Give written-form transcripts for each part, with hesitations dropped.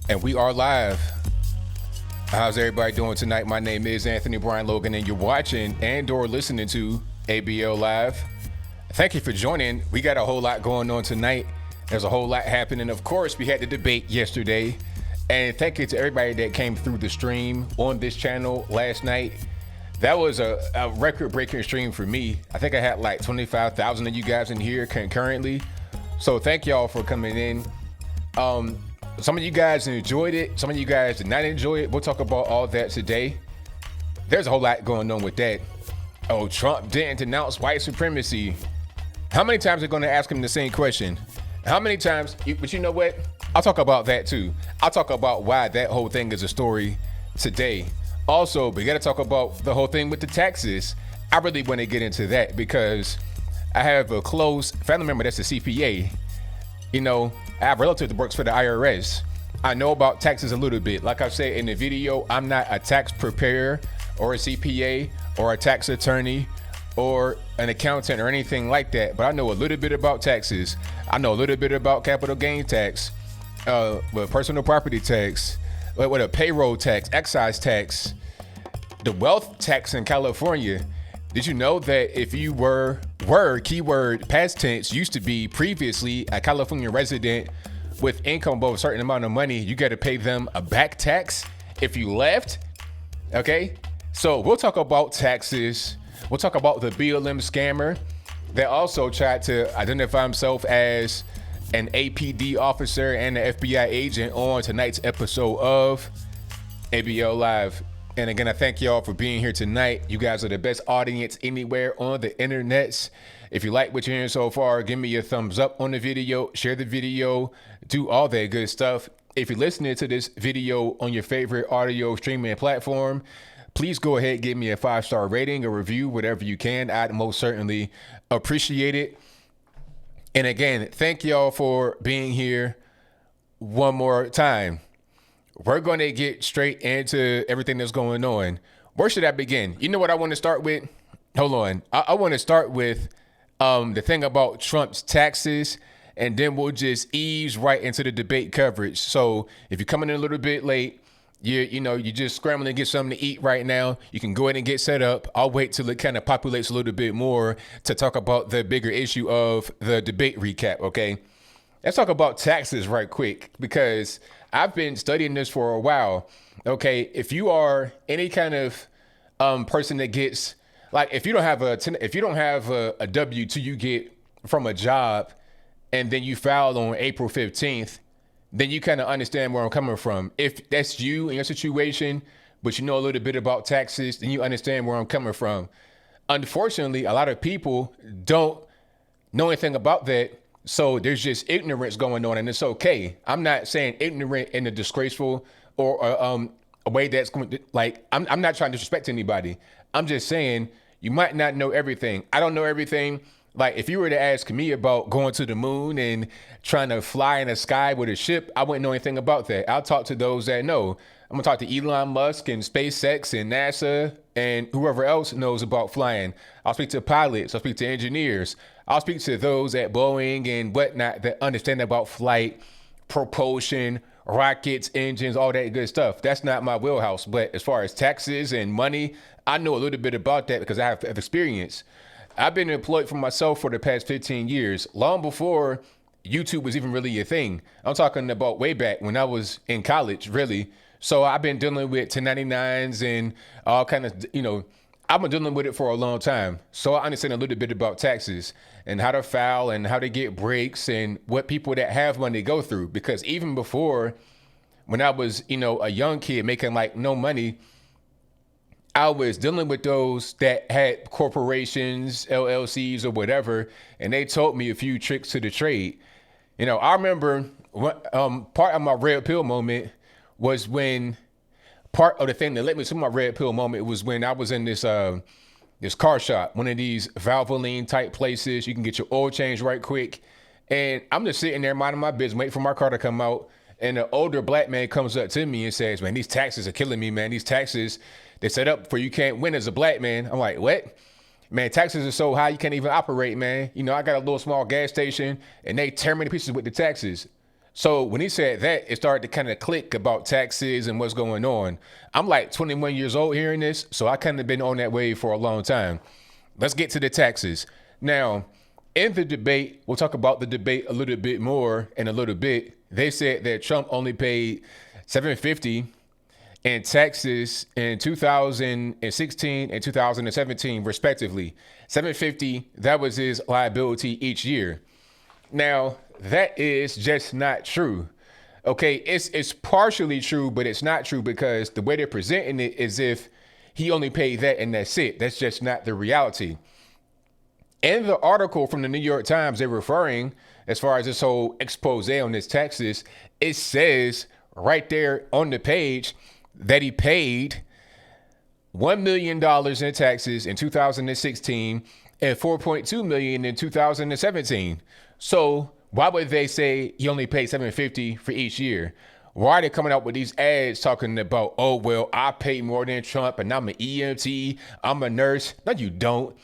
And we are live. How's everybody doing tonight? My name is Anthony Brian Logan, and you're watching and/or listening to ABL Live. Thank you for joining. We got a whole lot going on tonight. There's a whole lot happening. Of course, we had the debate yesterday. And thank you to everybody that came through the stream on this channel last night. That was a record-breaking stream for me. I think I had like 25,000 of you guys in here concurrently. So thank y'all for coming in. Some of you guys enjoyed it. Some of you guys did not enjoy it. We'll talk about all that today. There's a whole lot going on with that. Oh, Trump didn't denounce white supremacy. How many times are going to ask him the same question? How many times? But you know what? I'll talk about that too. I'll talk about why that whole thing is a story today. Also, we got to talk about the whole thing with the taxes. I really want to get into that because I have a close family member that's a CPA. You know, I have a relative that works for the IRS. I know about taxes a little bit. Like I said in the video, I'm not a tax preparer or a CPA or a tax attorney or an accountant or anything like that. But I know a little bit about taxes. I know a little bit about capital gain tax, with personal property tax, with a payroll tax, excise tax, the wealth tax in California. Did you know that if you were keyword past tense used to be previously a California resident with income above a certain amount of money, you got to pay them a back tax if you left? Okay, so we'll talk about taxes. We'll talk about the BLM scammer that also tried to identify himself as an APD officer and an FBI agent on tonight's episode of ABL Live. And again, I thank y'all for being here tonight. You guys are the best audience anywhere on the internets. If you like what you're hearing so far, give me a thumbs up on the video, share the video, do all that good stuff. If you're listening to this video on your favorite audio streaming platform, please go ahead, give me a 5-star rating, a review, whatever you can. I'd most certainly appreciate it. And again, thank y'all for being here one more time. We're going to get straight into everything that's going on. Where should I begin? You know what I want to start with? Hold on. I want to start with the thing about Trump's taxes, and then we'll just ease right into the debate coverage. So if you're coming in a little bit late, you're just scrambling to get something to eat right now, you can go ahead and get set up. I'll wait till it kind of populates a little bit more to talk about the bigger issue of the debate recap, okay? Let's talk about taxes right quick, because I've been studying this for a while. Okay, if you are any kind of person that gets, like, if you don't have a W-2 you get from a job, and then you filed on April 15th, then you kind of understand where I'm coming from. If that's you in your situation, but you know a little bit about taxes, then you understand where I'm coming from. Unfortunately, a lot of people don't know anything about that. So there's just ignorance going on, and it's okay. I'm not saying ignorant in a disgraceful or a way that's going to, like, I'm not trying to disrespect anybody. I'm just saying you might not know everything. I don't know everything. Like, if you were to ask me about going to the moon and trying to fly in the sky with a ship, I wouldn't know anything about that. I'll talk to those that know. I'm gonna talk to Elon Musk and SpaceX and NASA and whoever else knows about flying. I'll speak to pilots. I'll speak to engineers. I'll speak to those at Boeing and whatnot that understand about flight, propulsion, rockets, engines, all that good stuff. That's not my wheelhouse. But as far as taxes and money, I know a little bit about that because I have experience. I've been employed for myself for the past 15 years, long before YouTube was even really a thing. I'm talking about way back when I was in college, really. So I've been dealing with 1099s and all kind of, I've been dealing with it for a long time. So I understand a little bit about taxes and how to file and how to get breaks and what people that have money go through. Because even before, when I was, a young kid making like no money, I was dealing with those that had corporations, LLCs or whatever, and they told me a few tricks to the trade. I remember part of my red pill moment was when part of the thing that led me to my red pill moment was when I was in this car shop, one of these Valvoline type places. You can get your oil changed right quick. And I'm just sitting there minding my business, waiting for my car to come out. And an older black man comes up to me and says, "Man, these taxes are killing me, man. These taxes, they set up for you can't win as a black man." I'm like, "What?" Man, taxes are so high you can't even operate, man. I got a little small gas station and they tear me to pieces with the taxes. So when he said that, it started to kind of click about taxes and what's going on. I'm like 21 years old hearing this, so I kind of been on that wave for a long time. Let's get to the taxes. Now, in the debate, we'll talk about the debate a little bit more in a little bit. They said that Trump only paid $750 in taxes in 2016 and 2017, respectively. $750, that was his liability each year. Now, that is just not true. Okay, it's partially true, but it's not true because the way they're presenting it is if he only paid that and that's it. That's just not the reality. In the article from the New York Times, they're referring, as far as this whole expose on his taxes, it says right there on the page that he paid $1 million in taxes in 2016 and $4.2 million in 2017. So why would they say he only paid $750 for each year? Why are they coming out with these ads talking about, oh, well, I pay more than Trump and I'm an EMT, I'm a nurse? No, you don't.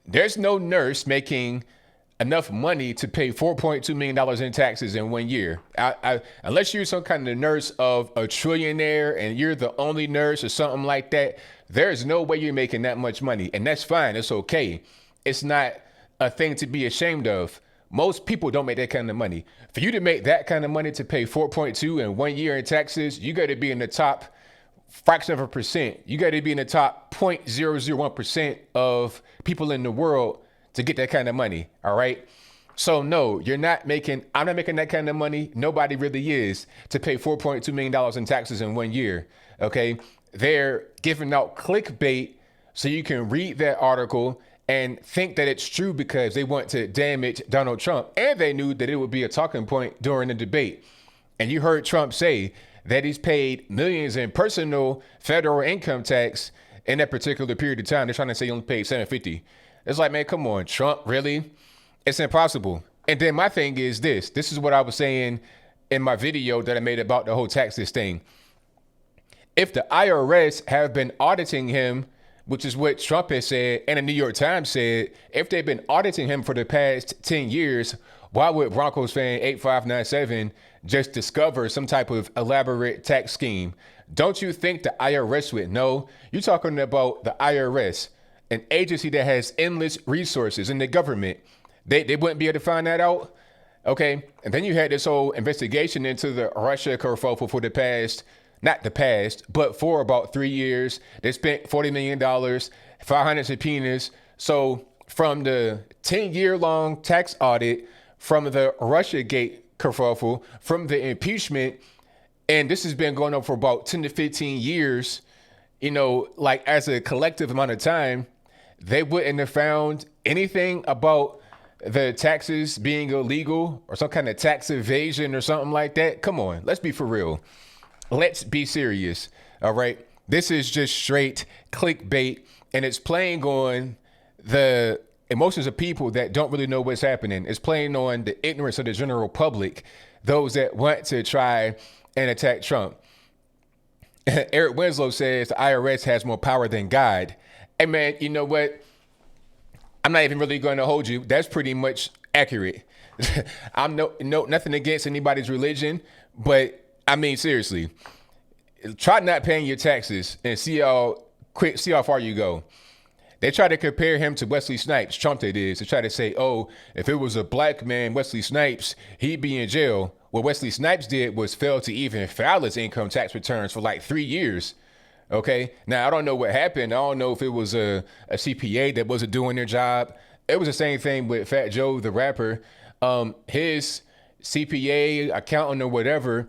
There's no nurse making enough money to pay $4.2 million in taxes in 1 year. Unless you're some kind of nurse of a trillionaire and you're the only nurse or something like that, there's no way you're making that much money. And that's fine. It's okay. It's not a thing to be ashamed of. Most people don't make that kind of money. For you to make that kind of money to pay 4.2 in 1 year in taxes, you got to be in the top fraction of a percent. You got to be in the top 0.001% of people in the world to get that kind of money. All right. So no, I'm not making that kind of money. Nobody really is to pay $4.2 million in taxes in 1 year. Okay. They're giving out clickbait so you can read that article and think that it's true because they want to damage Donald Trump. And they knew that it would be a talking point during the debate. And you heard Trump say that he's paid millions in personal federal income tax in that particular period of time. They're trying to say he only paid $750. It's like, man, come on, Trump, really? It's impossible. And then my thing is this is what I was saying in my video that I made about the whole taxes thing. If the IRS have been auditing him, which is what Trump has said and the New York Times said, if they've been auditing him for the past 10 years, why would Broncos fan 8597 just discover some type of elaborate tax scheme? Don't you think the IRS would know? You're talking about the IRS, an agency that has endless resources in the government. They wouldn't be able to find that out? Okay. And then you had this whole investigation into the Russia kerfuffle for the past, not the past, but for about 3 years. They spent $40 million, 500 subpoenas. So from the 10-year long tax audit, from the Russiagate kerfuffle, from the impeachment, and this has been going on for about 10 to 15 years, like as a collective amount of time, they wouldn't have found anything about the taxes being illegal or some kind of tax evasion or something like that. Come on, let's be for real. Let's be serious. All right. This is just straight clickbait, and it's playing on the emotions of people that don't really know what's happening. It's playing on the ignorance of the general public, those that want to try and attack Trump. Eric Winslow says the IRS has more power than God. Hey, man, you know what? I'm not even really going to hold you. That's pretty much accurate. I'm nothing against anybody's religion, but I mean, seriously, try not paying your taxes and see how far you go. They try to compare him to Wesley Snipes, Trump that is, to try to say, oh, if it was a black man, Wesley Snipes, he'd be in jail. What Wesley Snipes did was fail to even file his income tax returns for like 3 years. Okay. Now, I don't know what happened. I don't know if it was a CPA that wasn't doing their job. It was the same thing with Fat Joe, the rapper. His CPA, accountant or whatever,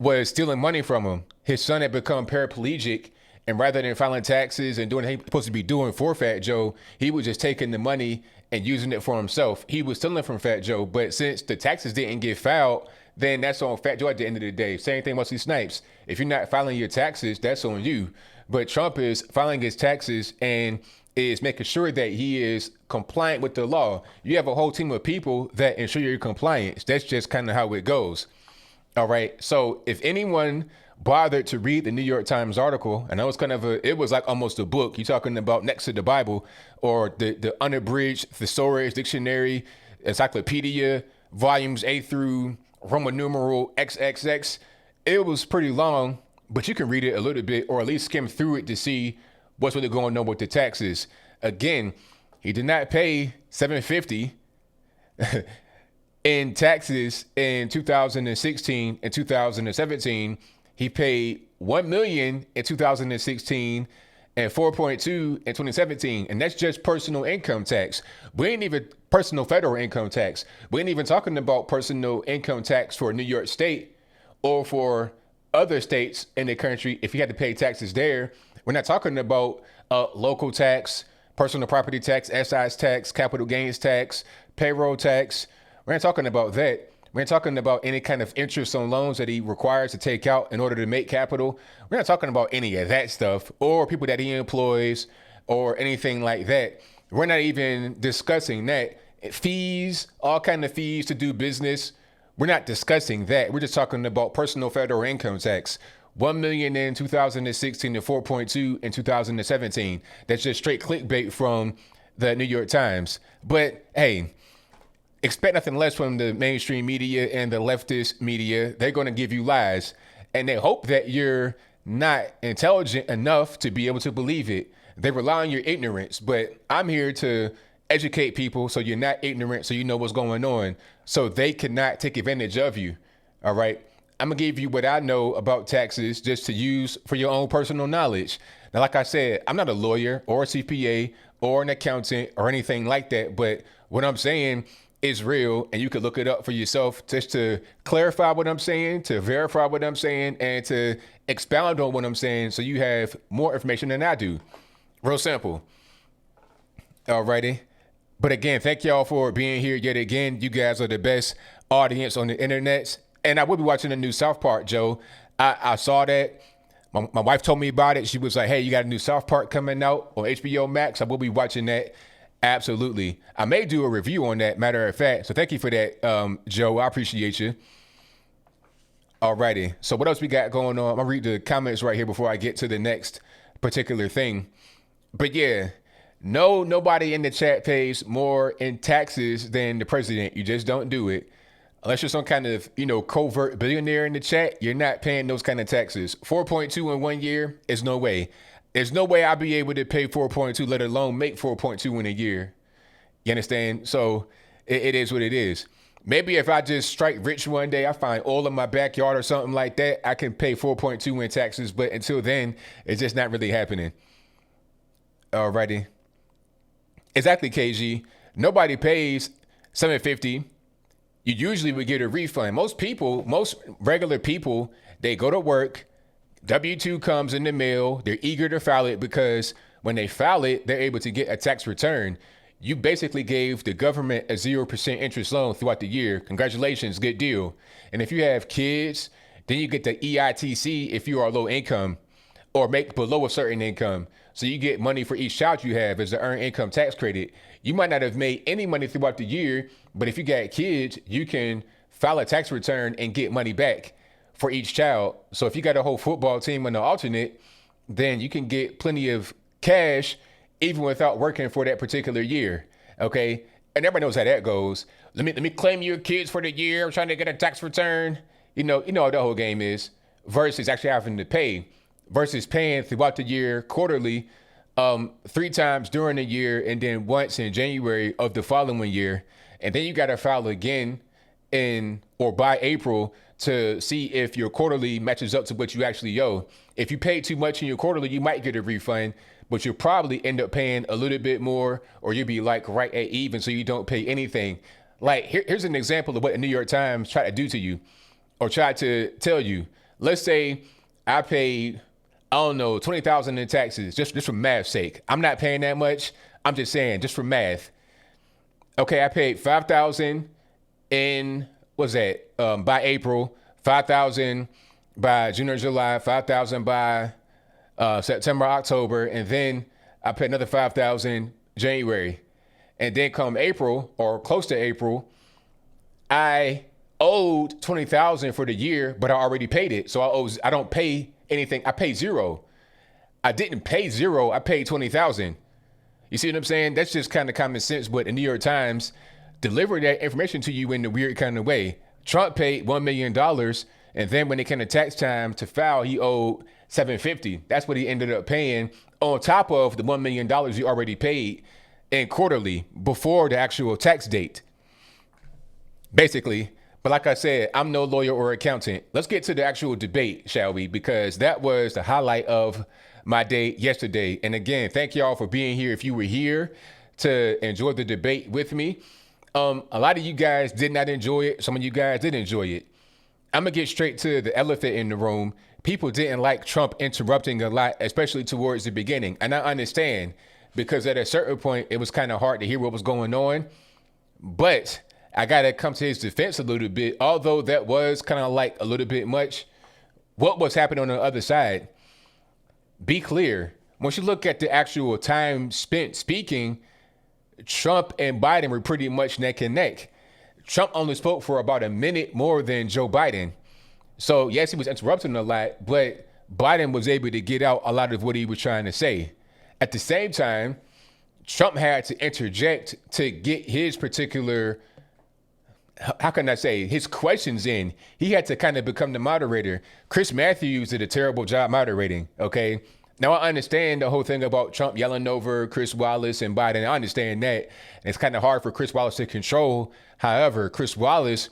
was stealing money from him. His son had become paraplegic, and rather than filing taxes and doing what he was supposed to be doing for Fat Joe, he was just taking the money and using it for himself. He was stealing from Fat Joe, but since the taxes didn't get filed, then that's on Fat Joe at the end of the day. Same thing with Wesley Snipes. If you're not filing your taxes, that's on you. But Trump is filing his taxes and is making sure that he is compliant with the law. You have a whole team of people that ensure your compliance. That's just kind of how it goes. All right. So if anyone bothered to read the New York Times article, and it was like almost a book. You're talking about next to the Bible or the unabridged thesaurus, dictionary, encyclopedia, volumes A through Roman numeral XXX. It was pretty long, but you can read it a little bit or at least skim through it to see what's really going on with the taxes. Again, he did not pay $750 in taxes in 2016 and 2017. He paid $1 million in 2016 and 4.2 in 2017, and that's just personal income tax. We ain't even personal federal income tax. We ain't even talking about personal income tax for New York State or for other states in the country. If you had to pay taxes there, we're not talking about local tax, personal property tax, excise tax, capital gains tax, payroll tax. We're not talking about that. We're not talking about any kind of interest on loans that he requires to take out in order to make capital. We're not talking about any of that stuff or people that he employs or anything like that. We're not even discussing that. Fees, all kind of fees to do business. We're not discussing that. We're just talking about personal federal income tax. 1 million in 2016 and 4.2 in 2017. That's just straight clickbait from the New York Times. But hey, expect nothing less from the mainstream media and the leftist media. They're going to give you lies, and they hope that you're not intelligent enough to be able to believe it. They rely on your ignorance, but I'm here to educate people so you're not ignorant, so you know what's going on, so they cannot take advantage of you. All right. I'm going to give you what I know about taxes just to use for your own personal knowledge. Now, like I said, I'm not a lawyer or a CPA or an accountant or anything like that, but what I'm saying is real, and you can look it up for yourself just to clarify what I'm saying, to verify what I'm saying, and to expound on what I'm saying so you have more information than I do. Real simple. Alrighty. But again, thank y'all for being here yet again. You guys are the best audience on the internet. And I will be watching the new South Park, Joe. I saw that. My wife told me about it. She was like, hey, you got a new South Park coming out on HBO Max. I will be watching that. Absolutely. I may do a review on that, matter of fact. So thank you for that, Joe. I appreciate you. Alrighty. So what else we got going on? I'm gonna read the comments right here before I get to the next particular thing. But yeah, nobody in the chat pays more in taxes than the president. You just don't do it. Unless you're some kind of, covert billionaire in the chat, you're not paying those kind of taxes. 4.2 in 1 year is no way. There's no way I'll be able to pay 4.2, let alone make 4.2 in a year. You understand? So it is what it is. Maybe if I just strike rich one day, I find oil in my backyard or something like that, I can pay 4.2 in taxes. But until then, it's just not really happening. Alrighty. Exactly, KG. Nobody pays $750. You usually would get a refund. Most regular people, they go to work, W-2 comes in the mail, they're eager to file it because when they file it, they're able to get a tax return. You basically gave the government a 0% interest loan throughout the year. Congratulations, good deal. And if you have kids, then you get the EITC if you are low income or make below a certain income. So you get money for each child you have as the earned income tax credit. You might not have made any money throughout the year, but if you got kids, you can file a tax return and get money back for each child. So if you got a whole football team on the alternate, then you can get plenty of cash even without working for that particular year. Okay. And everybody knows how that goes. Let me claim your kids for the year. I'm trying to get a tax return. You know what the whole game is versus actually having to pay versus paying throughout the year quarterly, 3 times during the year and then once in January of the following year. And then you got to file again by April to see if your quarterly matches up to what you actually owe. If you pay too much in your quarterly, you might get a refund, but you'll probably end up paying a little bit more, or you'll be like right at even, so you don't pay anything. Like here's an example of what the New York Times tried to do to you or tried to tell you. Let's say I paid, I don't know, $20,000 in taxes, just for math's sake. I'm not paying that much. I'm just saying, just for math. Okay, I paid $5,000 in, what's that? By April, $5,000 by June or July, $5,000 by September, October, and then I paid another $5,000 January. And then come April or close to April, I owed $20,000 for the year, but I already paid it. So I don't pay anything. I pay zero. I didn't pay zero. I paid $20,000. You see what I'm saying? That's just kind of common sense. But the New York Times delivered that information to you in a weird kind of way, Trump paid $1 million. And then when it came to tax time to file, he owed $750. That's what he ended up paying on top of the $1 million he already paid in quarterly before the actual tax date. Basically. But like I said, I'm no lawyer or accountant. Let's get to the actual debate, shall we? Because that was the highlight of my day yesterday. And again, thank y'all for being here. If you were here to enjoy the debate with me, a lot of you guys did not enjoy it. Some of you guys did enjoy it. I'm going to get straight to the elephant in the room. People didn't like Trump interrupting a lot, especially towards the beginning. And I understand, because at a certain point, it was kind of hard to hear what was going on. But I got to come to his defense a little bit, although that was kind of like a little bit much. What was happening on the other side? Be clear. Once you look at the actual time spent speaking, Trump and Biden were pretty much neck and neck. Trump only spoke for about a minute more than Joe Biden. So yes, he was interrupting a lot, but Biden was able to get out a lot of what he was trying to say. At the same time, Trump had to interject to get his particular, how can I say, his questions in. He had to kind of become the moderator. Chris Matthews did a terrible job moderating, okay? Now, I understand the whole thing about Trump yelling over Chris Wallace and Biden. I understand that. It's kind of hard for Chris Wallace to control. However, Chris Wallace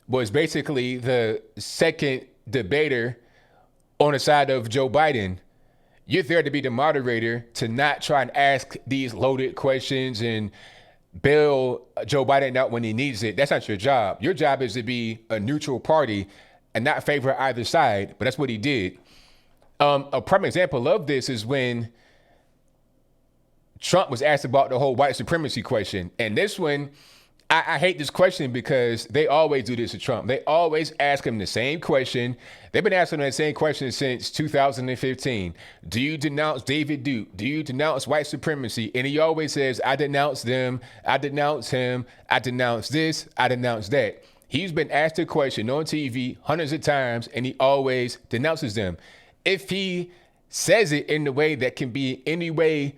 was basically the second debater on the side of Joe Biden. You're there to be the moderator, to not try and ask these loaded questions and bail Joe Biden out when he needs it. That's not your job. Your job is to be a neutral party and not favor either side. But that's what he did. A prime example of this is when Trump was asked about the whole white supremacy question. And this one, I hate this question because they always do this to Trump. They always ask him the same question. They've been asking him that same question since 2015. Do you denounce David Duke? Do you denounce white supremacy? And he always says, I denounce them. I denounce him. I denounce this. I denounce that. He's been asked a question on TV hundreds of times, and he always denounces them. If he says it in the way that can be any way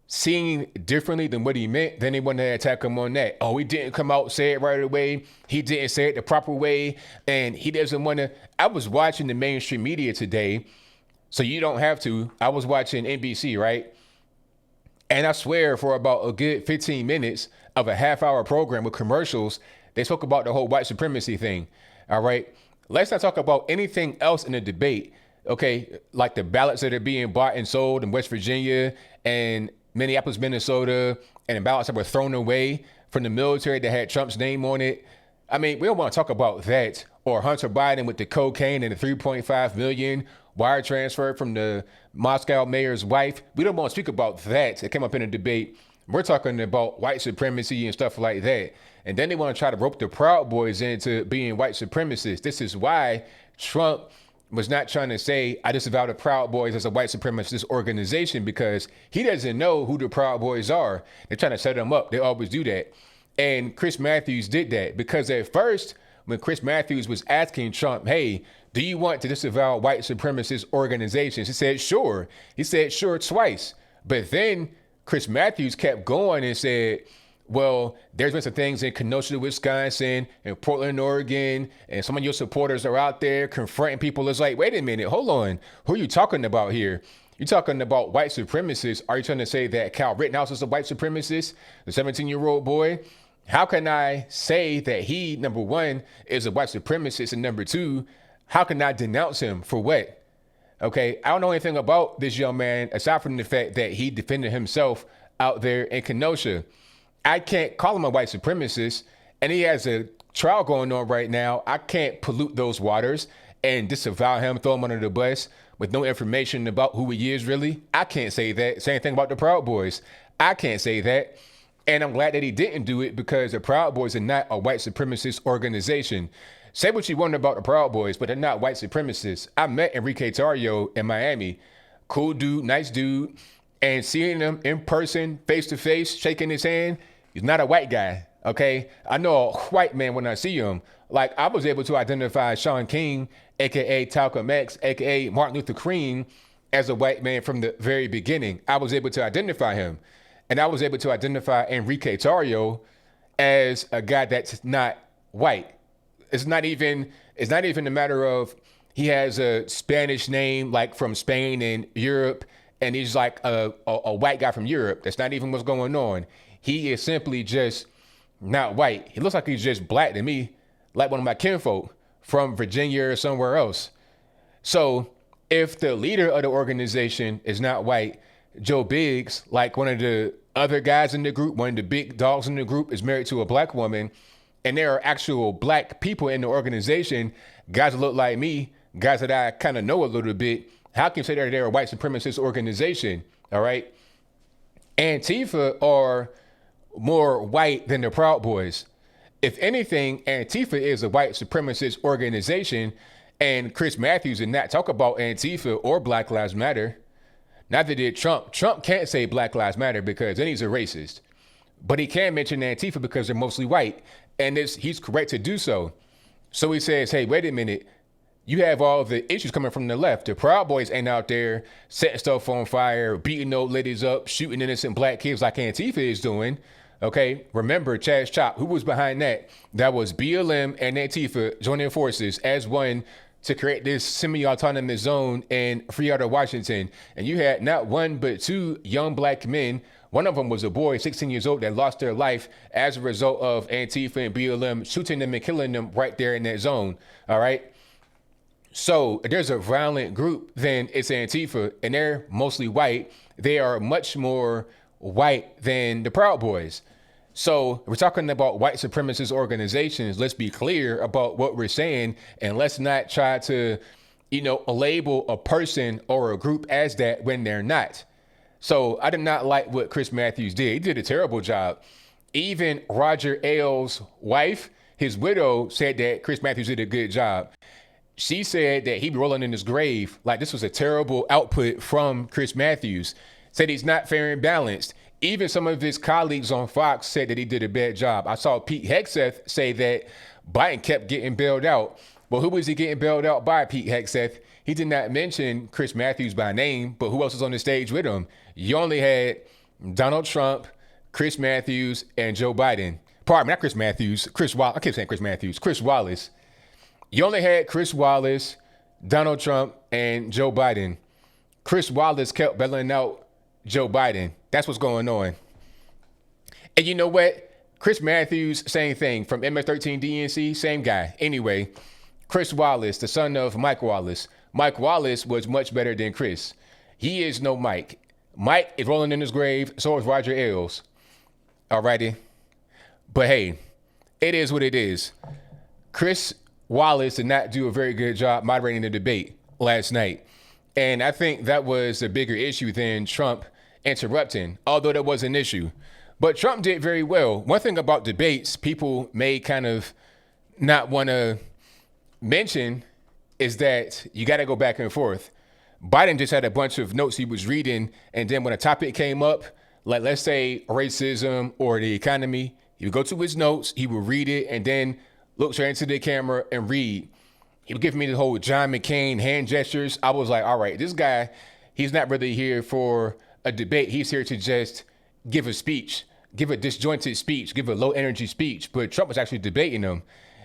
seen differently than what he meant, then they want to attack him on that. Oh, he didn't come out and say it right away. He didn't say it the proper way. And he doesn't want to. I was watching the mainstream media today, so you don't have to. I was watching NBC, right? And I swear for about a good 15 minutes of a half-hour program with commercials, they spoke about the whole white supremacy thing. All right. Let's not talk about anything else in the debate. Okay, like the ballots that are being bought and sold in West Virginia and Minneapolis, Minnesota, and the ballots that were thrown away from the military that had Trump's name on it. I mean, we don't want to talk about that. Or Hunter Biden with the cocaine and the 3.5 million wire transfer from the Moscow mayor's wife. We don't want to speak about that. It came up in a debate. We're talking about white supremacy and stuff like that. And then they want to try to rope the Proud Boys into being white supremacists. This is why Trump was not trying to say, I disavow the Proud Boys as a white supremacist organization, because he doesn't know who the Proud Boys are. They're trying to set them up. They always do that. And Chris Matthews did that because at first, when Chris Matthews was asking Trump, hey, do you want to disavow white supremacist organizations? He said, sure. He said, sure, twice. But then Chris Matthews kept going and said, well, there's been some things in Kenosha, Wisconsin, and Portland, Oregon, and some of your supporters are out there confronting people. It's like, wait a minute, hold on. Who are you talking about here? You're talking about white supremacists. Are you trying to say that Kyle Rittenhouse is a white supremacist, the 17-year-old boy? How can I say that he, number one, is a white supremacist, and number two, how can I denounce him for what? Okay, I don't know anything about this young man aside from the fact that he defended himself out there in Kenosha. I can't call him a white supremacist, and he has a trial going on right now. I can't pollute those waters and disavow him, throw him under the bus with no information about who he is really. I can't say that. Same thing about the Proud Boys. I can't say that. And I'm glad that he didn't do it, because the Proud Boys are not a white supremacist organization. Say what you want about the Proud Boys, but they're not white supremacists. I met Enrique Tarrio in Miami. Cool dude, nice dude. And seeing him in person, face to face, shaking his hand, he's not a white guy, okay? I know a white man when I see him. Like, I was able to identify Shaun King, a.k.a. Malcolm X, a.k.a. Martin Luther King, as a white man from the very beginning. I was able to identify him. And I was able to identify Enrique Tarrio as a guy that's not white. It's not even a matter of he has a Spanish name like from Spain and Europe, and he's like a white guy from Europe. That's not even what's going on. He is simply just not white. He looks like he's just black to me, like one of my kinfolk from Virginia or somewhere else. So if the leader of the organization is not white, Joe Biggs, like one of the other guys in the group, one of the big dogs in the group, is married to a black woman, and there are actual black people in the organization, guys that look like me, guys that I kind of know a little bit. How can you say that they're a white supremacist organization? All right. Antifa are more white than the Proud Boys. If anything, Antifa is a white supremacist organization, and Chris Matthews did not talk about Antifa or Black Lives Matter. Neither did Trump. Trump can't say Black Lives Matter because then he's a racist. But he can mention Antifa because they're mostly white, and he's correct to do so. So he says, hey, wait a minute. You have all the issues coming from the left. The Proud Boys ain't out there setting stuff on fire, beating old ladies up, shooting innocent black kids like Antifa is doing. Okay, remember Chaz Chop, who was behind that? That was BLM and Antifa joining forces as one to create this semi-autonomous zone in Freeport, Washington. And you had not one, but two young black men. One of them was a boy, 16 years old, that lost their life as a result of Antifa and BLM shooting them and killing them right there in that zone. All right. So there's a violent group, then it's Antifa, and they're mostly white. They are much more white than the Proud Boys. So we're talking about white supremacist organizations. Let's be clear about what we're saying, and let's not try to, label a person or a group as that when they're not. So I did not like what Chris Matthews did. He did a terrible job. Even Roger Ailes' wife, his widow, said that Chris Matthews did a good job. She said that he'd be rolling in his grave. Like, this was a terrible output from Chris Matthews. Said he's not fair and balanced. Even some of his colleagues on Fox said that he did a bad job. I saw Pete Hegseth say that Biden kept getting bailed out. Well, who was he getting bailed out by, Pete Hegseth? He did not mention Chris Matthews by name, but who else was on the stage with him? You only had Donald Trump, Chris Matthews, and Joe Biden. Pardon me, not Chris Matthews. I keep saying Chris Matthews. Chris Wallace. You only had Chris Wallace, Donald Trump, and Joe Biden. Chris Wallace kept bailing out Joe Biden. That's what's going on. And you know what? Chris Matthews, same thing. From MS-13 DNC, same guy. Anyway, Chris Wallace, the son of Mike Wallace. Mike Wallace was much better than Chris. He is no Mike. Mike is rolling in his grave. So is Roger Ailes. Alrighty. But hey, it is what it is. Chris Wallace did not do a very good job moderating the debate last night. And I think that was a bigger issue than Trump interrupting, although that was an issue. But Trump did very well. One thing about debates people may kind of not want to mention is that you got to go back and forth. Biden just had a bunch of notes he was reading, and then when a topic came up, like let's say racism or the economy, he would go to his notes, he would read it, and then look straight into the camera and read. He would give me the whole John McCain hand gestures. I was like, all right, this guy, he's not really here for a debate. He's here to just give a speech, give a disjointed speech, give a low energy speech. But Trump was actually debating him,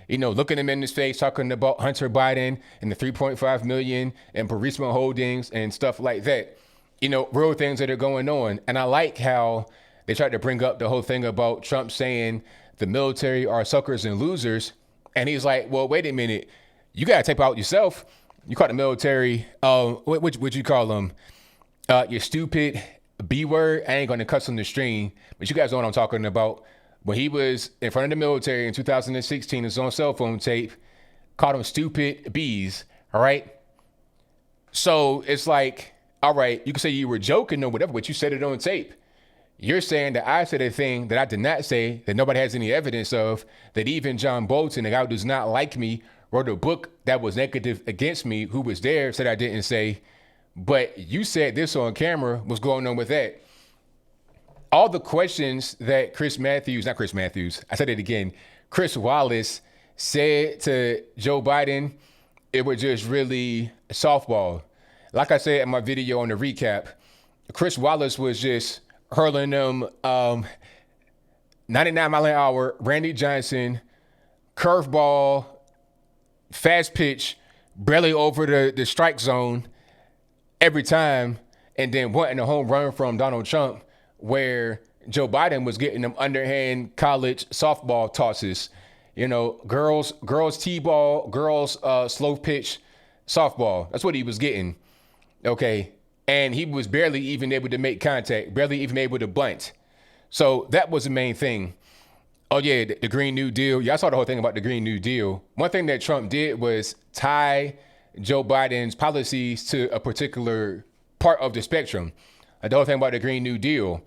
looking him in his face, talking about Hunter Biden and the 3.5 million and Burisma Holdings and stuff like that. Real things that are going on. And I like how they tried to bring up the whole thing about Trump saying the military are suckers and losers. And he's like, well, wait a minute. You got to tape out yourself. You call the military, what you call them? Your stupid B word. I ain't going to cuss on the stream, but you guys know what I'm talking about. When he was in front of the military in 2016, it's on cell phone tape, called them stupid Bs. All right. So it's like, all right, you can say you were joking or whatever, but you said it on tape. You're saying that I said a thing that I did not say, that nobody has any evidence of, that even John Bolton, the guy who does not like me, wrote a book that was negative against me, who was there, said I didn't say. But you said this on camera. What's going on with that? All the questions that Chris Wallace said to Joe Biden, it was just really softball. Like I said in my video on the recap, Chris Wallace was just hurling them 99 mile an hour, Randy Johnson, curveball, fast pitch, barely over the strike zone every time, and then wanting a home run from Donald Trump, where Joe Biden was getting them underhand college softball tosses. You know, girls t-ball, girls slow pitch softball. That's what he was getting. Okay. And he was barely even able to make contact, barely even able to bunt. So that was the main thing. Oh, yeah, the Green New Deal. Y'all saw the whole thing about the Green New Deal. One thing that Trump did was tie Joe Biden's policies to a particular part of the spectrum. The whole thing about the Green New Deal.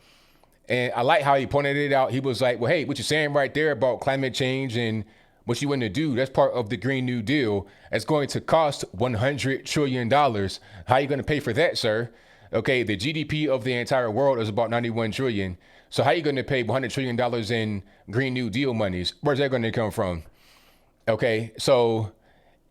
And I like how he pointed it out. He was like, well, hey, what you're saying right there about climate change and what you want to do, that's part of the Green New Deal. It's going to cost $100 trillion. How are you going to pay for that, sir? Okay, the GDP of the entire world is about 91 trillion. So how are you going to pay $100 trillion in Green New Deal monies? Where's that going to come from? Okay, so,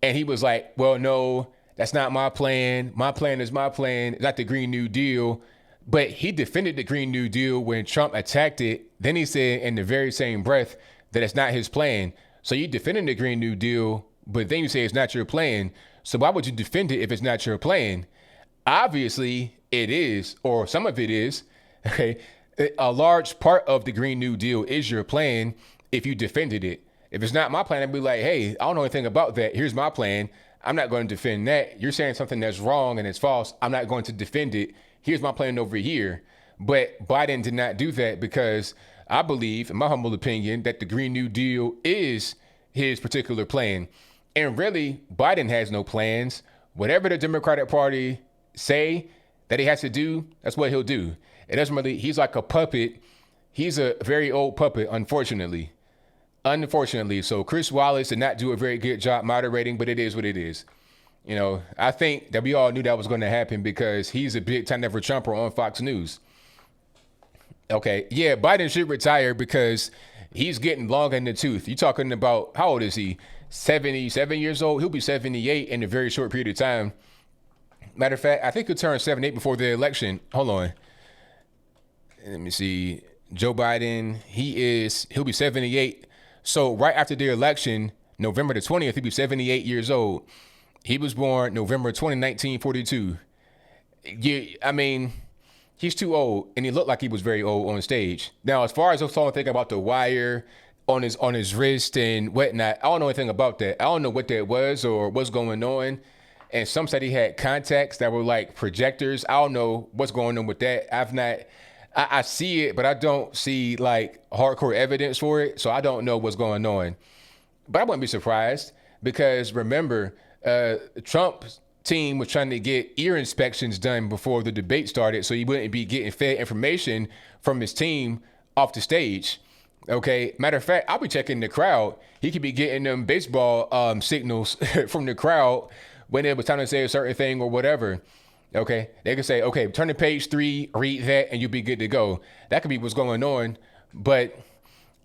and he was like, well, no, that's not my plan. My plan is my plan. It's not the Green New Deal. But he defended the Green New Deal when Trump attacked it. Then he said in the very same breath that it's not his plan. So you defended the Green New Deal, but then you say it's not your plan. So why would you defend it if it's not your plan? Obviously, it is, or some of it is. Okay, a large part of the Green New Deal is your plan if you defended it. If it's not my plan, I'd be like, hey, I don't know anything about that. Here's my plan. I'm not going to defend that. You're saying something that's wrong and it's false. I'm not going to defend it. Here's my plan over here. But Biden did not do that because I believe, in my humble opinion, that the Green New Deal is his particular plan. And really, Biden has no plans. Whatever the Democratic Party say that he has to do, that's what he'll do. It doesn't really, he's like a puppet. He's a very old puppet, unfortunately. So Chris Wallace did not do a very good job moderating, but it is what it is. You know, I think that we all knew that was going to happen because he's a big time never Trumper on Fox News. Okay, yeah, Biden should retire because he's getting long in the tooth. You're talking about, how old is he? 77 years old? He'll be 78 in a very short period of time. Matter of fact, I think he'll turn 78 before the election. Hold on. Let me see. Joe Biden, he'll be 78. So right after the election, November the 20th, he'll be 78 years old. He was born November 20, 1942. Yeah, I mean, he's too old, and he looked like he was very old on stage. Now, as far as I'm thinking about the wire on his wrist and whatnot, I don't know anything about that. I don't know what that was or what's going on. And some said he had contacts that were like projectors. I don't know what's going on with that. I see it, but I don't see like hardcore evidence for it. So I don't know what's going on. But I wouldn't be surprised because remember, Trump's team was trying to get ear inspections done before the debate started so he wouldn't be getting fed information from his team off the stage. Okay. Matter of fact, I'll be checking the crowd. He could be getting them baseball signals from the crowd when it was time to say a certain thing or whatever. Okay. They could say, okay, turn to page 3, read that, and you'll be good to go. That could be what's going on, but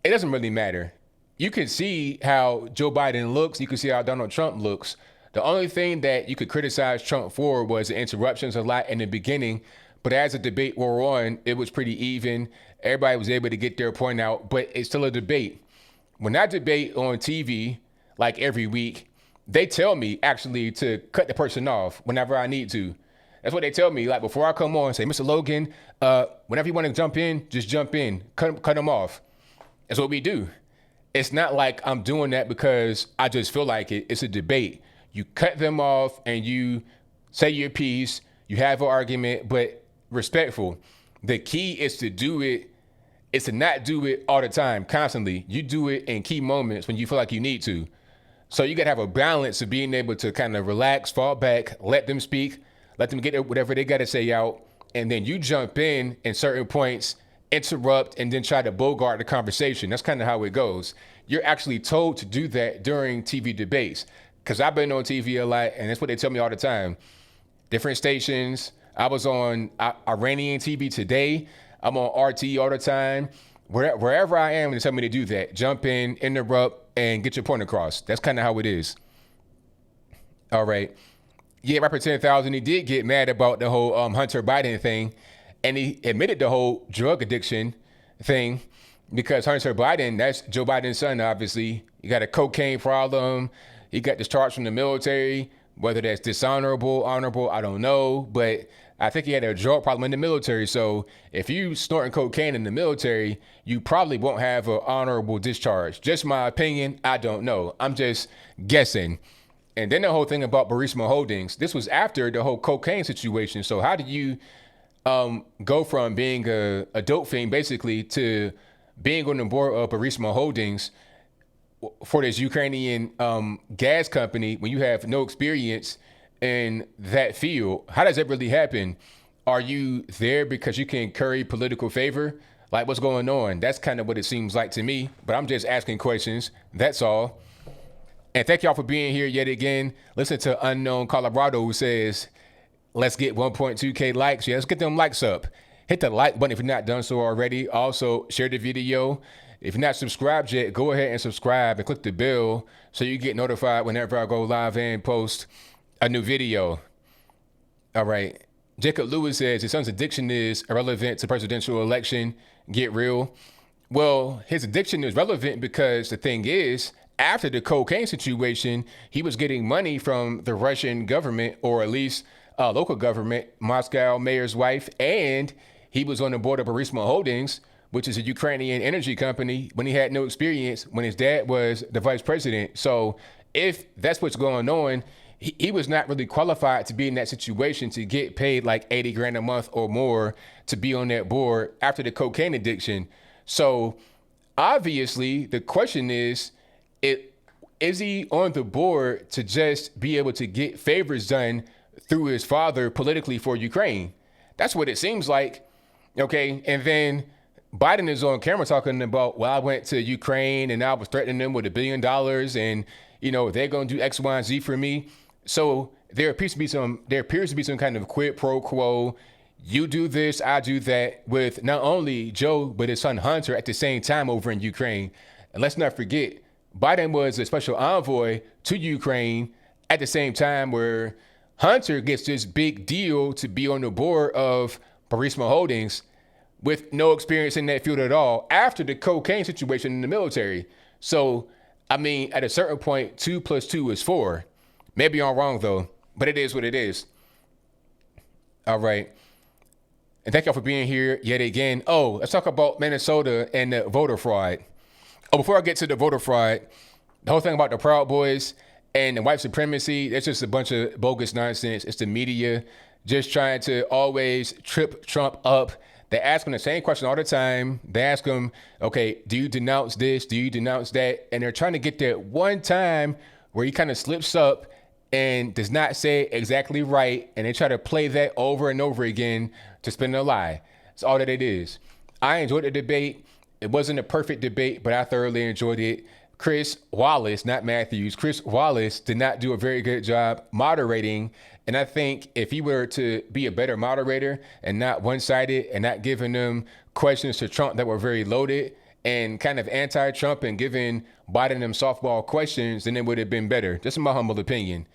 it doesn't really matter. You can see how Joe Biden looks. You can see how Donald Trump looks. The only thing that you could criticize Trump for was the interruptions a lot in the beginning. But as the debate wore on, it was pretty even. Everybody was able to get their point out, but it's still a debate. When I debate on TV, like every week, they tell me actually to cut the person off whenever I need to. That's what they tell me. Like before I come on, say, Mr. Logan, whenever you want to jump in, just jump in, cut them off. That's what we do. It's not like I'm doing that because I just feel like it. It's a debate. You cut them off and you say your piece. You have an argument, but respectful. The key is to do it. It's to not do it all the time, constantly. You do it in key moments when you feel like you need to. So you got to have a balance of being able to kind of relax, fall back, let them speak, let them get whatever they got to say out. And then you jump in certain points, interrupt, and then try to bogart the conversation. That's kind of how it goes. You're actually told to do that during TV debates. Because I've been on TV a lot, and that's what they tell me all the time. Different stations. I was on Iranian TV today. I'm on RT all the time. Wherever I am, they tell me to do that. Jump in, interrupt, and get your point across. That's kind of how it is. All right. Yeah, Rapper 10,000, he did get mad about the whole Hunter Biden thing. And he admitted the whole drug addiction thing because Hunter Biden, that's Joe Biden's son, obviously. He got a cocaine problem. He got discharged from the military, whether that's dishonorable, honorable, I don't know. But I think he had a drug problem in the military. So if you snorting cocaine in the military, you probably won't have an honorable discharge. Just my opinion. I don't know. I'm just guessing. And then the whole thing about Burisma Holdings, this was after the whole cocaine situation. So how do you go from being a dope fiend basically to being on the board of Burisma Holdings for this Ukrainian gas company when you have no experience in that field? How does that really happen? Are you there because you can curry political favor? Like, what's going on? That's kind of what it seems like to me, but I'm just asking questions. That's all. And thank y'all for being here yet again. Listen to Unknown Colorado, who says, let's get 1.2K likes. Yeah, let's get them likes up. Hit the like button if you're not done so already. Also, share the video. If you're not subscribed yet, go ahead and subscribe and click the bell so you get notified whenever I go live and post a new video. All right. Jacob Lewis says his son's addiction is irrelevant to presidential election. Get real. Well, his addiction is relevant because the thing is, after the cocaine situation, he was getting money from the Russian government, or at least local government, Moscow mayor's wife, and he was on the board of Burisma Holdings, which is a Ukrainian energy company, when he had no experience, when his dad was the vice president. So if that's what's going on, he was not really qualified to be in that situation to get paid like 80 grand a month or more to be on that board after the cocaine addiction. So obviously the question is he on the board to just be able to get favors done through his father politically for Ukraine? That's what it seems like. Okay. And then Biden is on camera talking about, well, I went to Ukraine and I was threatening them with $1 billion and, you know, they're going to do X, Y, and Z for me. So there appears to be some kind of quid pro quo. You do this, I do that, with not only Joe, but his son Hunter at the same time over in Ukraine. And let's not forget, Biden was a special envoy to Ukraine at the same time where Hunter gets this big deal to be on the board of Burisma Holdings with no experience in that field at all after the cocaine situation in the military. So, I mean, at a certain point, 2 + 2 is 4. Maybe I'm wrong, though, but it is what it is. All right. And thank y'all for being here yet again. Oh, let's talk about Minnesota and the voter fraud. Oh, before I get to the voter fraud, the whole thing about the Proud Boys and the white supremacy, that's just a bunch of bogus nonsense. It's the media just trying to always trip Trump up. They ask him the same question all the time. They ask him, okay, do you denounce this? Do you denounce that? And they're trying to get that one time where he kind of slips up and does not say exactly right. And they try to play that over and over again to spin a lie. That's all that it is. I enjoyed the debate. It wasn't a perfect debate, but I thoroughly enjoyed it. Chris Wallace, not Matthews, Chris Wallace did not do a very good job moderating. And I think if he were to be a better moderator and not one-sided and not giving them questions to Trump that were very loaded and kind of anti-Trump and giving Biden them softball questions, then it would have been better. Just in my humble opinion.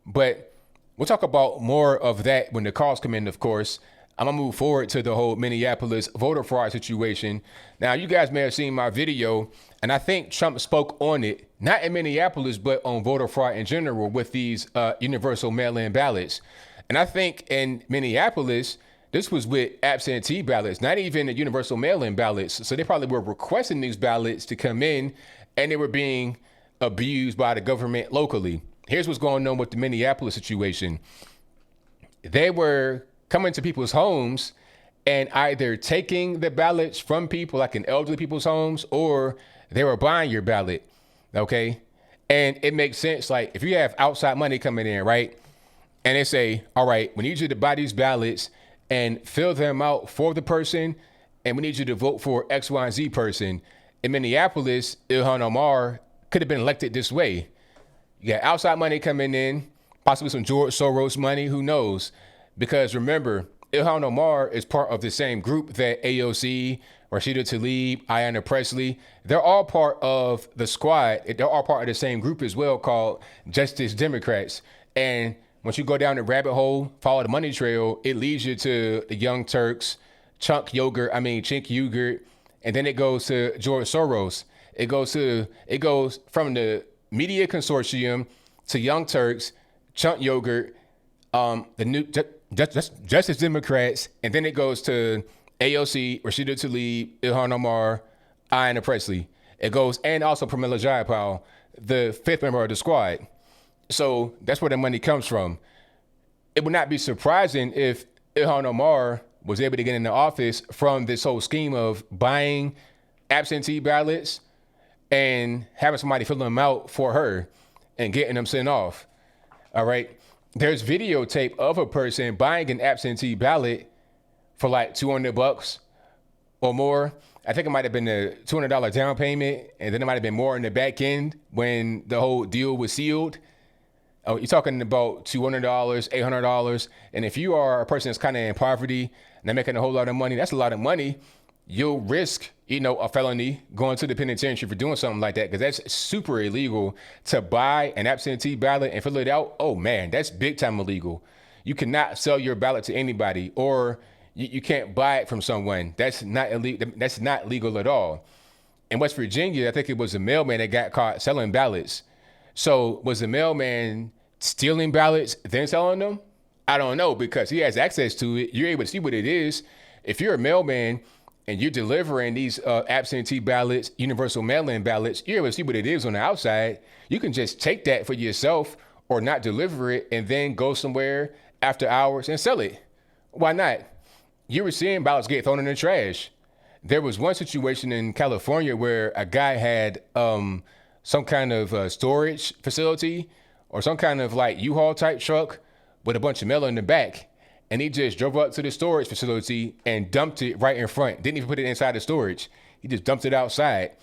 But we'll talk about more of that when the calls come in, of course. I'm going to move forward to the whole Minneapolis voter fraud situation. Now, you guys may have seen my video, and I think Trump spoke on it, not in Minneapolis, but on voter fraud in general with these universal mail-in ballots. And I think in Minneapolis, this was with absentee ballots, not even the universal mail-in ballots. So they probably were requesting these ballots to come in, and they were being abused by the government locally. Here's what's going on with the Minneapolis situation. They were coming to people's homes and either taking the ballots from people, like in elderly people's homes, or they were buying your ballot, okay? And it makes sense, like, if you have outside money coming in, right? And they say, all right, we need you to buy these ballots and fill them out for the person, and we need you to vote for X, Y, and Z person. In Minneapolis, Ilhan Omar could have been elected this way. You got outside money coming in, possibly some George Soros money, who knows? Because remember, Ilhan Omar is part of the same group that AOC, Rashida Tlaib, Ayanna Pressley, they're all part of the squad. They're all part of the same group as well, called Justice Democrats. And once you go down the rabbit hole, follow the money trail, it leads you to the Young Turks, Chink Uygur, and then it goes to George Soros. It goes from the media consortium to Young Turks, Chunk Yogurt, the new Justice Democrats, and then it goes to AOC, Rashida Tlaib, Ilhan Omar, Ayanna Presley. It goes, and also Pramila Jayapal, the fifth member of the squad. So that's where the money comes from. It would not be surprising if Ilhan Omar was able to get into office from this whole scheme of buying absentee ballots and having somebody fill them out for her and getting them sent off. All right. There's videotape of a person buying an absentee ballot for like $200 or more. I think it might have been a $200 down payment, and then it might have been more in the back end when the whole deal was sealed. Oh, you're talking about $200, $800. And if you are a person that's kind of in poverty and they're making a whole lot of money, that's a lot of money. You'll risk, a felony, going to the penitentiary for doing something like that, because that's super illegal to buy an absentee ballot and fill it out. Oh man, that's big time illegal. You cannot sell your ballot to anybody, or you can't buy it from someone. That's not illegal. That's not legal at all. In West Virginia, I think it was a mailman that got caught selling ballots. So was the mailman stealing ballots, then selling them? I don't know, because he has access to it. You're able to see what it is. If you're a mailman and you're delivering these absentee ballots, universal mail-in ballots, you're able to see what it is on the outside. You can just take that for yourself or not deliver it and then go somewhere after hours and sell it. Why not? You were seeing ballots get thrown in the trash. There was one situation in California where a guy had some kind of storage facility or some kind of like U-Haul type truck with a bunch of mail in the back. And he just drove up to the storage facility and dumped it right in front. Didn't even put it inside the storage. He just dumped it outside,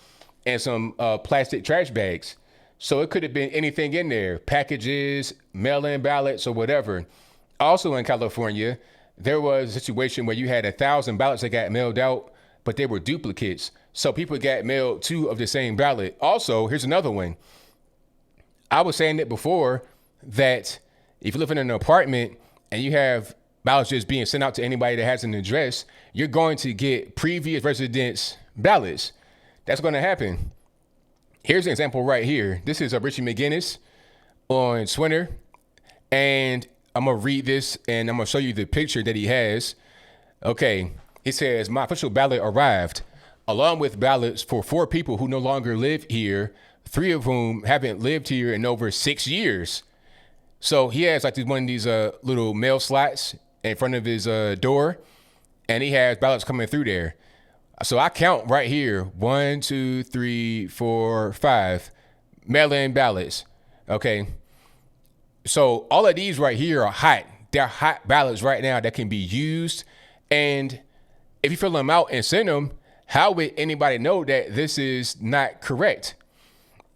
and some plastic trash bags. So it could have been anything in there, packages, mail-in ballots, or whatever. Also in California, there was a situation where you had 1,000 ballots that got mailed out, but they were duplicates. So people got mailed 2 of the same ballot. Also, here's another one. I was saying it before that if you live in an apartment and you have ballots just being sent out to anybody that has an address, you're going to get previous residents' ballots. That's going to happen. Here's an example right here. This is Richie McGinnis on Twitter, and I'm going to read this, and I'm going to show you the picture that he has. Okay, it says, my official ballot arrived, along with ballots for 4 people who no longer live here, 3 of whom haven't lived here in over 6 years. So he has like one of these little mail slots in front of his door, and he has ballots coming through there. So I count right here, 1, 2, 3, 4, 5 mail-in ballots. Okay. So all of these right here are hot. They're hot ballots right now that can be used. And if you fill them out and send them, how would anybody know that this is not correct?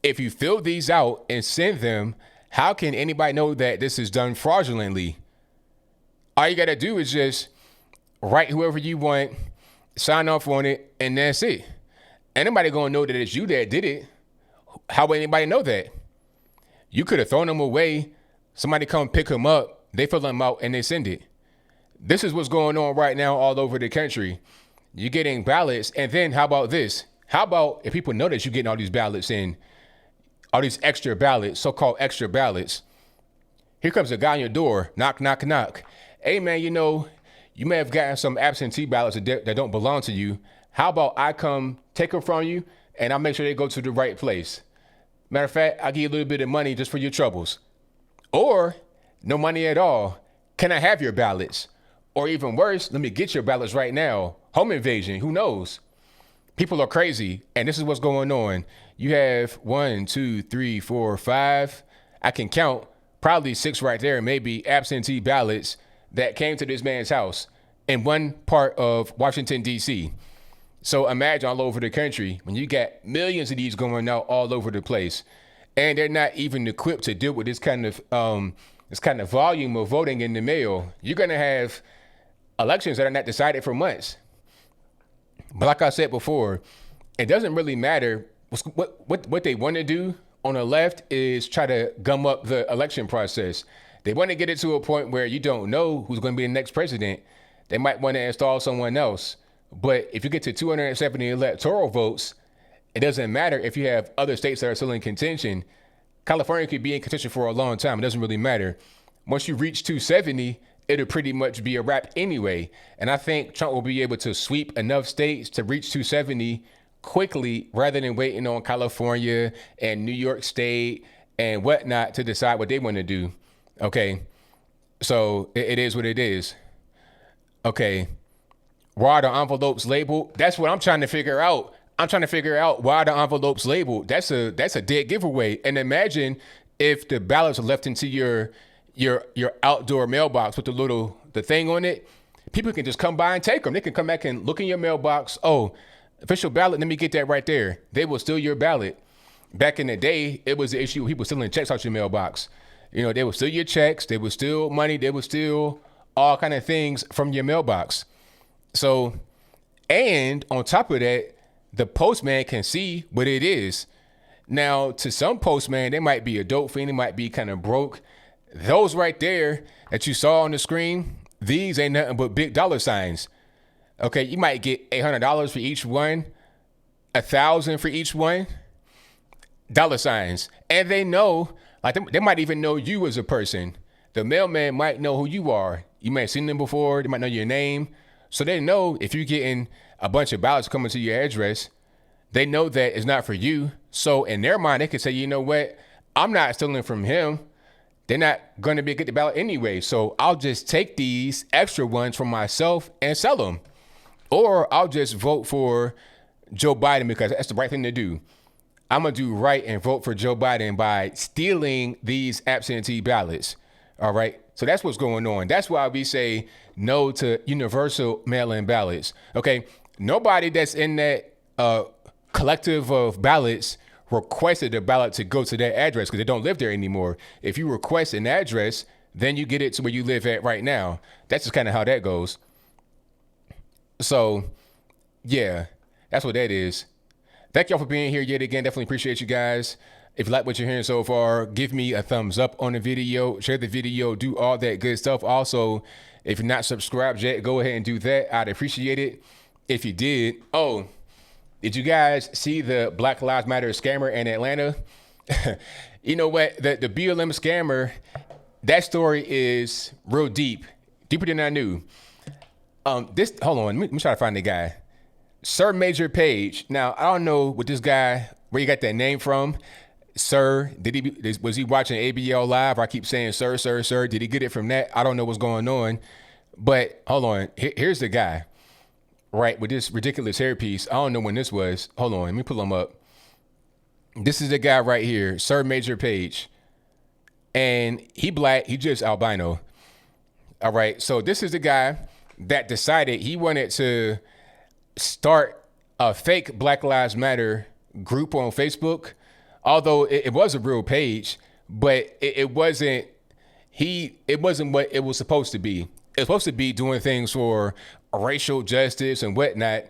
If you fill these out and send them, how can anybody know that this is done fraudulently? All you got to do is just write whoever you want, sign off on it, and that's it. Anybody going to know that it's you that did it. How would anybody know that? You could have thrown them away. Somebody come pick them up. They fill them out and they send it. This is what's going on right now all over the country. You're getting ballots. And then how about this? How about if people know that you're getting all these ballots in, all these extra ballots, so-called extra ballots. Here comes a guy on your door. Knock, knock, knock. Hey, man, you may have gotten some absentee ballots that don't belong to you. How about I come take them from you and I'll make sure they go to the right place? Matter of fact, I'll give you a little bit of money just for your troubles. Or no money at all. Can I have your ballots? Or even worse, let me get your ballots right now. Home invasion, who knows? People are crazy, and this is what's going on. You have 1, 2, 3, 4, 5. I can count probably 6 right there, maybe absentee ballots that came to this man's house in one part of Washington, D.C. So imagine all over the country when you got millions of these going out all over the place, and they're not even equipped to deal with this kind of volume of voting in the mail. You're going to have elections that are not decided for months. But like I said before, it doesn't really matter. What they want to do on the left is try to gum up the election process. They want to get it to a point where you don't know who's going to be the next president. They might want to install someone else. But if you get to 270 electoral votes, it doesn't matter if you have other states that are still in contention, California could be in contention for a long time. It doesn't really matter. Once you reach 270, it'll pretty much be a wrap anyway. And I think Trump will be able to sweep enough states to reach 270 quickly rather than waiting on California and New York State and whatnot to decide what they want to do. Okay. So it is what it is. Okay. Why are the envelopes labeled? That's what I'm trying to figure out. I'm trying to figure out why the envelopes labeled. That's a dead giveaway. And imagine if the ballots are left into your outdoor mailbox with the thing on it. People can just come by and take them. They can come back and look in your mailbox. Oh, official ballot. Let me get that right there. They will steal your ballot. Back in the day, it was the issue. People stealing checks out your mailbox. You know, they would steal your checks. They would steal money. They would steal all kind of things from your mailbox. So, and on top of that, the postman can see what it is. Now, to some postman, they might be a dope fiend. They might be kind of broke. Those right there that you saw on the screen, these ain't nothing but big dollar signs. Okay, you might get $800 for each one, $1,000 for each one. Dollar signs. And they know, like they might even know you as a person. The mailman might know who you are. You might have seen them before. They might know your name. So they know if you're getting a bunch of ballots coming to your address, they know that it's not for you. So in their mind, they can say, you know what? I'm not stealing from him. They're not going to get the ballot anyway. So I'll just take these extra ones from myself and sell them. Or I'll just vote for Joe Biden because that's the right thing to do. I'm going to do right and vote for Joe Biden by stealing these absentee ballots. All right. So that's what's going on. That's why we say no to universal mail-in ballots. Okay. Nobody that's in that collective of ballots requested a ballot to go to that address because they don't live there anymore. If you request an address, then you get it to where you live at right now. That's just kind of how that goes. So, yeah, that's what that is. Thank y'all for being here yet again. Definitely appreciate you guys. If you like what you're hearing so far, give me a thumbs up on the video, share the video, do all that good stuff. Also, if you're not subscribed yet, go ahead and do that. I'd appreciate it if you did. Oh, did you guys see the Black Lives Matter scammer in Atlanta? You know what? The BLM scammer, that story is real deep, deeper than I knew. Hold on, let me try to find the guy. Sir Major Page. Now, I don't know what this guy, where you got that name from. Sir, was he watching ABL Live? I keep saying sir. Did he get it from that? I don't know what's going on. But hold on, here's the guy, right, with this ridiculous hairpiece. I don't know when this was. Hold on, let me pull him up. This is the guy right here, Sir Major Page. And he black, he just albino. All right, so this is the guy that decided he wanted to start a fake Black Lives Matter group on Facebook. Although it was a real page, but it wasn't what it was supposed to be. It was supposed to be doing things for racial justice and whatnot.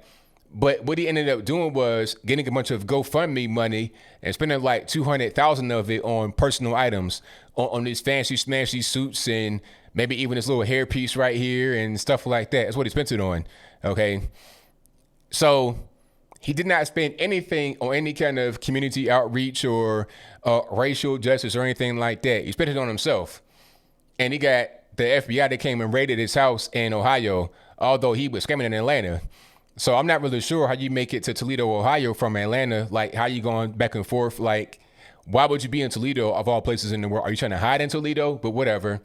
But what he ended up doing was getting a bunch of GoFundMe money and spending like $200,000 of it on personal items, on these fancy smashy suits and maybe even this little hairpiece right here and stuff like that. That's what he spent it on. Okay. So he did not spend anything on any kind of community outreach or racial justice or anything like that. He spent it on himself. And he got the FBI that came and raided his house in Ohio, although he was scamming in Atlanta. So I'm not really sure how you make it to Toledo, Ohio from Atlanta. Like, how you going back and forth? Like, why would you be in Toledo of all places in the world? Are you trying to hide in Toledo? But whatever.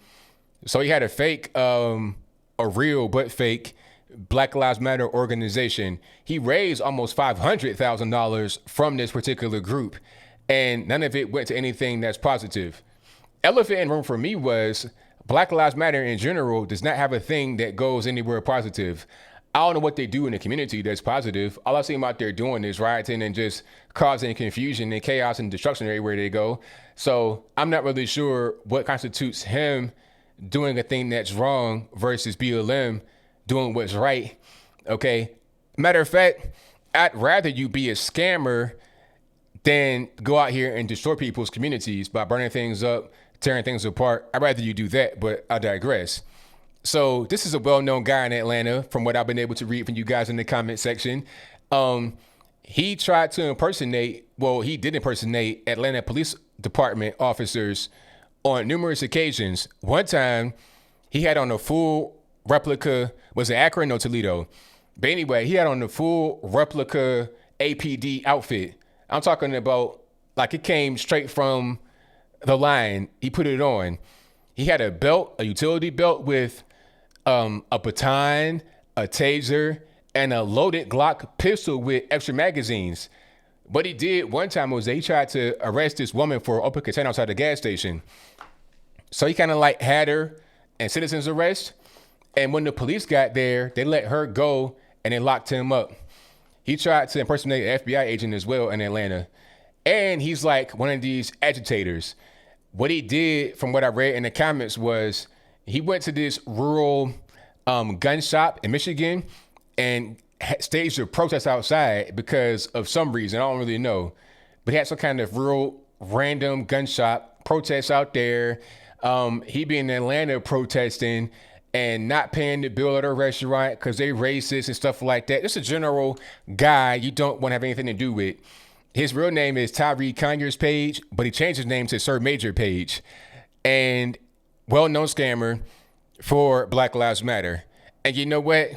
So he had a fake, a real but fake Black Lives Matter organization. He raised almost $500,000 from this particular group, and none of it went to anything that's positive. Elephant in the room for me was Black Lives Matter in general does not have a thing that goes anywhere positive. I don't know what they do in the community that's positive. All I see them out there doing is rioting and just causing confusion and chaos and destruction everywhere they go. So I'm not really sure what constitutes him doing a thing that's wrong versus BLM doing what's right. Okay. Matter of fact, I'd rather you be a scammer than go out here and destroy people's communities by burning things up, tearing things apart. I'd rather you do that, but I digress. So this is a well-known guy in Atlanta from what I've been able to read from you guys in the comment section. He tried to impersonate, well, he did impersonate Atlanta police Department officers on numerous occasions. One time, he had on a full replica, was it Akron or Toledo? But anyway, he had on the full replica APD outfit. I'm talking about like it came straight from the line. He put it on. He had a belt, a utility belt with a baton, a taser, and a loaded Glock pistol with extra magazines. What he did one time was he tried to arrest this woman for open container outside the gas station. So he kind of like had her in citizen's arrest. And when the police got there, they let her go and they locked him up. He tried to impersonate an FBI agent as well in Atlanta. And he's like one of these agitators. What he did, from what I read in the comments, was he went to this rural gun shop in Michigan and staged a protest outside because of some reason. I don't really know. But he had some kind of real random gun shop protest out there. He be in Atlanta protesting and not paying the bill at a restaurant because they racist and stuff like that. Just a general guy you don't want to have anything to do with. His real name is Tyree Conyers Page, but he changed his name to Sir Major Page. And well-known scammer for Black Lives Matter. And you know what?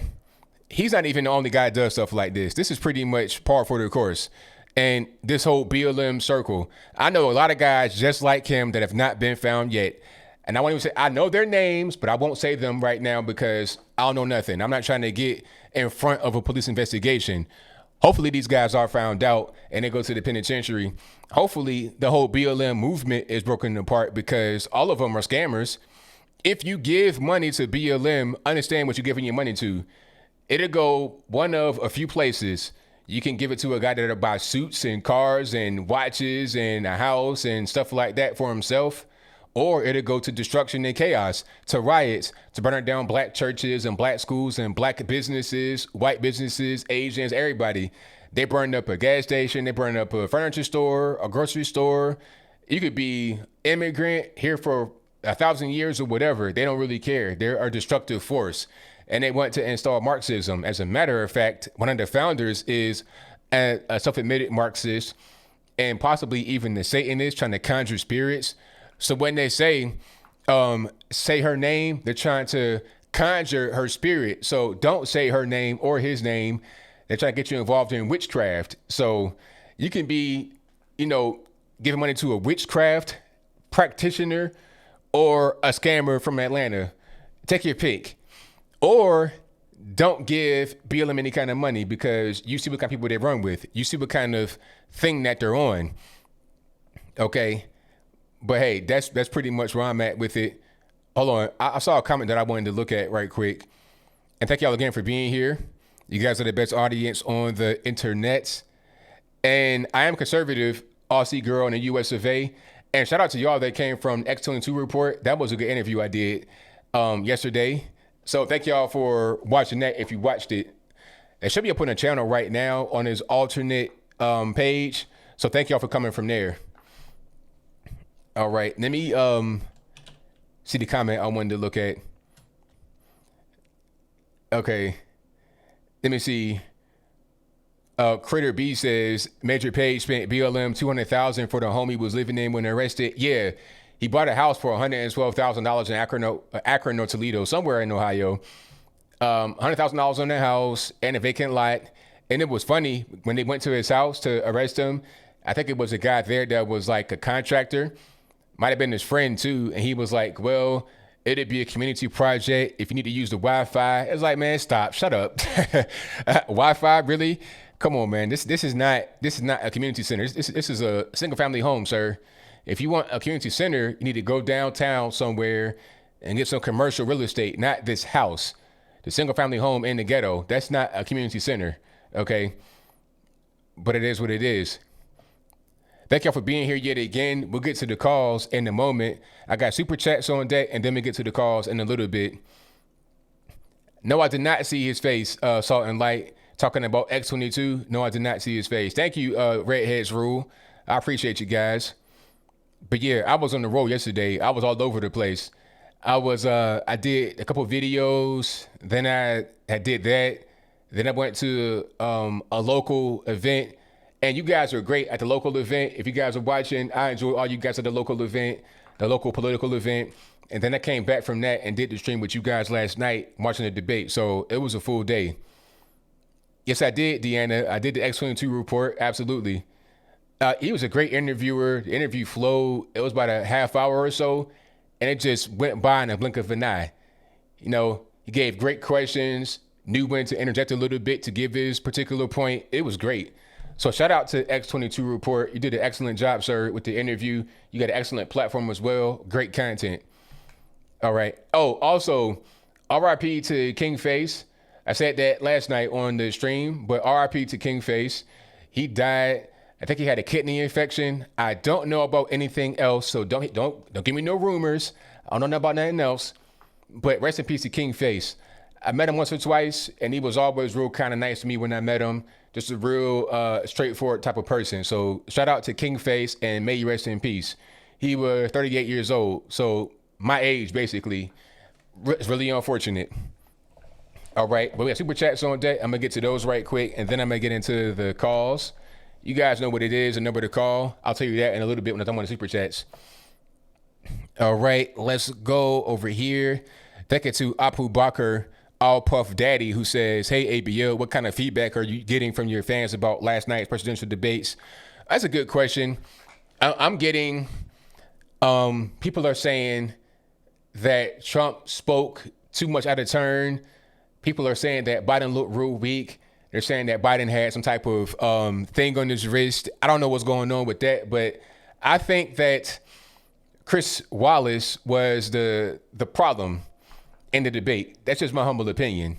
He's not even the only guy that does stuff like this. This is pretty much par for the course. And this whole BLM circle, I know a lot of guys just like him that have not been found yet. And I won't even say, I know their names, but I won't say them right now because I don't know nothing. I'm not trying to get in front of a police investigation. Hopefully these guys are found out and they go to the penitentiary. Hopefully the whole BLM movement is broken apart because all of them are scammers. If you give money to BLM, understand what you're giving your money to. It'll go one of a few places. You can give it to a guy that'll buy suits and cars and watches and a house and stuff like that for himself. Or it'll go to destruction and chaos, to riots, to burning down black churches and black schools and black businesses, white businesses, Asians, everybody. They burned up a gas station. They burned up a furniture store, a grocery store. You could be immigrant here for 1,000 years or whatever. They don't really care. They're a destructive force. And they want to install Marxism. As a matter of fact, one of the founders is a self-admitted Marxist and possibly even the Satanist trying to conjure spirits. So when they say her name, they're trying to conjure her spirit. So don't say her name or his name. They're trying to get you involved in witchcraft. So you can be, giving money to a witchcraft practitioner or a scammer from Atlanta. Take your pick. Or don't give BLM any kind of money because you see what kind of people they run with. You see what kind of thing that they're on. Okay. But hey, that's pretty much where I'm at with it. Hold on. I saw a comment that I wanted to look at right quick. And thank y'all again for being here. You guys are the best audience on the internet. And I am conservative, Aussie girl in the US of A. And shout out to y'all that came from X22 report. That was a good interview I did yesterday. So thank y'all for watching that if you watched it. It should be up on the channel right now on his alternate page. So thank y'all for coming from there. All right, let me see the comment I wanted to look at. Okay, let me see. Critter B says Major Page spent BLM $200,000 for the home he was living in when arrested. Yeah, he bought a house for $112,000 in Akron or Toledo, somewhere in Ohio. $100,000 on the house and a vacant lot. And it was funny when they went to his house to arrest him. I think it was a guy there that was like a contractor. Might have been his friend too. And he was like, well, it'd be a community project if you need to use the Wi-Fi. It's like, man, stop, shut up. Wi-Fi, really? Come on, man. This is not a community center. This is a single family home, sir. If you want a community center, you need to go downtown somewhere and get some commercial real estate, not this house. The single family home in the ghetto, that's not a community center, okay? But it is what it is. Thank y'all for being here yet again. We'll get to the calls in a moment. I got super chats on deck, and then we get to the calls in a little bit. No, I did not see his face, Salt and Light, talking about X22. No, I did not see his face. Thank you, Redheads Rule. I appreciate you guys. But yeah, I was on the road yesterday. I was all over the place. I did a couple of videos. Then I did that. Then I went to a local event And you guys are great at the local event. If you guys are watching, I enjoy all you guys at the local event, the local political event. And then I came back from that and did the stream with you guys last night, watching the debate. So it was a full day. Yes, I did, Deanna. I did the X22 report. Absolutely. He was a great interviewer. The interview flowed. It was about a half hour or so, and it just went by in a blink of an eye. You know, he gave great questions, knew when to interject a little bit to give his particular point. It was great. So shout out to X22 Report. You did an excellent job, sir, with the interview. You got an excellent platform as well. Great content. All right. Oh, also, RIP to King Face. I said that last night on the stream, but RIP to King Face. He died. I think he had a kidney infection. I don't know about anything else, so don't give me no rumors. I don't know about nothing else. But rest in peace to King Face. I met him once or twice, and he was always real kind of nice to me when I met him. Just a real straightforward type of person. So shout out to King Face, and may you rest in peace. He was 38 years old, so my age basically. It's really unfortunate. All right, but we got super chats on deck. I'm gonna get to those right quick, and then I'm gonna get into the calls. You guys know what it is, the number to call. I'll tell you that in a little bit when I'm on the super chats. All right, let's go over here. Thank you to Apu Bakr, All Puff Daddy, who says, hey, ABL, what kind of feedback are you getting from your fans about last night's presidential debates? That's a good question. I'm getting, people are saying that Trump spoke too much out of turn. People are saying that Biden looked real weak. They're saying that Biden had some type of thing on his wrist. I don't know what's going on with that, but I think that Chris Wallace was the problem in the debate. That's just my humble opinion.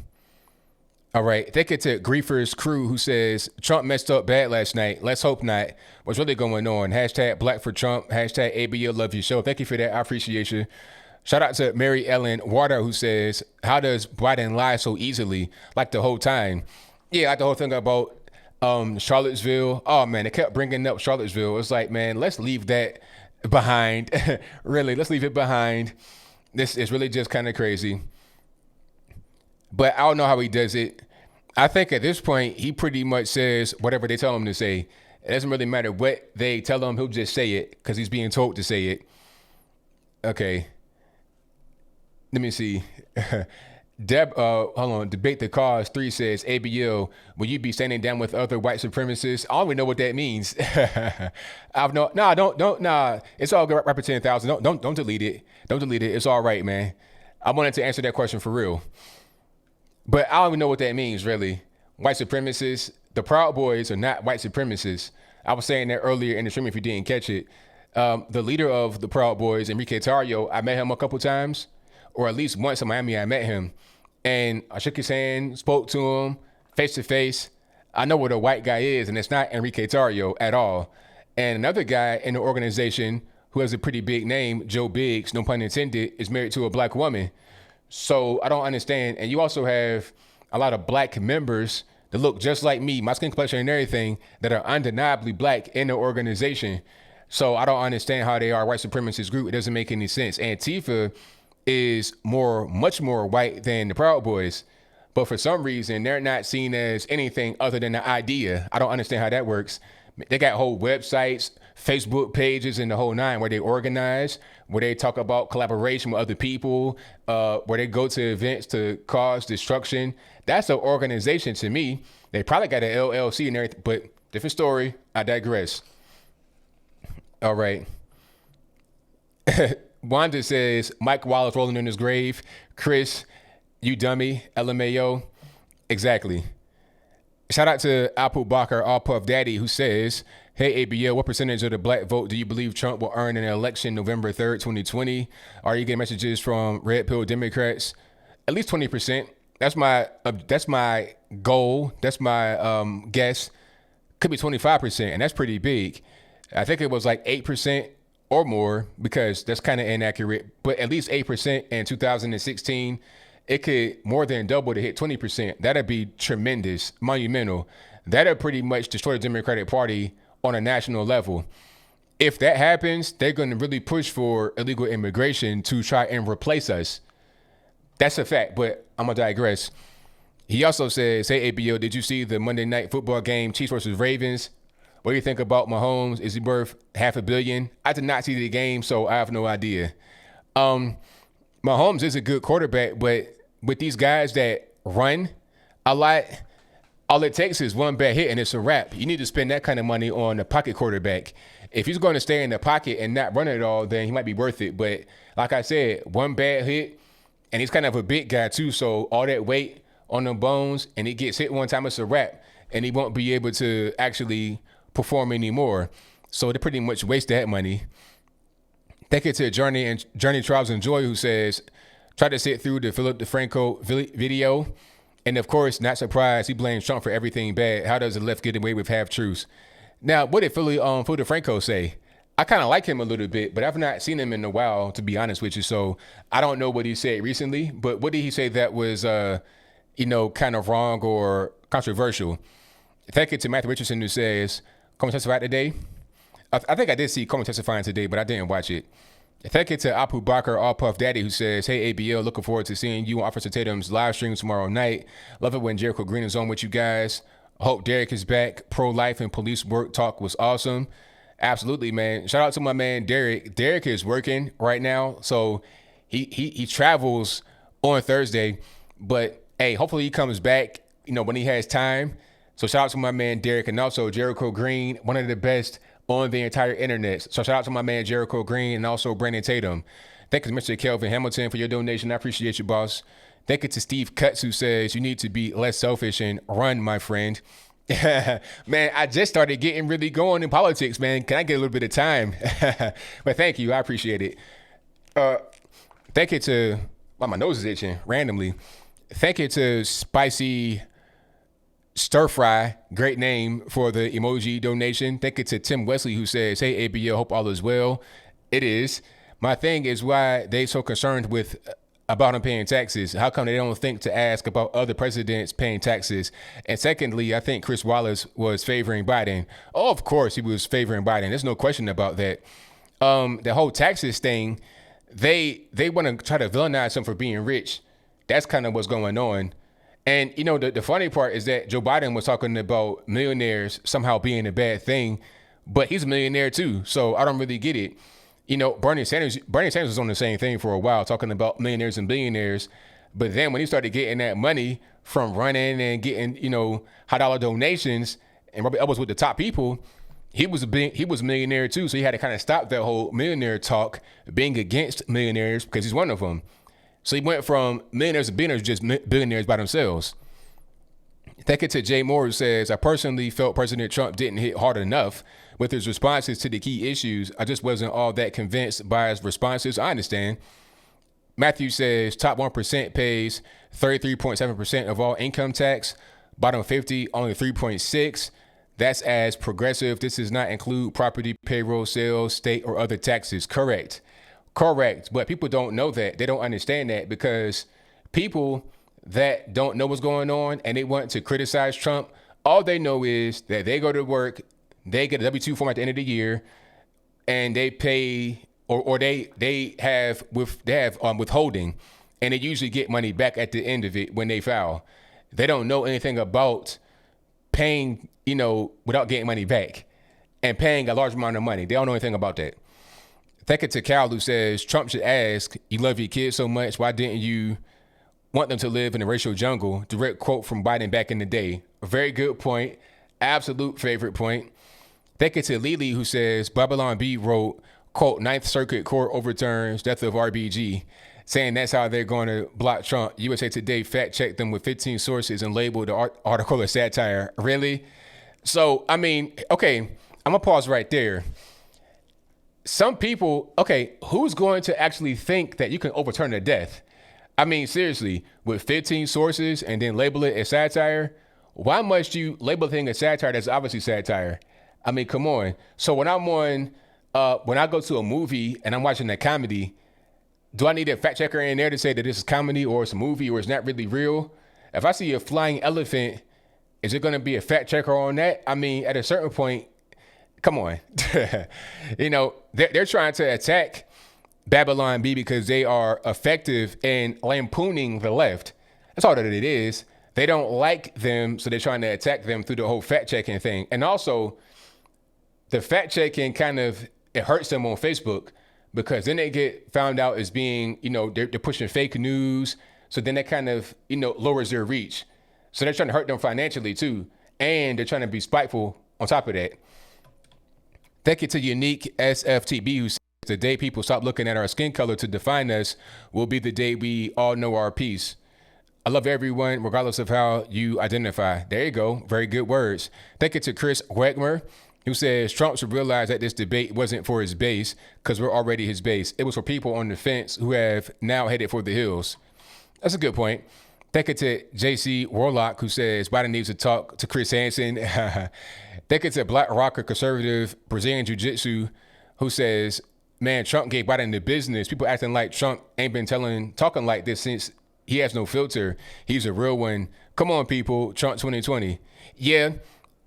All right. Thank you to Griefer's Crew, who says Trump messed up bad last night. Let's hope not. What's really going on? Hashtag Black for Trump. Hashtag ABL love your show. Thank you for that. I appreciate you. Shout out to Mary Ellen Water, who says, how does Biden lie so easily, like the whole time? Yeah, like the whole thing about Charlottesville. Oh, man, they kept bringing up Charlottesville. It's like, man, let's leave that behind. Really, let's leave it behind. This is really just kind of crazy. But I don't know how he does it. I think at this point, he pretty much says whatever they tell him to say. It doesn't really matter what they tell him. He'll just say it because he's being told to say it. Okay. Let me see. Hold on. Debate the Cause 3 says, ABL, will you be standing down with other white supremacists? I don't even know what that means. Nah. It's all good. Rapper 10,000. Don't delete it. Don't delete it. It's all right, man. I wanted to answer that question for real. But I don't even know what that means, really. White supremacists. The Proud Boys are not white supremacists. I was saying that earlier in the stream if you didn't catch it. The leader of the Proud Boys, Enrique Tarrio, I met him a couple times. Or at least once in Miami, I met him. And I shook his hand, spoke to him face to face. I know what a white guy is, and it's not Enrique Tarrio at all. And another guy in the organization who has a pretty big name, Joe Biggs, no pun intended, is married to a black woman. So I don't understand. And you also have a lot of black members that look just like me, my skin complexion and everything, that are undeniably black in the organization. So I don't understand how they are a white supremacist group. It doesn't make any sense. Antifa is much more white than the Proud Boys. But for some reason, they're not seen as anything other than the idea. I don't understand how that works. They got whole websites, Facebook pages, and the whole nine where they organize, where they talk about collaboration with other people, where they go to events to cause destruction. That's an organization to me. They probably got an LLC and everything, but different story. I digress. All right. Wanda says, Mike Wallace rolling in his grave. Chris, you dummy. LMAO. Exactly. Shout out to Apu Bakr, All Puff Daddy, who says, hey, ABL, what percentage of the black vote do you believe Trump will earn in an election November 3rd, 2020? Are you getting messages from red pill Democrats? At least 20%. That's my goal. That's my guess. Could be 25%, and that's pretty big. I think it was like 8% or more, because that's kind of inaccurate, but at least 8% in 2016. It could more than double to hit 20%. That'd be tremendous, monumental. That'd pretty much destroy the Democratic Party on a national level. If that happens, they're going to really push for illegal immigration to try and replace us. That's a fact, but I'm going to digress. He also says, hey, ABO, did you see the Monday Night Football game, Chiefs versus Ravens? What do you think about Mahomes? Is he worth $500 million? I did not see the game, so I have no idea. Mahomes is a good quarterback, but with these guys that run a lot, all it takes is one bad hit and it's a wrap. You need to spend that kind of money on a pocket quarterback. If he's going to stay in the pocket and not run it all, then he might be worth it. But like I said, one bad hit, and he's kind of a big guy too, so all that weight on the bones, and he gets hit one time, it's a wrap, and he won't be able to actually perform anymore. So they pretty much waste that money. Thank you to Journey Trials and Joy, who says, try to sit through the Philip DeFranco video. And of course, not surprised, he blames Trump for everything bad. How does the left get away with half-truths? Now, what did Philip DeFranco say? I kind of like him a little bit, but I've not seen him in a while, to be honest with you. So I don't know what he said recently, but what did he say that was, kind of wrong or controversial? Thank you to Matthew Richardson, who says, Coleman testified today. I think I did see Coleman testifying today, but I didn't watch it. Thank you to Apu Bakar, All Puff Daddy, who says, hey, ABL, looking forward to seeing you on Officer Tatum's live stream tomorrow night. Love it when Jericho Green is on with you guys. Hope Derek is back. Pro-life and police work talk was awesome. Absolutely, man. Shout out to my man, Derek. Derek is working right now, so he travels on Thursday. But, hey, hopefully he comes back, when he has time. So shout out to my man, Derek, and also Jericho Green, one of the best on the entire internet. So shout out to my man, Jericho Green, and also Brandon Tatum. Thank you to Mr. Kelvin Hamilton for your donation. I appreciate you, boss. Thank you to Steve Cutts, who says you need to be less selfish and run, my friend. Man, I just started getting really going in politics, man. Can I get a little bit of time? But thank you. I appreciate it. Thank you to, my nose is itching randomly. Thank you to Spicy Stir Fry, great name for the emoji donation. Thank you to Tim Wesley, who says, hey, ABL, hope all is well. It is. My thing is why they so concerned about him paying taxes. How come they don't think to ask about other presidents paying taxes? And secondly, I think Chris Wallace was favoring Biden. Oh, of course he was favoring Biden. There's no question about that. The whole taxes thing, they want to try to villainize him for being rich. That's kind of what's going on. And, the funny part is that Joe Biden was talking about millionaires somehow being a bad thing, but he's a millionaire too. So I don't really get it. Bernie Sanders was on the same thing for a while, talking about millionaires and billionaires. But then when he started getting that money from running and getting, high dollar donations and rubbing elbows with the top people, he was a millionaire too. So he had to kind of stop that whole millionaire talk, being against millionaires, because he's one of them. So he went from millionaires to billionaires, just billionaires by themselves. Thank you to Jay Moore, who says, I personally felt President Trump didn't hit hard enough with his responses to the key issues. I just wasn't all that convinced by his responses. I understand. Matthew says, top 1% pays 33.7% of all income tax. Bottom 50, only 3.6. That's as progressive. This does not include property, payroll, sales, state, or other taxes. Correct. But people don't know that. They don't understand that because people that don't know what's going on and they want to criticize Trump, all they know is that they go to work, they get a W-2 form at the end of the year, and they pay or they have withholding, and they usually get money back at the end of it when they file. They don't know anything about paying, without getting money back and paying a large amount of money. They don't know anything about that. Thank you to Cal, who says, Trump should ask, you love your kids so much, why didn't you want them to live in a racial jungle? Direct quote from Biden back in the day. A very good point. Absolute favorite point. Thank you to Lily, who says, Babylon B wrote, quote, Ninth Circuit Court overturns death of RBG, saying that's how they're going to block Trump. USA Today fact-checked them with 15 sources and labeled the article as satire. Really? So, okay, I'm going to pause right there. Some people, who's going to actually think that you can overturn a death? Seriously, with 15 sources and then label it as satire, why must you label a thing as satire that's obviously satire? Come on. So when when I go to a movie and I'm watching a comedy, do I need a fact checker in there to say that this is comedy or it's a movie or it's not really real? If I see a flying elephant, is it going to be a fact checker on that? At a certain point, come on. They're trying to attack Babylon B because they are effective in lampooning the left. That's all that it is. They don't like them, so they're trying to attack them through the whole fact-checking thing. And also, the fact checking it hurts them on Facebook because then they get found out as being, they're pushing fake news. So then that lowers their reach. So they're trying to hurt them financially too. And they're trying to be spiteful on top of that. Thank you to Unique SFTB, who says the day people stop looking at our skin color to define us will be the day we all know our piece. I love everyone, regardless of how you identify. There you go. Very good words. Thank you to Chris Wegmer, who says Trump should realize that this debate wasn't for his base because we're already his base. It was for people on the fence who have now headed for the hills. That's a good point. Thank you to JC Warlock, who says Biden needs to talk to Chris Hansen. Thank you to Black Rocker Conservative Brazilian Jiu-Jitsu, who says, man, Trump gave Biden the business. People acting like Trump ain't been talking like this since he has no filter. He's a real one. Come on, people. Trump 2020. Yeah,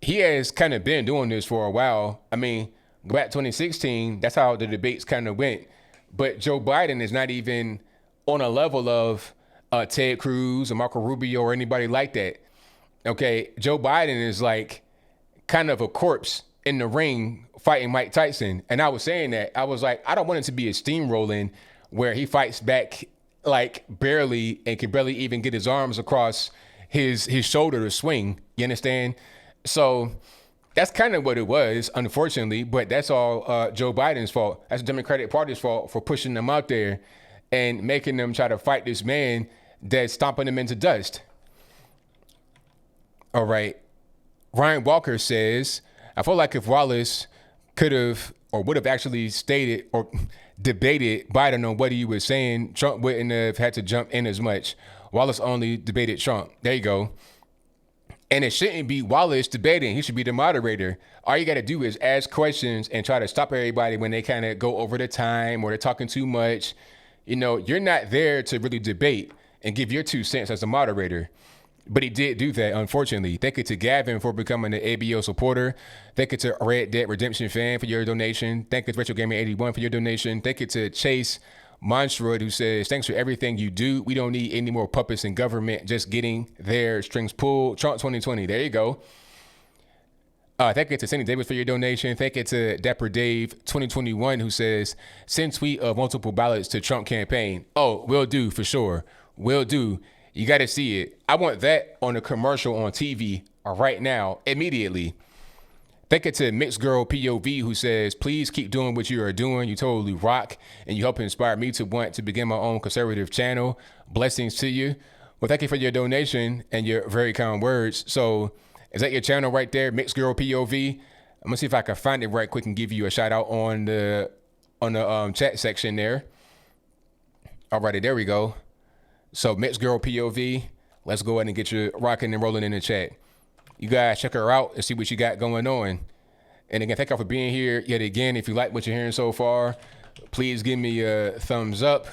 he has kind of been doing this for a while. I mean, go back 2016, that's how the debates kind of went. But Joe Biden is not even on a level of Ted Cruz or Marco Rubio or anybody like that. Okay, Joe Biden is like kind of a corpse in the ring fighting Mike Tyson. And I was saying that. I was like, I don't want it to be a steamrolling where he fights back like barely and can barely even get his arms across his shoulder to swing. You understand? So that's kind of what it was, unfortunately. But that's all Joe Biden's fault. That's the Democratic Party's fault for pushing them out there and making them try to fight this man that's stomping them into dust. All right. Ryan Walker says, I feel like if Wallace could have or would have actually stated or debated Biden on what he was saying, Trump wouldn't have had to jump in as much. Wallace only debated Trump. There you go. And it shouldn't be Wallace debating. He should be the moderator. All you got to do is ask questions and try to stop everybody when they kind of go over the time or they're talking too much. You're not there to really debate and give your 2 cents as a moderator. But he did do that, unfortunately. Thank you to Gavin for becoming an ABL supporter. Thank you to Red Dead Redemption fan for your donation. Thank you to Retro Gamer 81 for your donation. Thank you to Chase Monstroid, who says, thanks for everything you do. We don't need any more puppets in government, just getting their strings pulled. Trump 2020. There you go. Thank you to Cindy Davis for your donation. Thank you to Dapper Dave 2021, who says, send tweet of multiple ballots to Trump campaign. Oh, will do for sure. Will do. You got to see it. I want that on a commercial on TV right now, immediately. Thank you to Mixed Girl POV, who says, please keep doing what you are doing. You totally rock, and you help inspire me to want to begin my own conservative channel. Blessings to you. Well, thank you for your donation and your very kind words. So is that your channel right there, Mixed Girl POV? I'm going to see if I can find it right quick and give you a shout out on the chat section there. All righty, there we go. So Mixed Girl POV, let's go ahead and get you rocking and rolling in the chat. You guys check her out and see what you got going on. And again, thank y'all for being here yet again. If you like what you're hearing so far, please give me a thumbs up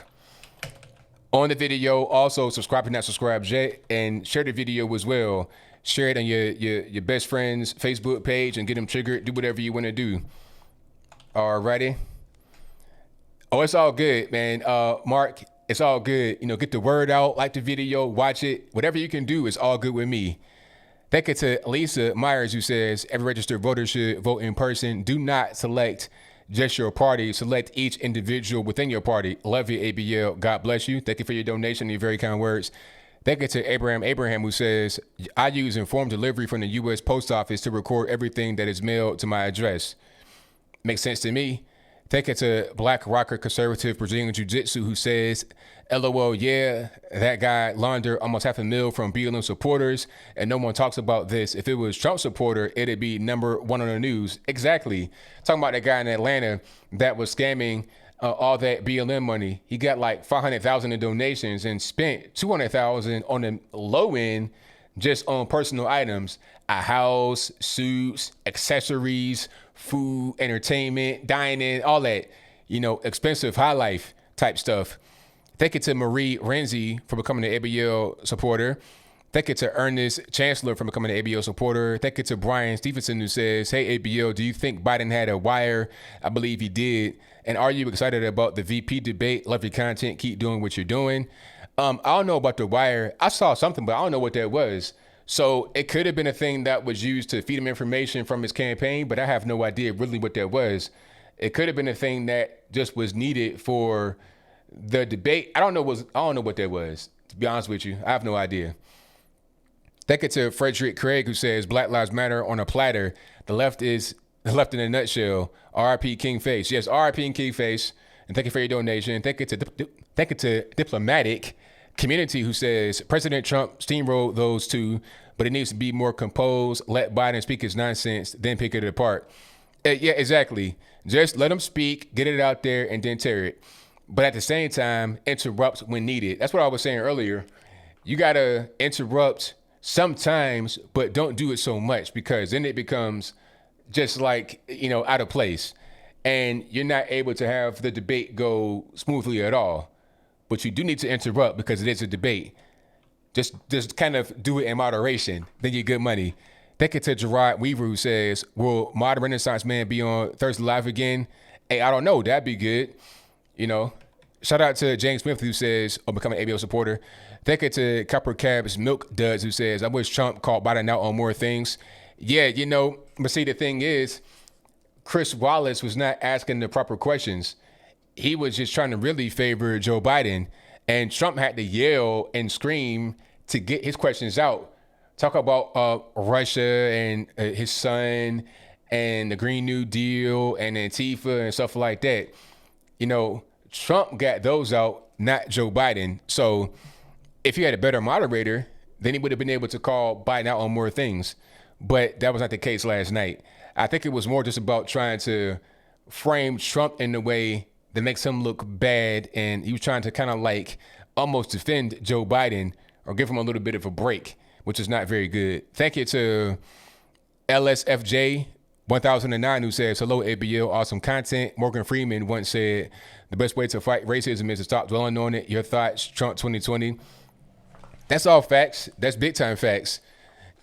on the video. Also, subscribe if not subscribed yet, and share the video as well. Share it on your best friend's Facebook page and get them triggered. Do whatever you want to do. All righty. Oh, it's all good, man. Mark, it's all good. Get the word out, like the video, watch it. Whatever you can do is all good with me. Thank you to Lisa Myers, who says, every registered voter should vote in person. Do not select just your party. Select each individual within your party. Love you, ABL. God bless you. Thank you for your donation and your very kind words. Thank you to Abraham, who says, I use informed delivery from the U.S. Post Office to record everything that is mailed to my address. Makes sense to me. Thank you to Black Rocker Conservative Brazilian Jiu-Jitsu, who says, LOL, yeah, that guy laundered almost $500,000 from BLM supporters, and no one talks about this. If it was Trump supporter, it'd be number one on the news. Exactly. Talking about that guy in Atlanta that was scamming all that BLM money. He got like $500,000 in donations and spent $200,000 on the low end just on personal items, a house, suits, accessories, food, entertainment, dining, all that, expensive high life type stuff. Thank you to Marie Renzi for becoming an ABL supporter. Thank you to Ernest Chancellor for becoming an ABL supporter. Thank you to Brian Stevenson, who says, hey, ABL, do you think Biden had a wire? I believe he did. And are you excited about the VP debate? Love your content. Keep doing what you're doing. I don't know about the wire. I saw something, but I don't know what that was. So it could have been a thing that was used to feed him information from his campaign, but I have no idea really what that was. It could have been a thing that just was needed for the debate. I don't know what that was. To be honest with you, I have no idea. Thank you to Frederick Craig, who says Black Lives Matter on a platter. The left is the left in a nutshell. R.I.P. King Face. Yes, R.I.P. King Face. And thank you for your donation. Thank you to Diplomatic Community, who says President Trump steamrolled those two, but it needs to be more composed. Let Biden speak his nonsense, then pick it apart. Yeah, exactly. Just let him speak, get it out there, and then tear it. But at the same time, interrupt when needed. That's what I was saying earlier. You gotta interrupt sometimes, but don't do it so much, because then it becomes just like, out of place. And you're not able to have the debate go smoothly at all. But you do need to interrupt because it is a debate. Just kind of do it in moderation. Then you get good money. Thank you to Gerard Weaver, who says, will Modern Renaissance Man be on Thursday Live again? Hey, I don't know. That'd be good. Shout out to James Smith, who says, become an ABL supporter. Thank you to Copper Cab's Milk Duds, who says, I wish Trump called Biden out on more things. Yeah, but see, the thing is, Chris Wallace was not asking the proper questions. He was just trying to really favor Joe Biden. And Trump had to yell and scream to get his questions out. Talk about Russia and his son and the Green New Deal and Antifa and stuff like that. Trump got those out, not Joe Biden. So if he had a better moderator, then he would have been able to call Biden out on more things. But that was not the case last night. I think it was more just about trying to frame Trump in a way that makes him look bad. And he was trying to kind of like almost defend Joe Biden or give him a little bit of a break, which is not very good. Thank you to LSFJ 1009, who says, hello, ABL, awesome content. Morgan Freeman once said, the best way to fight racism is to stop dwelling on it. Your thoughts, Trump 2020. That's all facts. That's big time facts.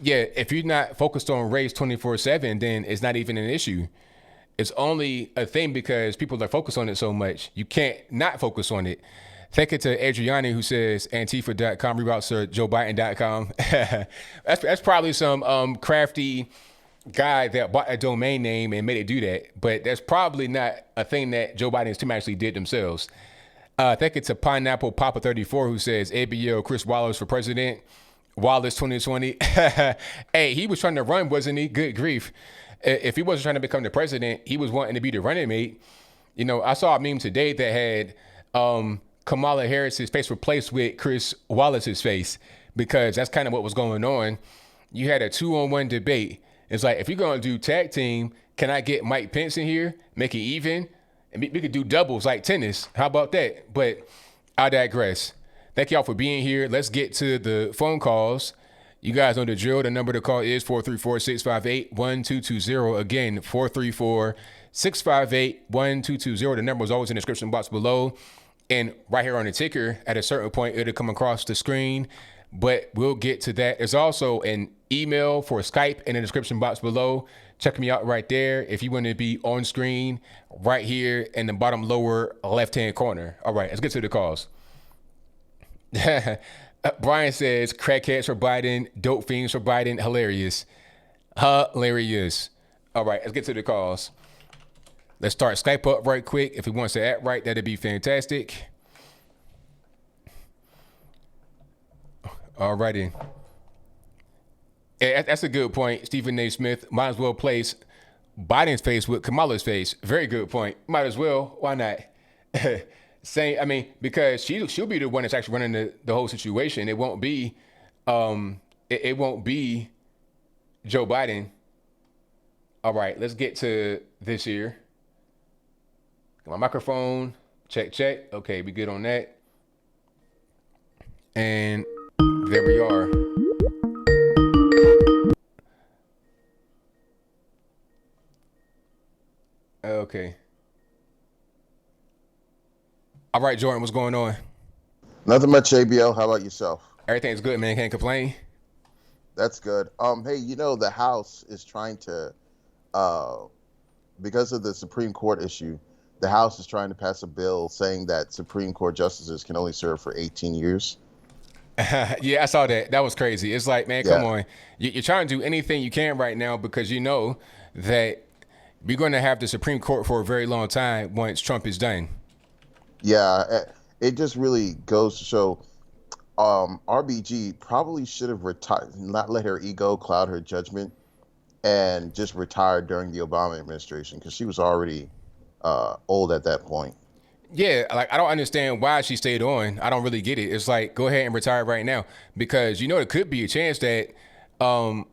Yeah, if you're not focused on race 24/7, then it's not even an issue. It's only a thing because people are focused on it so much. You can't not focus on it. Thank you to Adriani, who says Antifa.com, reroutes to JoeBiden.com. That's probably some crafty guy that bought a domain name and made it do that. But that's probably not a thing that Joe Biden's team actually did themselves. Thank you to Pineapple Papa 34, who says ABL Chris Wallace for president. Wallace 2020. Hey, he was trying to run, wasn't he? Good grief. If he wasn't trying to become the president, he was wanting to be the running mate. I saw a meme today that had Kamala Harris's face replaced with Chris Wallace's face, because that's kind of what was going on. You had a 2-on-1 debate. It's like, if you're going to do tag team, can I get Mike Pence in here, make it even? And we could do doubles like tennis. How about that? But I digress. Thank y'all for being here. Let's get to the phone calls. You guys know the drill. The number to call is 434-658-1220. Again, 434-658-1220. The number is always in the description box below. And right here on the ticker, at a certain point, it'll come across the screen. But we'll get to that. There's also an email for Skype in the description box below. Check me out right there if you want to be on screen right here in the bottom lower left-hand corner. All right, let's get to the calls. Brian says, crackheads for Biden, dope fiends for Biden. Hilarious. Hilarious. All right, let's get to the calls. Let's start Skype up right quick. If he wants to act right, that'd be fantastic. All righty. Yeah, that's a good point. Stephen A. Smith, might as well place Biden's face with Kamala's face. Very good point. Might as well. Why not? Because she'll be the one that's actually running the whole situation. It won't be it won't be Joe Biden. All right, let's get to this here. My microphone, check. Okay, we good on that. And there we are. Okay. All right, Jordan, what's going on? Nothing much, ABL. How about yourself? Everything's good, man. Can't complain. That's good. Hey, the House is trying to, because of the Supreme Court issue, the House is trying to pass a bill saying that Supreme Court justices can only serve for 18 years. Yeah, I saw that. That was crazy. It's like, man, come Yeah, on. You're trying to do anything you can right now because you know that we're going to have the Supreme Court for a very long time once Trump is done. yeah. It just really goes to show RBG probably should have retired, not let her ego cloud her judgment, and just retired during the Obama administration because she was already old at that point. Yeah, like I don't understand why she stayed on. I don't really get it. It's like go ahead and retire right now because you know it could be a chance that um,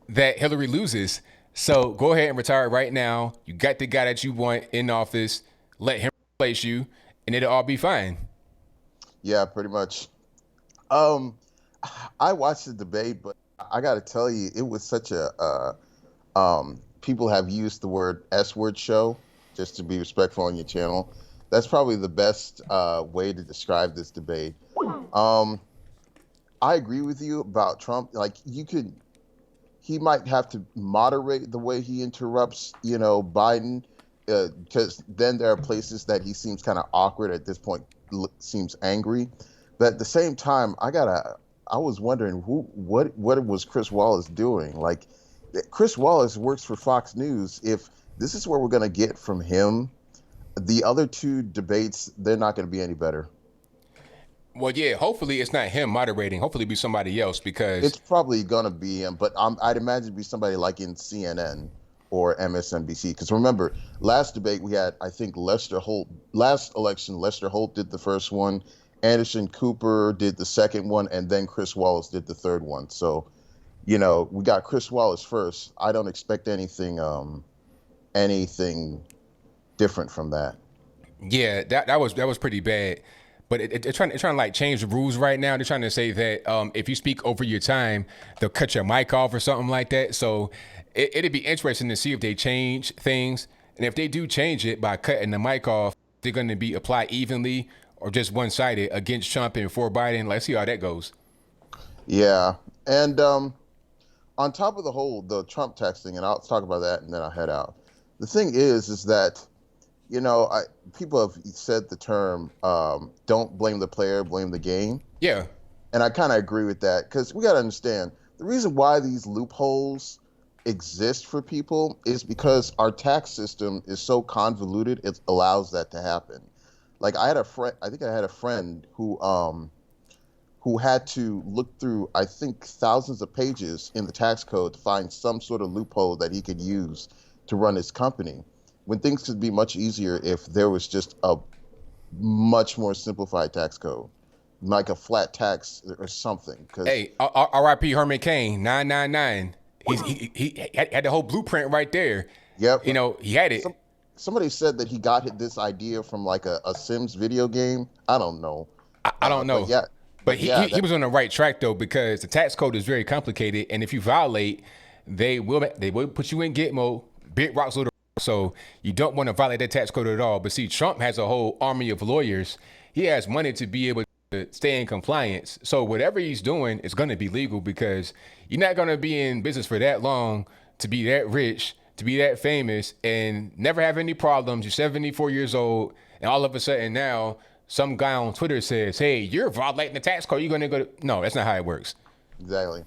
that Hillary loses. So go ahead and retire right now. You got the guy that you want in office. Let him replace you, and it'll all be fine. Yeah, pretty much. Um, I watched the debate, but I got to tell you, it was such a people have used the word S word show just to be respectful on your channel. That's probably the best way to describe this debate. Um, I agree with you about Trump. Like he might have to moderate the way he interrupts, Biden, because then there are places that he seems kind of awkward at this point, seems angry. But at the same time, I was wondering what was Chris Wallace doing? Like, Chris Wallace works for Fox News. If this is what we're going to get from him, the other two debates, they're not going to be any better. Well, yeah. Hopefully, it's not him moderating. Hopefully, it'll be somebody else because It's probably going to be him, but I'd imagine it'd be somebody like in CNN or MSNBC. Because remember, last debate we had, I think Lester Holt, last election, Lester Holt did the first one, Anderson Cooper did the second one, and then Chris Wallace did the third one. So, we got Chris Wallace first. I don't expect anything different from that. yeah, that was pretty bad. But they're trying to like change the rules right now. They're trying to say that if you speak over your time, they'll cut your mic off or something like that. So it'd be interesting to see if they change things, and if they do change it by cutting the mic off, they're going to be applied evenly or just one sided against Trump and for Biden. Let's see how that goes. Yeah, and on top of the Trump texting, and I'll talk about that, and then I'll head out. The thing is that people have said the term "don't blame the player, blame the game," Yeah, and I kind of agree with that because we got to understand the reason why these loopholes exist for people is because our tax system is so convoluted it allows that to happen. Like I think I had a friend who had to look through, I think, thousands of pages in the tax code to find some sort of loophole that he could use to run his company, when things could be much easier if there was just a much more simplified tax code, like a flat tax or something. Because hey, R.I.P. Herman Cain 999. He had the whole blueprint right there. yep, You know, he had it. somebody said that he got this idea from like a Sims video game. I don't know, I don't but know. yeah, But but yeah, he was on the right track though because the tax code is very complicated, and if you violate, they will put you in Gitmo, big rocks little. So you don't want to violate that tax code at all. But see, Trump has a whole army of lawyers. He has money to be able to stay in compliance. So whatever he's doing is going to be legal because you're not going to be in business for that long to be that rich, to be that famous, and never have any problems. You're 74 years old, and all of a sudden now some guy on Twitter says, "Hey, you're violating the tax code. You're going to go." No, that's not how it works. exactly.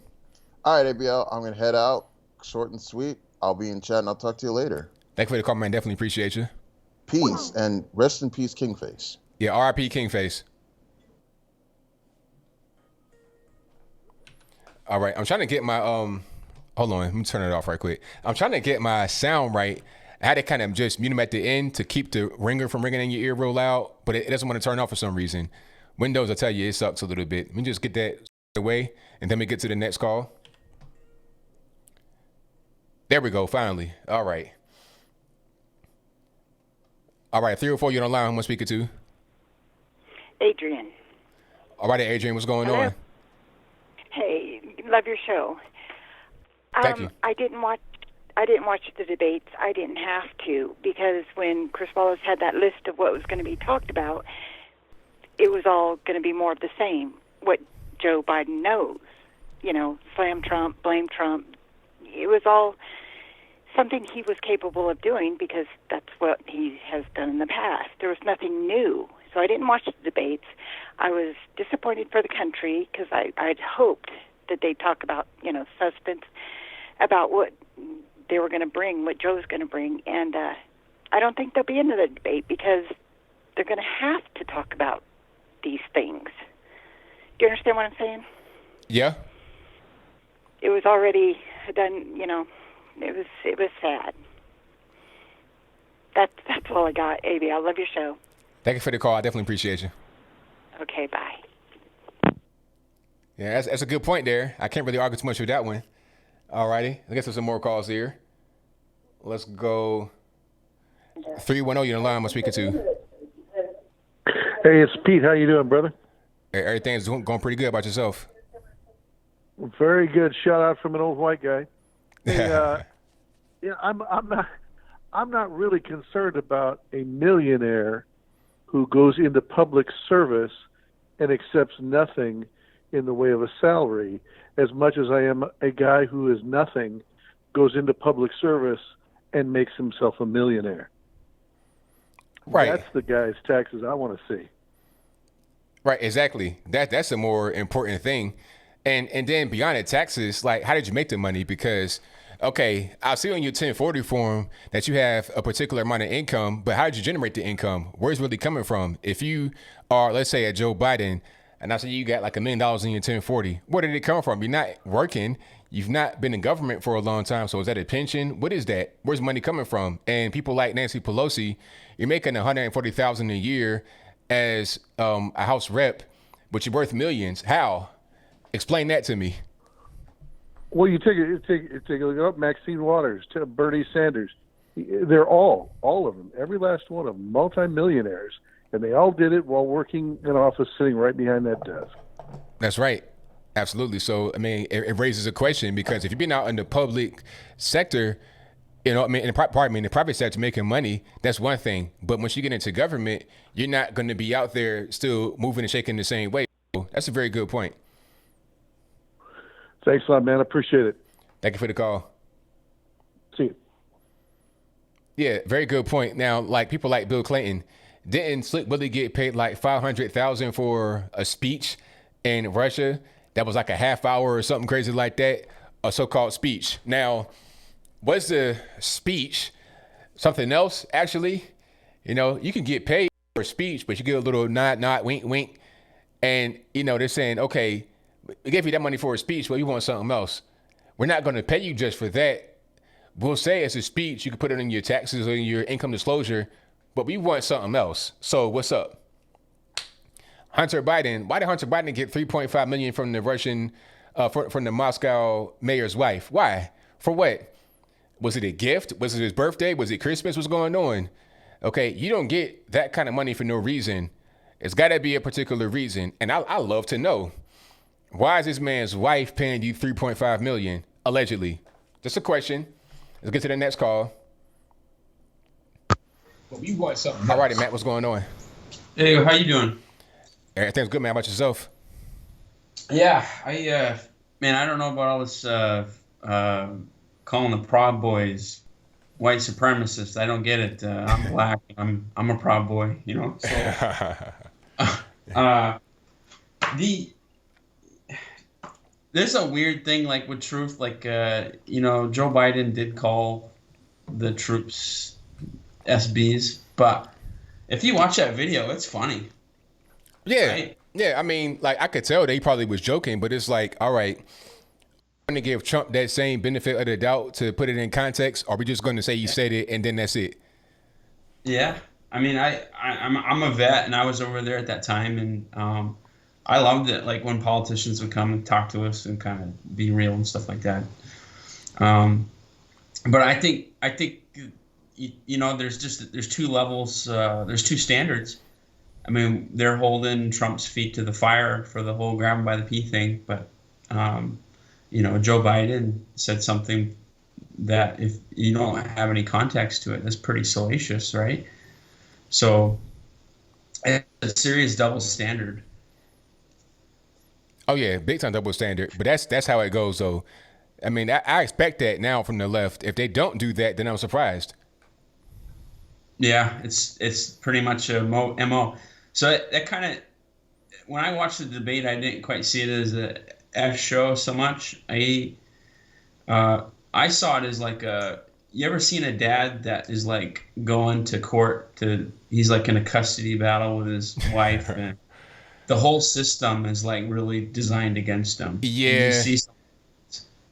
All right, ABL, I'm gonna head out. Short and sweet. I'll be in chat, and I'll talk to you later. Thank you for the call, man. Definitely appreciate you. Peace and rest in peace, Kingface. Yeah, R.I.P. Kingface. All right, I'm trying to get my Hold on, let me turn it off right quick. I'm trying to get my sound right. I had to kind of just mute them at the end to keep the ringer from ringing in your ear real loud, but it doesn't want to turn off for some reason. Windows, I tell you, it sucks a little bit. Let me just get that away, and then we get to the next call. There we go, finally. All right. All right, 304, you're on the line. Who am I speaking to? Adrian. All right, Adrian, what's going Hello. on? Hey, love your show. Thank you. I didn't watch the debates. I didn't have to because when Chris Wallace had that list of what was going to be talked about, it was all going to be more of the same. What Joe Biden knows, slam Trump, blame Trump. It was all something he was capable of doing because that's what he has done in the past. There was nothing new. So I didn't watch the debates. I was disappointed for the country because I'd hoped that they'd talk about, substance, about what they were going to bring, what Joe's going to bring. And I don't think they'll be into the debate because they're going to have to talk about these things. Do you understand what I'm saying? Yeah. It was already done, it was sad. That's all I got, ABL. I love your show. Thank you for the call. I definitely appreciate you. Okay, bye. Yeah, that's a good point there. I can't really argue too much with that one. All righty. I guess there's some more calls here. Let's go. 310, you're in the line. I'm speaking to. Hey, it's Pete. How you doing, brother? Hey, everything's going pretty good. About yourself? Very good. Shout out from an old white guy. Hey, I'm not really concerned about a millionaire who goes into public service and accepts nothing in the way of a salary, as much as I am a guy who is nothing, goes into public service and makes himself a millionaire. Right. That's the guy's taxes I want to see. Right, exactly. That's a more important thing. And then beyond the taxes, like, how did you make the money? Because, okay, I see on your 1040 form that you have a particular amount of income, but how did you generate the income? Where's it really coming from? If you are, let's say, a Joe Biden, and I say you got like $1 million in your 1040, where did it come from? You're not working. You've not been in government for a long time. So is that a pension? What is that? Where's money coming from? And people like Nancy Pelosi, you're making $140,000 a year as a House rep, but you're worth millions. How? Explain that to me. Well, you take a look up Maxine Waters, Bernie Sanders. They're all of them, every last one of them, multimillionaires, and they all did it while working in office, sitting right behind that desk. That's right. Absolutely. So, I mean, it raises a question, because if you've been out in the public sector, in the private sector making money, that's one thing. But once you get into government, you're not going to be out there still moving and shaking the same way. So that's a very good point. Thanks a lot, man. I appreciate it. Thank you for the call. See you. Yeah, very good point. Now, like people like Bill Clinton, didn't Slick Willie get paid like $500,000 for a speech in Russia? That was like a half hour or something crazy like that, a so-called speech. Now, was the speech something else, actually? You can get paid for a speech, but you get a little nod, wink, wink. And, they're saying, okay, we gave you that money for a speech, but you want something else. We're not going to pay you just for that. We'll say it's a speech. You can put it in your taxes or in your income disclosure, but we want something else. So what's up? Hunter Biden. Why did Hunter Biden get $3.5 million from the Russian, from the Moscow mayor's wife? Why? For what? Was it a gift? Was it his birthday? Was it Christmas? What's going on? Okay, you don't get that kind of money for no reason. It's got to be a particular reason. And I love to know, why is this man's wife paying you $3.5 million, allegedly? Just a question. Let's get to the next call. Well, we want something. All righty, Matt, what's going on? Hey, how you doing? Everything's good, man. How about yourself? Yeah, I don't know about all this calling the Proud Boys white supremacists. I don't get it. I'm black. I'm a Proud Boy, So, there's a weird thing like with truth, like Joe Biden did call the troops SBs, but if you watch that video, it's funny. Yeah. Right? Yeah. I mean, like, I could tell that he probably was joking, but it's like, all right, we're going to give Trump that same benefit of the doubt to put it in context, or are we just going to say he said it and then that's it? Yeah. I mean, I'm a vet, and I was over there at that time, and I loved it, like when politicians would come and talk to us and kind of be real and stuff like that. But I think there's two levels, there's two standards. I mean, they're holding Trump's feet to the fire for the whole grab him by the pee thing, but Joe Biden said something that, if you don't have any context to it, that's pretty salacious, right? So it's a serious double standard. Oh yeah, big time double standard. But that's how it goes, though. I mean, I expect that now from the left. If they don't do that, then I'm surprised. Yeah, it's pretty much a MO. So that kind of, when I watched the debate, I didn't quite see it as a F show so much. I saw it as like you ever seen a dad that is like going to court he's like in a custody battle with his wife, and the whole system is like really designed against him. And you Yeah. see someone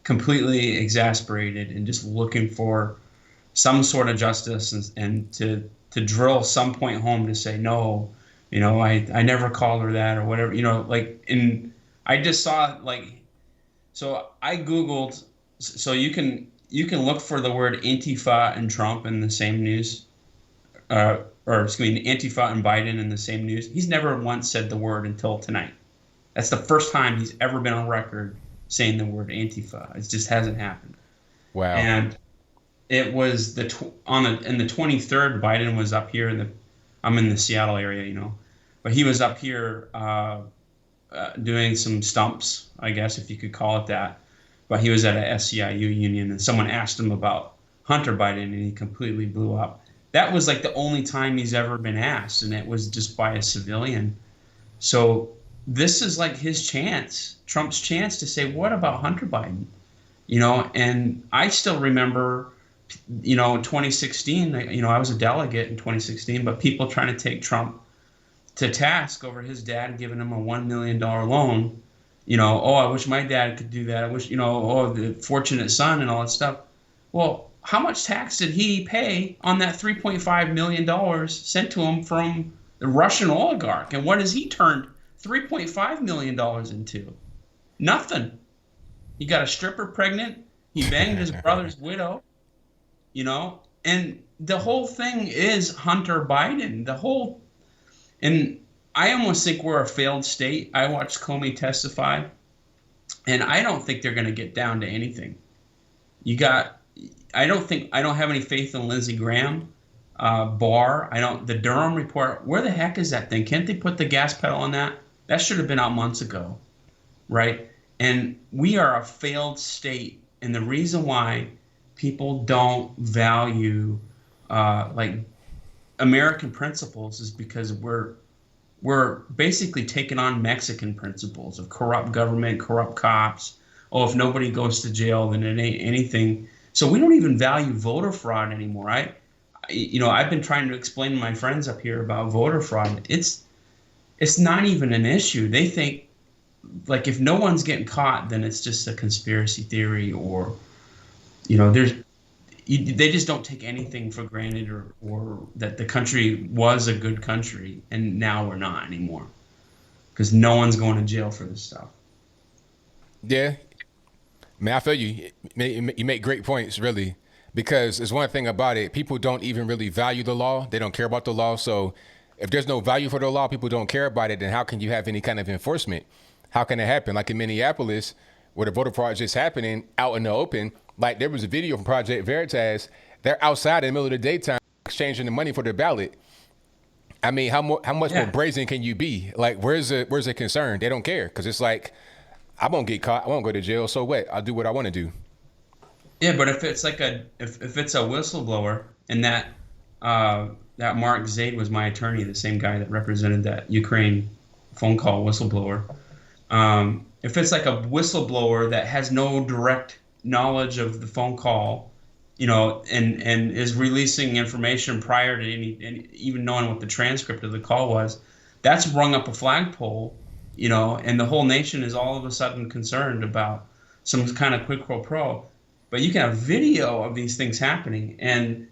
completely exasperated and just looking for some sort of justice, and to drill some point home to say, no, I never called her that or whatever, like, and I just saw like, so I Googled, so you can look for the word Antifa and Trump in the same news, or excuse me, Antifa and Biden in the same news. He's never once said the word until tonight. That's the first time he's ever been on record saying the word Antifa. It just hasn't happened. Wow. And it was in the 23rd, Biden was up here I'm in the Seattle area, but he was up here doing some stumps, I guess, if you could call it that. But he was at a SEIU union, and someone asked him about Hunter Biden, and he completely blew up. That was like the only time he's ever been asked, and it was just by a civilian. So this is like his chance, Trump's chance to say, what about Hunter Biden? And I still remember, 2016, I was a delegate in 2016, but people trying to take Trump to task over his dad giving him a $1 million loan. I wish my dad could do that. I wish, the fortunate son and all that stuff. Well, how much tax did he pay on that $3.5 million sent to him from the Russian oligarch? And what has he turned $3.5 million into? Nothing. He got a stripper pregnant. He banged his brother's widow, and the whole thing is Hunter Biden. And I almost think we're a failed state. I watched Comey testify, and I don't think they're going to get down to anything. I don't have any faith in Lindsey Graham, Barr. The Durham report. Where the heck is that thing? Can't they put the gas pedal on that? That should have been out months ago, right? And we are a failed state, and the reason why people don't value like American principles is because we're basically taking on Mexican principles of corrupt government, corrupt cops. Oh, if nobody goes to jail, then it ain't anything. So we don't even value voter fraud anymore. I've been trying to explain to my friends up here about voter fraud. It's not even an issue. They think, like, if no one's getting caught, then it's just a conspiracy theory, or they just don't take anything for granted, or that the country was a good country and now we're not anymore, because no one's going to jail for this stuff. Yeah. Man, I feel you. You make great points, really, because there's one thing about it. People don't even really value the law. They don't care about the law. So if there's no value for the law, people don't care about it, then how can you have any kind of enforcement? How can it happen? Like in Minneapolis, where the voter fraud is just happening out in the open. Like, there was a video from Project Veritas. They're outside in the middle of the daytime exchanging the money for their ballot. I mean, how much more brazen can you be? Like, where's the concern? They don't care, because it's like, I won't get caught. I won't go to jail. So what? I'll do what I want to do. Yeah, but if it's like if it's a whistleblower, and that Mark Zaid was my attorney, the same guy that represented that Ukraine phone call whistleblower. If it's like a whistleblower that has no direct knowledge of the phone call, and is releasing information prior to even knowing what the transcript of the call was, that's rung up a flagpole, and the whole nation is all of a sudden concerned about some kind of quid pro quo. But you can have video of these things happening, and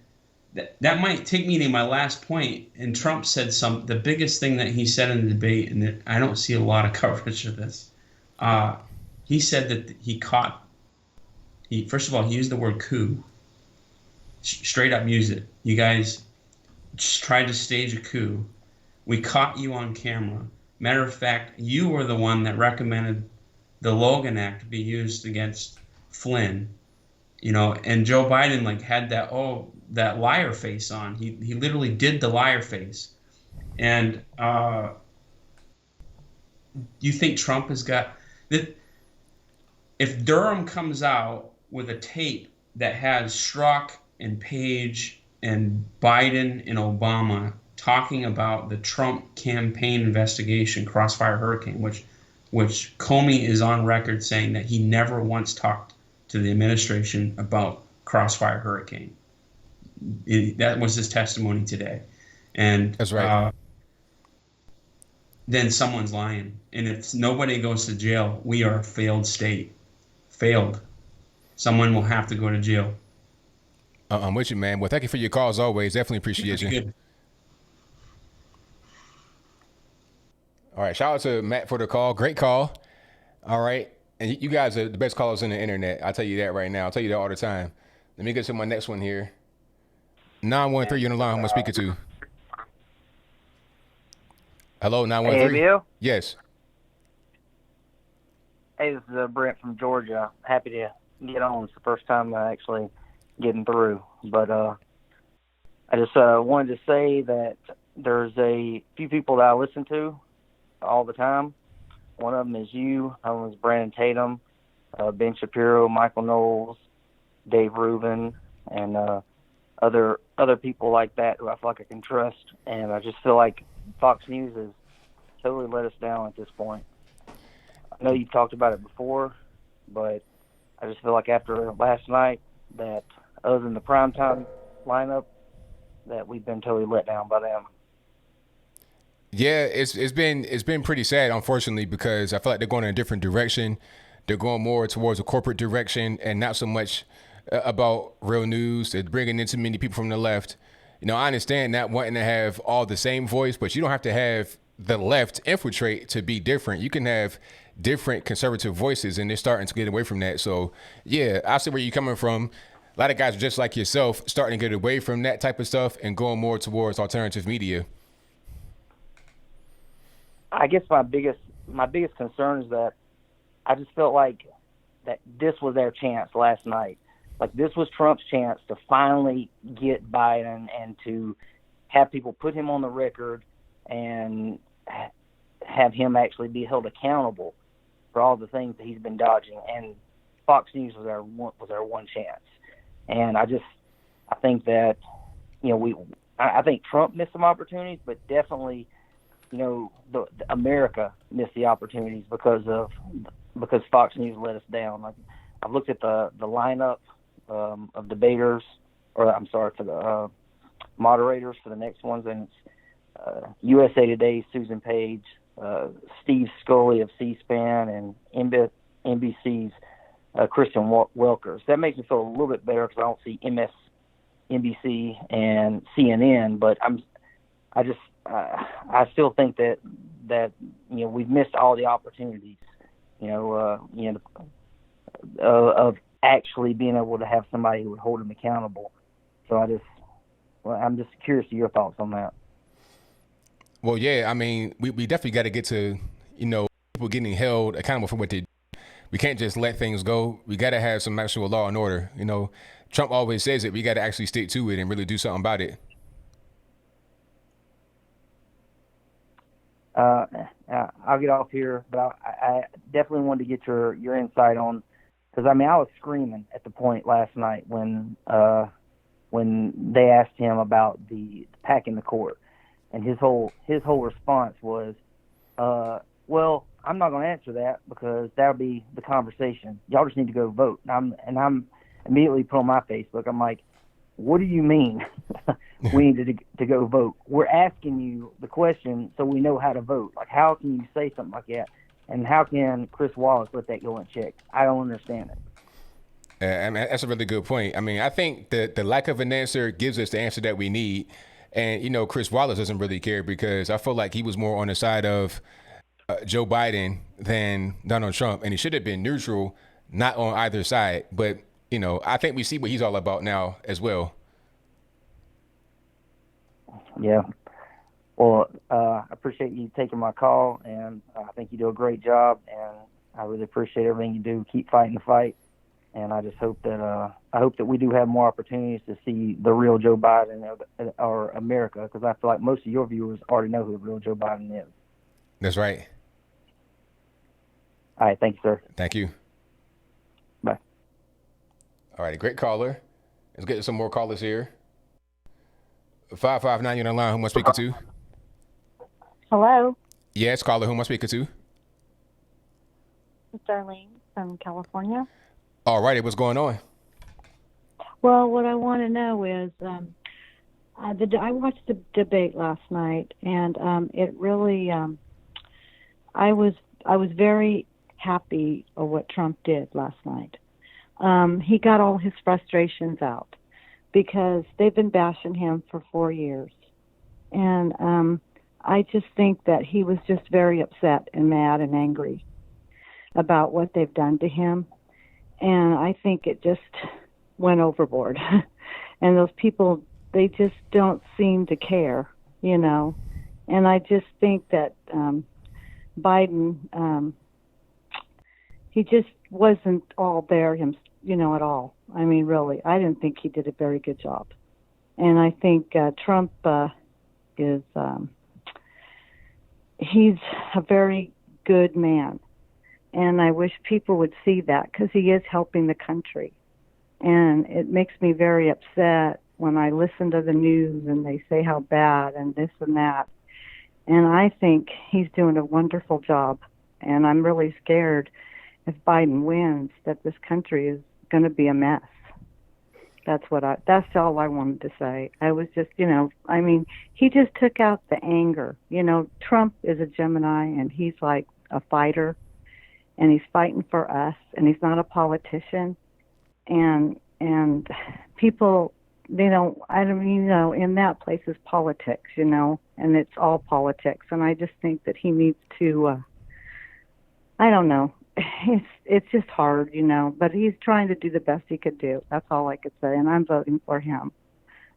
that might take me to my last point. And Trump said the biggest thing that he said in the debate, and that I don't see a lot of coverage of this. He said that first of all, he used the word coup. Straight up use it. You guys just tried to stage a coup. We caught you on camera. Matter of fact, you were the one that recommended the Logan Act be used against Flynn. And Joe Biden had that liar face on. He literally did the liar face. And you think Trump has got that? If Durham comes out with a tape that has Strzok and Page and Biden and Obama talking about the Trump campaign investigation, Crossfire Hurricane, which Comey is on record saying that he never once talked to the administration about Crossfire Hurricane. That was his testimony today. And That's right. then someone's lying. And if nobody goes to jail, we are a failed state. Failed. Someone will have to go to jail. I'm with you, man. Well, thank you for your call as always. Definitely appreciate you. Good. All right. Shout out to Matt for the call. Great call. All right. And you guys are the best callers on the internet. I'll tell you that right now. I'll tell you that all the time. Let me get to my next one here. 913, you're on the line. Who am I speaking to? Hello, 913? Hey, ABL? Yes. Hey, this is Brent from Georgia. Happy to get on. It's the first time actually getting through. But I just wanted to say that there's a few people that I listen to all the time. One of them is you. One of them is Brandon Tatum, Ben Shapiro, Michael Knowles, Dave Rubin, and other people like that who I feel like I can trust. And I just feel like Fox News has totally let us down at this point. I know you've talked about it before, but I just feel like after last night that other than the primetime lineup, that we've been totally let down by them. Yeah, it's been pretty sad, unfortunately, because I feel like they're going in a different direction. They're going more towards a corporate direction and not so much about real news. They're bringing in too many people from the left. You know, I understand not wanting to have all the same voice, but you don't have to have the left infiltrate to be different. You can have different conservative voices, and they're starting to get away from that. So, yeah, I see where you're coming from. A lot of guys are just like yourself, starting to get away from that type of stuff and going more towards alternative media. I guess my biggest concern is that I just felt like that this was their chance last night. Like this was Trump's chance to finally get Biden and to have people put him on the record and have him actually be held accountable for all the things that he's been dodging. And Fox News was our one chance. And I think that, you know, I think Trump missed some opportunities, but definitely, you know, the America missed the opportunities because Fox News let us down. Like, I've looked at the lineup of debaters, or I'm sorry, for the moderators for the next ones, and it's USA Today's Susan Page, Steve Scully of C-SPAN, and NBC's Kristen Welker. So that makes me feel a little bit better because I don't see MSNBC and CNN, but I still think that you know we've missed all the opportunities, of actually being able to have somebody who would hold them accountable. So I'm just curious to your thoughts on that. Well, yeah, I mean, we definitely got to get to, you know, people getting held accountable for what they do. We can't just let things go. We got to have some actual law and order. You know, Trump always says it. We got to actually stick to it and really do something about it. I'll get off here, but I definitely wanted to get your insight on, because I mean I was screaming at the point last night when they asked him about the packing the court, and his whole response was, well, I'm not going to answer that because that'll be the conversation. Y'all just need to go vote. And I'm immediately put on my Facebook. I'm like, what do you mean we need to go vote? We're asking you the question so we know how to vote. Like, how can you say something like that? And how can Chris Wallace let that go unchecked? I don't understand it. I mean, that's a really good point. I mean, I think that the lack of an answer gives us the answer that we need. And, you know, Chris Wallace doesn't really care because I feel like he was more on the side of Joe Biden than Donald Trump. And he should have been neutral, not on either side. But, you know, I think we see what he's all about now as well. Yeah. Well, I appreciate you taking my call, and I think you do a great job, and I really appreciate everything you do. Keep fighting the fight, and I just hope that we do have more opportunities to see the real Joe Biden or America, because I feel like most of your viewers already know who the real Joe Biden is. That's right. All right. Thank you, sir. Thank you. Bye. All right. Great caller. Let's get some more callers here. 559, you're on the line. Who am I speaking to? Hello, Yes, caller. Who am I speaking to? it's Darlene from California. All righty, what's going on? Well, what I want to know is, I watched the debate last night, and it really, I was very happy of what Trump did last night. He got all his frustrations out because they've been bashing him for 4 years, and I just think that he was just very upset and mad and angry about what they've done to him, and I think it just went overboard. And those people, they just don't seem to care, you know. And I just think that Biden, he just wasn't all there, you know, at all. I mean, really, I didn't think he did a very good job. And I think Trump is, he's a very good man. And I wish people would see that because he is helping the country. And it makes me very upset when I listen to the news and they say how bad and this and that. And I think he's doing a wonderful job. And I'm really scared if Biden wins that this country is going to be a mess. That's all I wanted to say. I was just, you know, I mean, he just took out the anger. You know, Trump is a Gemini and he's like a fighter and he's fighting for us and he's not a politician. And people, they don't, I don't, you know, in that place is politics, you know, and it's all politics. And I just think that he needs to, I don't know, it's just hard, you know, but he's trying to do the best he could do. That's all I could say. And I'm voting for him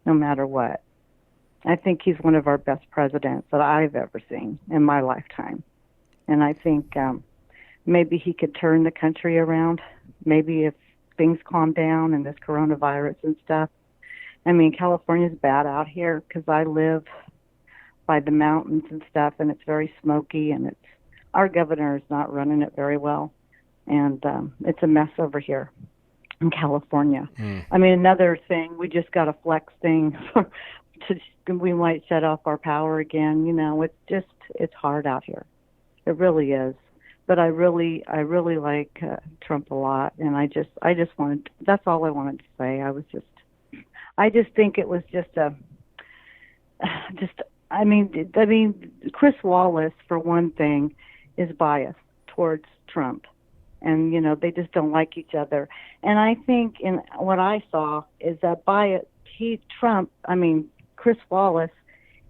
no matter what. I think he's one of our best presidents that I've ever seen in my lifetime. And I think maybe he could turn the country around. Maybe if things calm down and this coronavirus and stuff. I mean, California's bad out here because I live by the mountains and stuff, and it's very smoky, and our governor is not running it very well, and it's a mess over here in California. I mean, another thing, we just got a flex thing we might shut off our power again. You know, it's hard out here. It really is. But I really like Trump a lot, and I just wanted, that's all I wanted to say. I just think it was I mean, Chris Wallace, for one thing, is biased towards Trump. And, you know, they just don't like each other. And I think in what I saw is that Chris Wallace,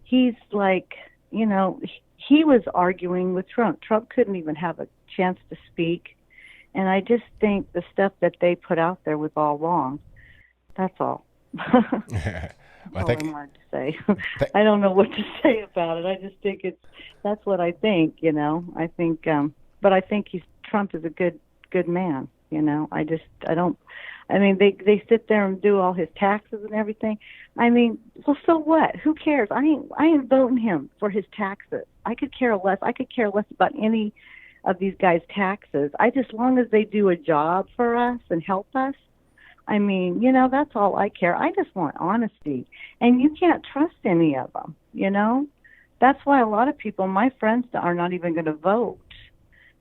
he's like, you know, he was arguing with Trump. Trump couldn't even have a chance to speak. And I just think the stuff that they put out there was all wrong. That's all. Well, all I wanted to say. I don't know what to say about it. I just think that's what I think, you know. I think, but I think Trump is a good man, you know. They sit there and do all his taxes and everything. I mean, well, so what? Who cares? I ain't voting him for his taxes. I could care less. I could care less about any of these guys' taxes. As long as they do a job for us and help us, I mean, you know, that's all I care. I just want honesty. And you can't trust any of them, you know? That's why a lot of people, my friends, are not even going to vote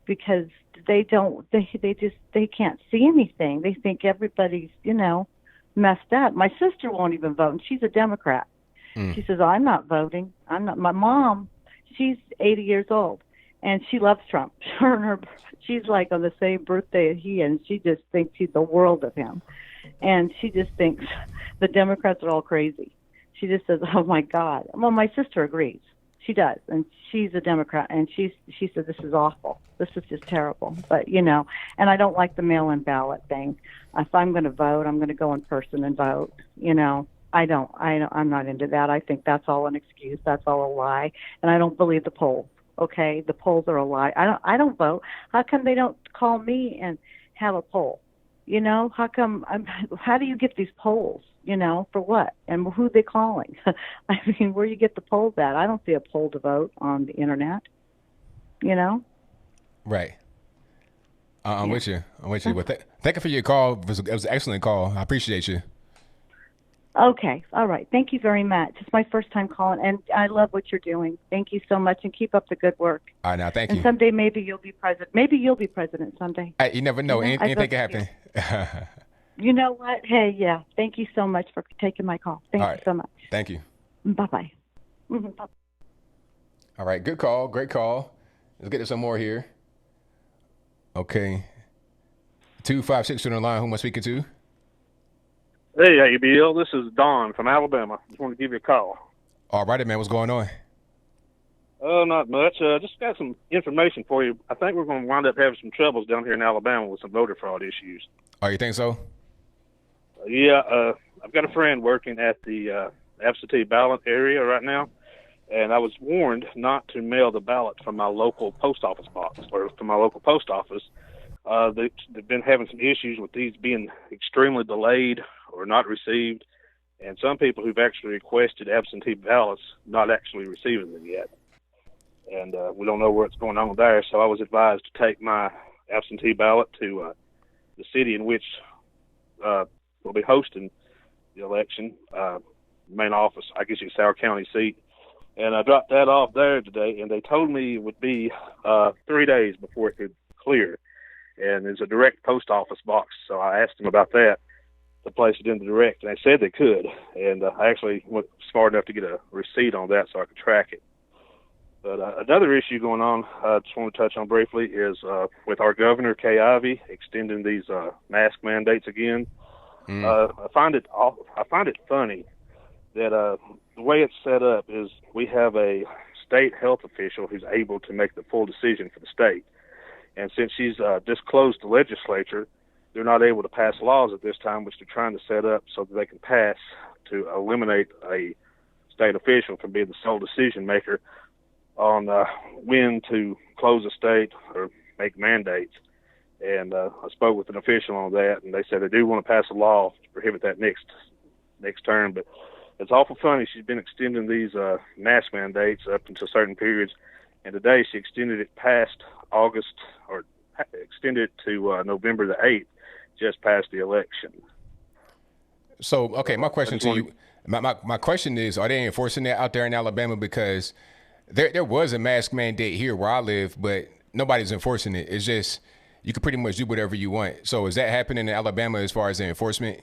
because they can't see anything. They think everybody's, you know, messed up. My sister won't even vote, and she's a Democrat. She says, I'm not voting. I'm not. My mom, she's 80 years old, and she loves Trump. She's like on the same birthday as he, and she just thinks he's the world of him. And she just thinks the Democrats are all crazy. She just says, oh, my God. Well, my sister agrees. She does, and she's a Democrat, and she said, this is awful. This is just terrible. But, you know, and I don't like the mail-in ballot thing. If I'm going to vote, I'm going to go in person and vote. You know, I'm not into that. I think that's all an excuse. That's all a lie, and I don't believe the polls. Okay, the polls are a lie. I don't vote. How come they don't call me and have a poll? You know, how do you get these polls? You know, for what? And who are they calling? I mean, where you get the polls at? I don't see a poll to vote on the internet. You know? Right. I'm with you. Well, thank you for your call. It was an excellent call. I appreciate you. Okay. All right. Thank you very much. It's my first time calling, and I love what you're doing. Thank you so much, and keep up the good work. All right, now, thank And you. someday maybe you'll be president. Maybe you'll be president someday. You never know. You know, Anything can happen. You know what? Hey, yeah. Thank you so much for taking my call. Thank All you right. so much. Thank you. Bye-bye. Bye. All right, good call. Great call. Let's get to some more here. Okay. 256 on the line. Who am I speaking to? Hey, ABL, this is Don from Alabama. Just wanted to give you a call. All righty, man. What's going on? Oh, not much. Just got some information for you. I think we're going to wind up having some troubles down here in Alabama with some voter fraud issues. Oh, you think so? Yeah, I've got a friend working at the absentee ballot area right now, and I was warned not to mail the ballot from my local post office box or from my local post office. They've been having some issues with these being extremely delayed or not received, and some people who've actually requested absentee ballots not actually receiving them yet. And we don't know what's going on there, so I was advised to take my absentee ballot to the city in which will be hosting the election, main office, I guess it's our county seat. And I dropped that off there today, and they told me it would be 3 days before it could clear. And there's a direct post office box, so I asked them about that, to place it in the direct, and they said they could. And I actually went smart enough to get a receipt on that so I could track it. But another issue going on, I just want to touch on briefly, is with our governor, Kay Ivey, extending these mask mandates again. I find it funny that the way it's set up is we have a state health official who's able to make the full decision for the state. And since she's disclosed the legislature, they're not able to pass laws at this time, which they're trying to set up so that they can pass to eliminate a state official from being the sole decision maker on when to close a state or make mandates. And I spoke with an official on that, and they said they do want to pass a law to prohibit that next term. But it's awful funny. She's been extending these mask mandates up until certain periods, and today she extended it past August, or extended it to November the 8th, just past the election. So, okay, my question to you, my question is, are they enforcing that out there in Alabama? Because there was a mask mandate here where I live, but nobody's enforcing it. It's just, you can pretty much do whatever you want. So is that happening in Alabama as far as the enforcement?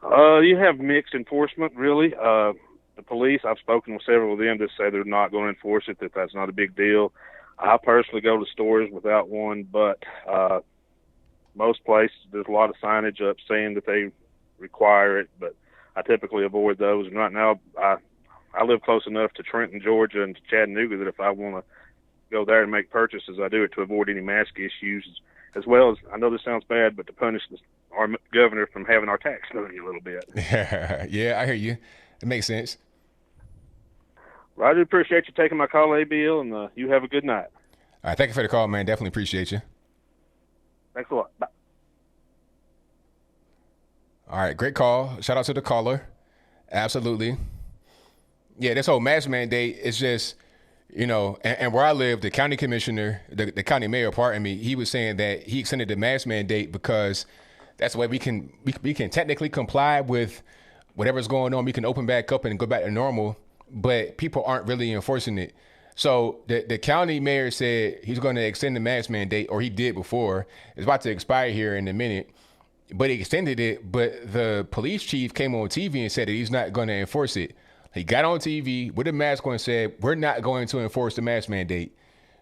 You have mixed enforcement, really. The police, I've spoken with several of them that say they're not going to enforce it, that that's not a big deal. I personally go to stores without one, but most places, there's a lot of signage up saying that they require it, but I typically avoid those. And right now, I live close enough to Trenton, Georgia, and to Chattanooga that if I want to go there and make purchases, I do it to avoid any mask issues, as well as, I know this sounds bad, but to punish our governor from having our tax money a little bit. Yeah, I hear you. It makes sense. Well, I do appreciate you taking my call, ABL, and you have a good night. All right, thank you for the call, man. Definitely appreciate you. Thanks a lot. Bye. All right, great call. Shout out to the caller. Absolutely. Yeah, this whole mask mandate is just, you know, and where I live, the county commissioner, the county mayor, pardon me, he was saying that he extended the mask mandate because that's the way we can technically comply with whatever's going on. We can open back up and go back to normal, but people aren't really enforcing it. So the county mayor said he's going to extend the mask mandate, or he did before. It's about to expire here in a minute, but he extended it. But the police chief came on TV and said that he's not going to enforce it. He got on TV with a mask on and said, we're not going to enforce the mask mandate.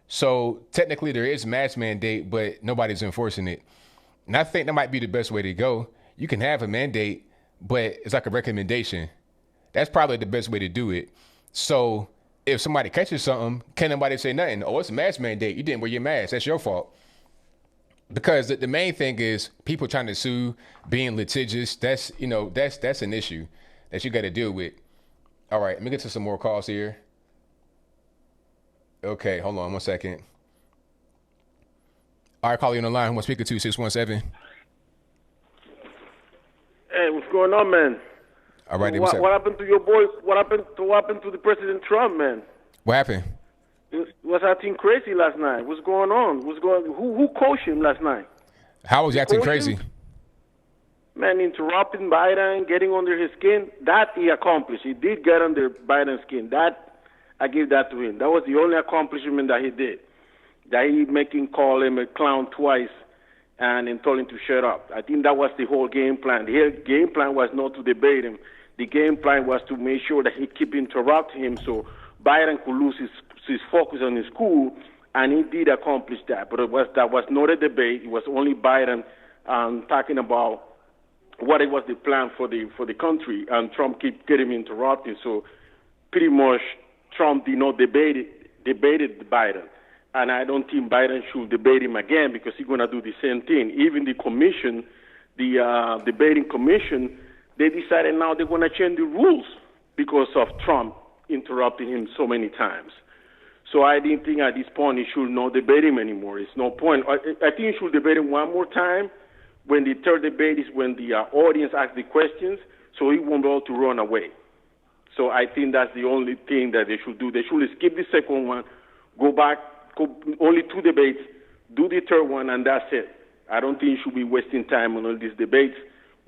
So technically there is a mask mandate, but nobody's enforcing it. And I think that might be the best way to go. You can have a mandate, but it's like a recommendation. That's probably the best way to do it. So if somebody catches something, can't nobody say nothing. Oh, it's a mask mandate. You didn't wear your mask. That's your fault. Because the main thing is people trying to sue, being litigious. That's an issue that you got to deal with. All right, let me get to some more calls here. Okay, hold on 1 second. All right, call you on the line. Who am I speaking to? 617. Hey, what's going on, man? All right, what happened to your boy? What happened to the President Trump, man? What happened? He was acting crazy last night. What's going on? Who coached him last night? How was he acting crazy? man, interrupting Biden, getting under his skin, that he accomplished. He did get under Biden's skin. That, I give that to him. That was the only accomplishment that he did. That he call him a clown twice and told him to shut up. I think that was the whole game plan. The whole game plan was not to debate him. The game plan was to make sure that he keep interrupting him so Biden could lose his focus on his school, and he did accomplish that. But that was not a debate. It was only Biden talking about what it was the plan for the country, and Trump keep getting interrupted. So pretty much Trump did not debated Biden. And I don't think Biden should debate him again because he's going to do the same thing. Even the commission, the debating commission, they decided now they're going to change the rules because of Trump interrupting him so many times. So I didn't think at this point he should not debate him anymore. It's no point. I think he should debate him one more time. When the third debate is when the audience asks the questions, so he won't be able to run away. So I think that's the only thing that they should do. They should skip the second one, go back, only 2 debates, do the third one, and that's it. I don't think you should be wasting time on all these debates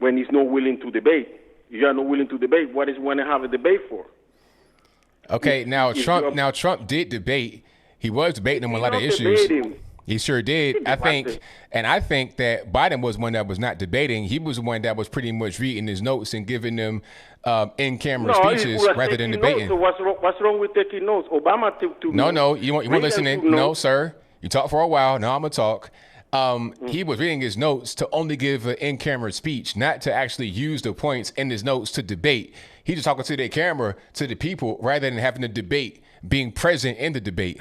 when he's not willing to debate. If you are not willing to debate, what is one to have a debate for? Okay, now Trump did debate. He was debating him on a lot of issues. He sure did. I think that Biden was one that was not debating. He was one that was pretty much reading his notes and giving them in-camera speeches rather than debating. So what's wrong with taking notes? Obama took notes. No, you weren't listening. No, sir. You talked for a while. Now I'm gonna talk. He was reading his notes to only give an in-camera speech, not to actually use the points in his notes to debate. He just talking to the camera, to the people, rather than having a debate, being present in the debate.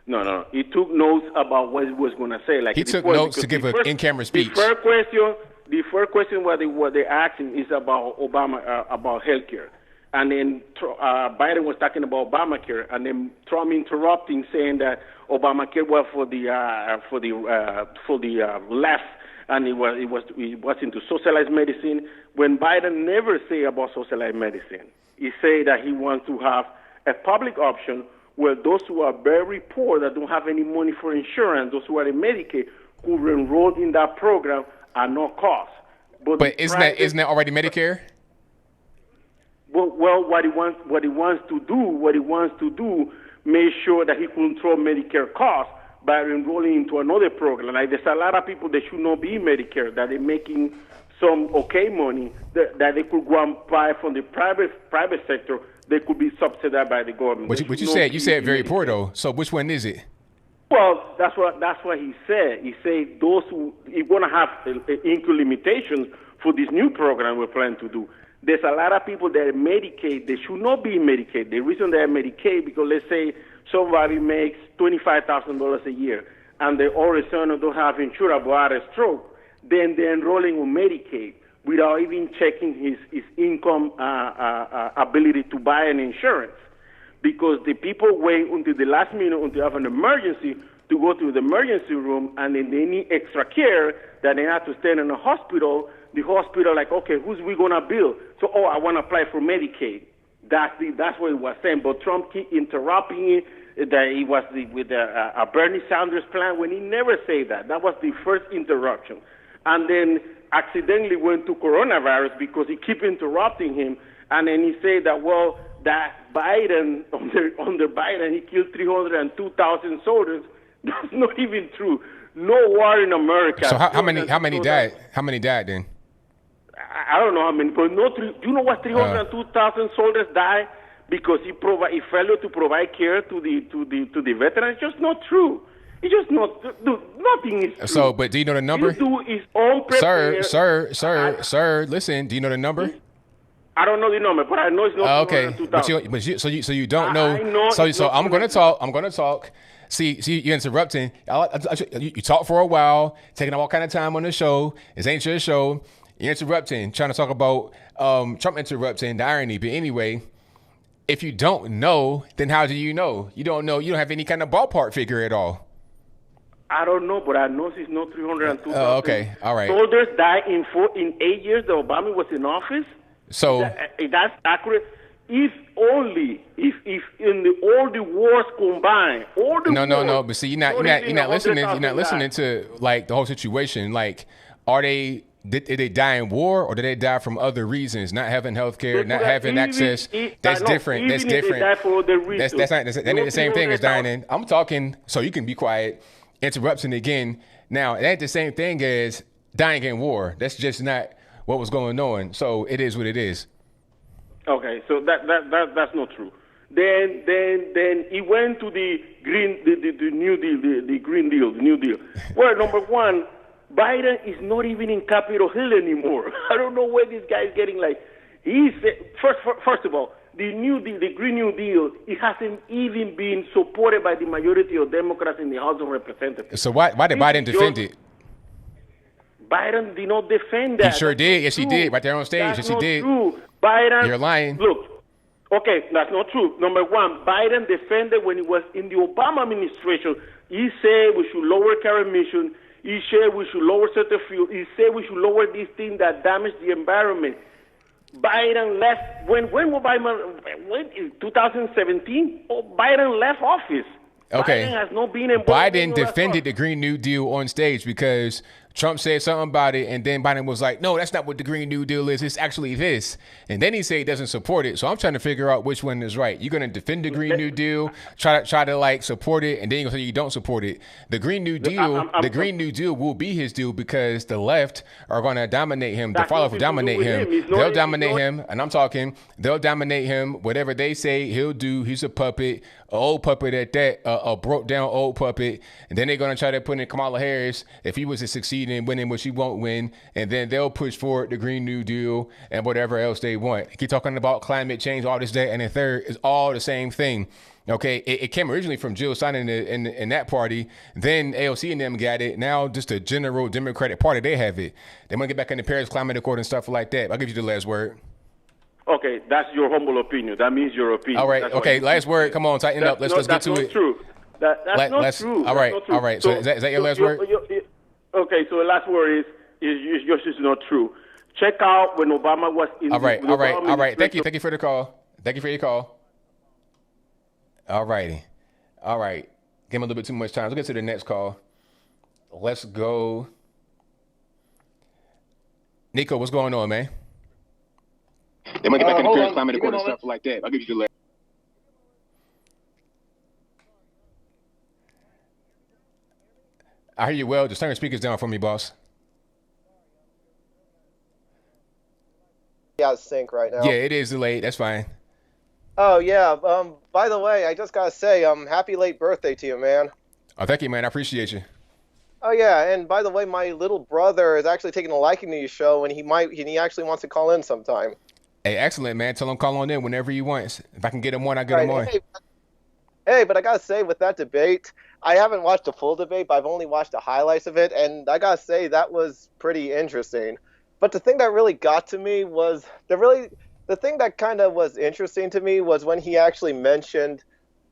No. He took notes about what he was going to say. Like he took notes to give an in-camera speech. The first question what they asking is about Obama, about healthcare, and then Biden was talking about Obamacare, and then Trump interrupting, saying that Obamacare was for the left, and it was into socialized medicine. When Biden never say about socialized medicine, he say that he wants to have a public option where those who are very poor that don't have any money for insurance, those who are in Medicaid, could enroll in that program at no cost. But isn't that already Medicare? Well, what he wants to do, make sure that he control Medicare costs by enrolling into another program. Like there's a lot of people that should not be in Medicare, that they're making some okay money that they could go and buy from the private sector. They could be subsidized by the government. But you said very poor though. So which one is it? Well, that's what he said. He said those who are going to have income limitations for this new program we're planning to do. There's a lot of people that are Medicaid. They should not be in Medicaid. The reason they're Medicaid because let's say somebody makes $25,000 a year and they all of a sudden don't have insurance but had a stroke. Then they're enrolling on Medicaid without even checking his income ability to buy an insurance. Because the people wait until the last minute until they have an emergency to go to the emergency room, and then they need extra care that they have to stay in a hospital. The hospital like, okay, who's we gonna bill? So, I want to apply for Medicaid. That's what he was saying. But Trump keep interrupting it. That he was with a Bernie Sanders plan when he never said that. That was the first interruption, and then accidentally went to coronavirus because he keep interrupting him, and then he said that that Biden under Biden he killed 302,000 soldiers. That's not even true. No war in America. So how many died? How many died then? I don't know how many, but do you know what 302,000 soldiers died because he failed to provide care to the veterans? It's just not true. It's just not. Nothing is true. So, but do you know the number? He do his own prepare. Sir. Listen. Do you know the number? I don't know the number, but I know it's not. Okay, so you don't know. So I'm gonna talk. See, you're interrupting. You talk for a while, taking up all kind of time on the show. This ain't your show. You're interrupting, trying to talk about Trump interrupting, the irony. But anyway, if you don't know, then how do you know? You don't know. You don't have any kind of ballpark figure at all. I don't know, but I know it's not 302,000. Okay, all right. Soldiers died in 8 years that Obama was in office. So that's accurate. If in all the wars combined, No. But see, you're not listening. You're not listening to like the whole situation. Like, are they did they die in war or did they die from other reasons? Not having health care, not having access. That's different. That's different. That's not the same thing as dying in. I'm talking, so you can be quiet, interrupting again. Now, that ain't the same thing as dying in war. That's just not what was going on. So it is what it is. Okay, so that's not true. Then he went to the New Deal, the Green Deal, the New Deal. Well, number one, Biden is not even in Capitol Hill anymore. I don't know where this guy is getting like. He said first of all, the New Deal, the Green New Deal, it hasn't even been supported by the majority of Democrats in the House of Representatives. So why did Biden defend it? Biden did not defend that. He sure did. Yes, he did. Right there on stage. Yes, he did. True. Biden. You're lying. Look. Okay, that's not true. Number one, Biden defended when he was in the Obama administration. He said we should lower car emissions. He said we should lower certain fuel. He said we should lower these things that damage the environment. Biden left when in 2017? Oh, Biden left office. Okay. Biden has not been involved. Biden defended the Green New Deal on stage because Trump said something about it, and then Biden was like, no, that's not what the Green New Deal is. It's actually this. And then he said he doesn't support it. So I'm trying to figure out which one is right. You're going to defend the Green New Deal, try to like support it, and then you're going to say you don't support it. The Green New Deal, Green New Deal will be his deal because the left are going to dominate him. The followers will dominate him. They'll dominate him, and I'm talking, they'll dominate him. Whatever they say, he'll do. He's a puppet, an old puppet at that, a broke down old puppet. And then they're going to try to put in Kamala Harris if he was to succeed in winning, which he won't win, and then they'll push forward the Green New Deal and whatever else they want. Keep talking about climate change, all this, that, and the third is all the same thing. Okay, it came originally from Jill Stein in that party. Then AOC and them got it. Now just a general Democratic Party, they have it. They want to get back in the Paris Climate Accord and stuff like that. I'll give you the last word. Okay, that's your humble opinion. That means your opinion. All right. That's okay, last word. Come on, tighten up. Let's get to it. True. That's not true. All right. Not true. All right. So is that your last word? Okay, so the last word is yours is not true. Check out when Obama was in. All right. Thank you for the call. Thank you for your call. All righty. All right. Give him a little bit too much time. Let's get to the next call. Let's go. Nico, what's going on, man? They might get back in the Paris Climate Accord and stuff like that. I'll give you the last. I hear you well. Just turn your speakers down for me, boss. Yeah, it's sync right now. Yeah, it is delayed. That's fine. Oh, yeah. By the way, I just got to say, happy late birthday to you, man. Oh, thank you, man. I appreciate you. Oh, yeah. And by the way, my little brother is actually taking a liking to your show, and he actually wants to call in sometime. Hey, excellent, man. Tell him call on in whenever he wants. If I can get him on, I get him on. Hey, but I got to say, with that debate, I haven't watched the full debate, but I've only watched the highlights of it, and I got to say, that was pretty interesting. But the thing that really got to me was, the thing that kind of was interesting to me was when he actually mentioned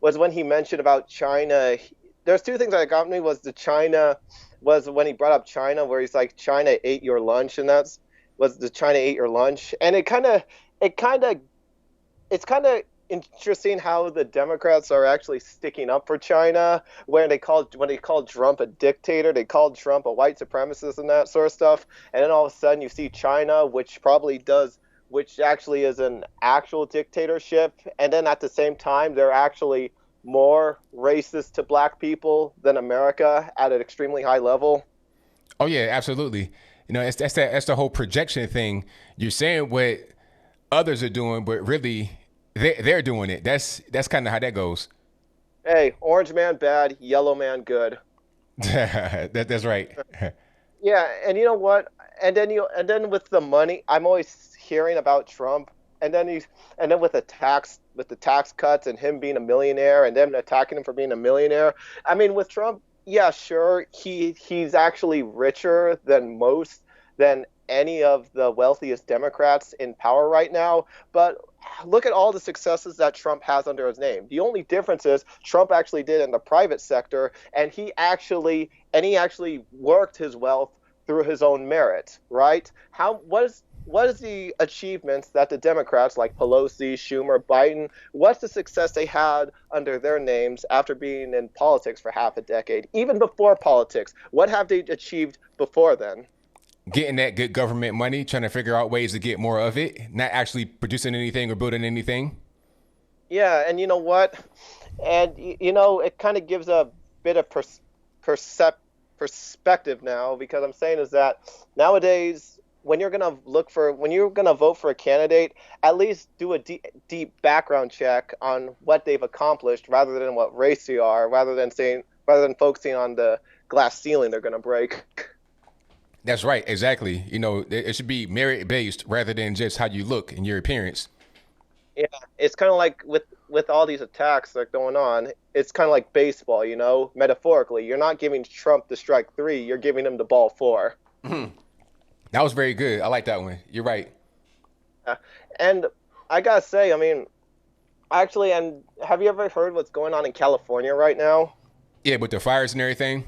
about China. There's two things that got me was when he brought up China, where he's like, China ate your lunch, and China ate your lunch. And it's kind of interesting how the Democrats are actually sticking up for China, when they called Trump a dictator, they called Trump a white supremacist and that sort of stuff. And then all of a sudden you see China, which actually is an actual dictatorship. And then at the same time, they're actually more racist to black people than America at an extremely high level. Oh yeah, absolutely. You know, that's the whole projection thing. You're saying what others are doing, but really they're doing it. That's kind of how that goes. Hey, orange man bad, yellow man good. That's right. Yeah, and you know what? And then with the money, I'm always hearing about Trump, and then with the tax cuts and him being a millionaire and them attacking him for being a millionaire. I mean, with Trump, yeah, sure, he's actually richer than any of the wealthiest Democrats in power right now, but look at all the successes that Trump has under his name. The only difference is Trump actually did in the private sector, and he actually worked his wealth through his own merit, right? What is the achievements that the Democrats like Pelosi, Schumer, Biden, what's the success they had under their names after being in politics for half a decade? Even before politics, what have they achieved before then? getting that good government money, trying to figure out ways to get more of it, not actually producing anything or building anything. Yeah, and you know what? And it kind of gives a bit of perspective now, because I'm saying is that nowadays when you're gonna vote for a candidate, at least do a deep background check on what they've accomplished, rather than what race they are, rather than focusing on the glass ceiling they're gonna break. That's right, exactly. It should be merit based rather than just how you look and your appearance. Yeah, it's kind of like with all these attacks that are going on. It's kind of like baseball, metaphorically. You're not giving Trump the strike 3, you're giving him the ball 4. That was very good. I like that one. You're right. And I gotta say, I mean, actually, and have you ever heard what's going on in California right now? Yeah, with the fires and everything.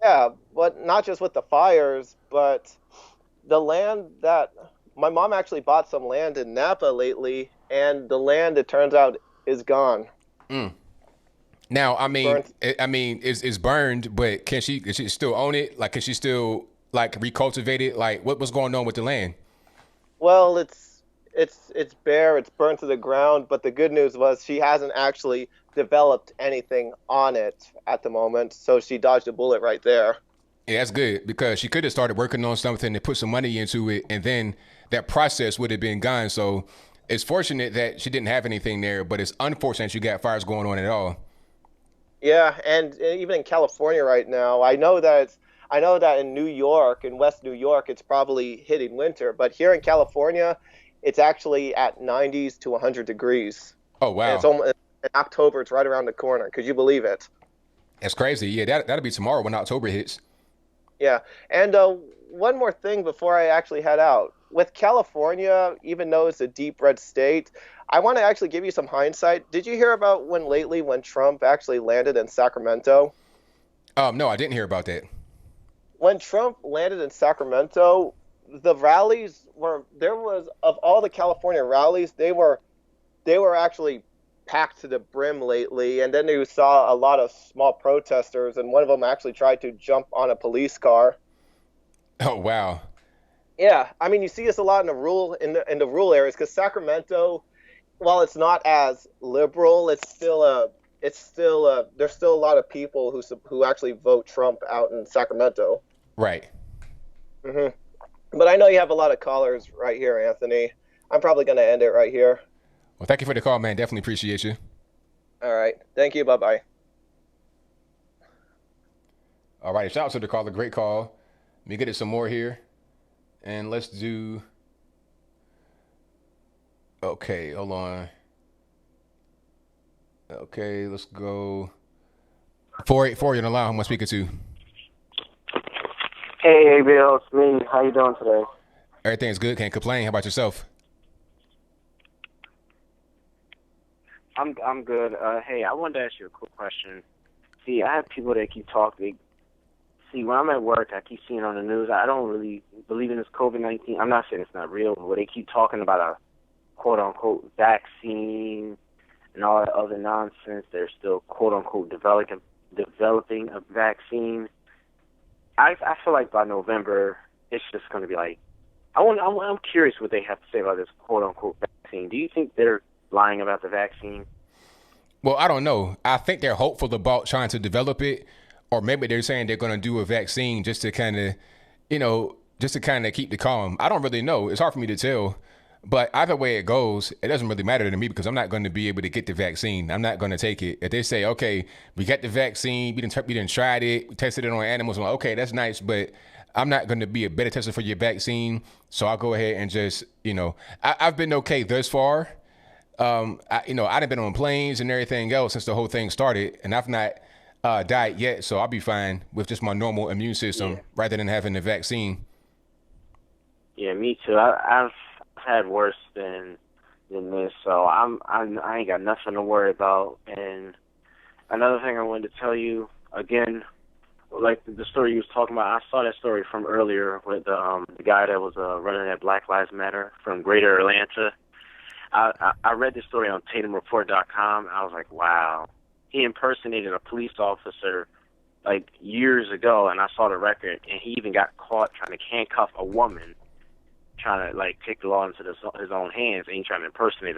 Yeah, but not just with the fires, but the land that my mom actually bought some land in Napa lately, and the land, it turns out, is gone. Now, it's burned, but can she still own it? Like, can she still recultivate it? Like, what's going on with the land? Well, it's bare, it's burned to the ground, but the good news was she hasn't actually developed anything on it at the moment, so she dodged a bullet right there. Yeah, that's good, because she could have started working on something and put some money into it, and then that process would have been gone. So it's fortunate that she didn't have anything there, but it's unfortunate you got fires going on at all. Yeah, and even in California right now, I know that in New York, in West New York, it's probably hitting winter, but here in California, it's actually at 90s to 100 degrees. Oh, wow. And it's almost in October, it's right around the corner. Could you believe it? That's crazy. Yeah, that'll be tomorrow when October hits. Yeah, and one more thing before I actually head out. With California, even though it's a deep red state, I want to actually give you some hindsight. Did you hear about when Trump actually landed in Sacramento? No, I didn't hear about that. When Trump landed in Sacramento, the rallies of all the California rallies, they were actually packed to the brim lately. And then you saw a lot of small protesters, and one of them actually tried to jump on a police car. Oh, wow. Yeah, I mean, you see this a lot in the rural areas, because Sacramento, while it's not as liberal, there's still a lot of people who actually vote Trump out in Sacramento. Right. But I know you have a lot of callers right here, Anthony. I'm probably going to end it right here. Well, thank you for the call, man. Definitely appreciate you. All right. Thank you. Bye-bye. All right. Shout out to the caller. Great call. Let me get it some more here. And let's do... Okay, hold on. Okay, let's go. 484, you're on the line. Who am I speaking to? Hey, ABL, it's me. How you doing today? Everything's good. Can't complain. How about yourself? I'm good. Hey, I wanted to ask you a quick question. See, I have people that keep talking. See, when I'm at work, I keep seeing on the news, I don't really believe in this COVID-19. I'm not saying it's not real, but they keep talking about a quote-unquote vaccine and all that other nonsense. They're still quote-unquote developing a vaccine. I feel like by November, it's just going to be like, I'm curious what they have to say about this quote-unquote vaccine. Do you think they're lying about the vaccine? Well, I don't know. I think they're hopeful about trying to develop it, or maybe they're saying they're going to do a vaccine just to kind of, keep the calm. I don't really know. It's hard for me to tell. But either way it goes, it doesn't really matter to me, because I'm not going to be able to get the vaccine. I'm not going to take it. If they say, okay, we got the vaccine, we didn't tried it, we tested it on animals, I'm like, okay, that's nice, but I'm not going to be a beta tester for your vaccine. So I'll go ahead and just, I've been okay thus far. I've been on planes and everything else since the whole thing started, and I've not died yet, so I'll be fine with just my normal immune system rather than having the vaccine. Yeah, me too. I've had worse than this, so I ain't got nothing to worry about. And another thing I wanted to tell you again, like the story you was talking about, I saw that story from earlier with the guy that was running at Black Lives Matter from Greater Atlanta. I read the story on TatumReport.com. I was like, wow. He impersonated a police officer like years ago, and I saw the record, and he even got caught trying to handcuff a woman, trying to like take the law into his own hands, and he trying to impersonate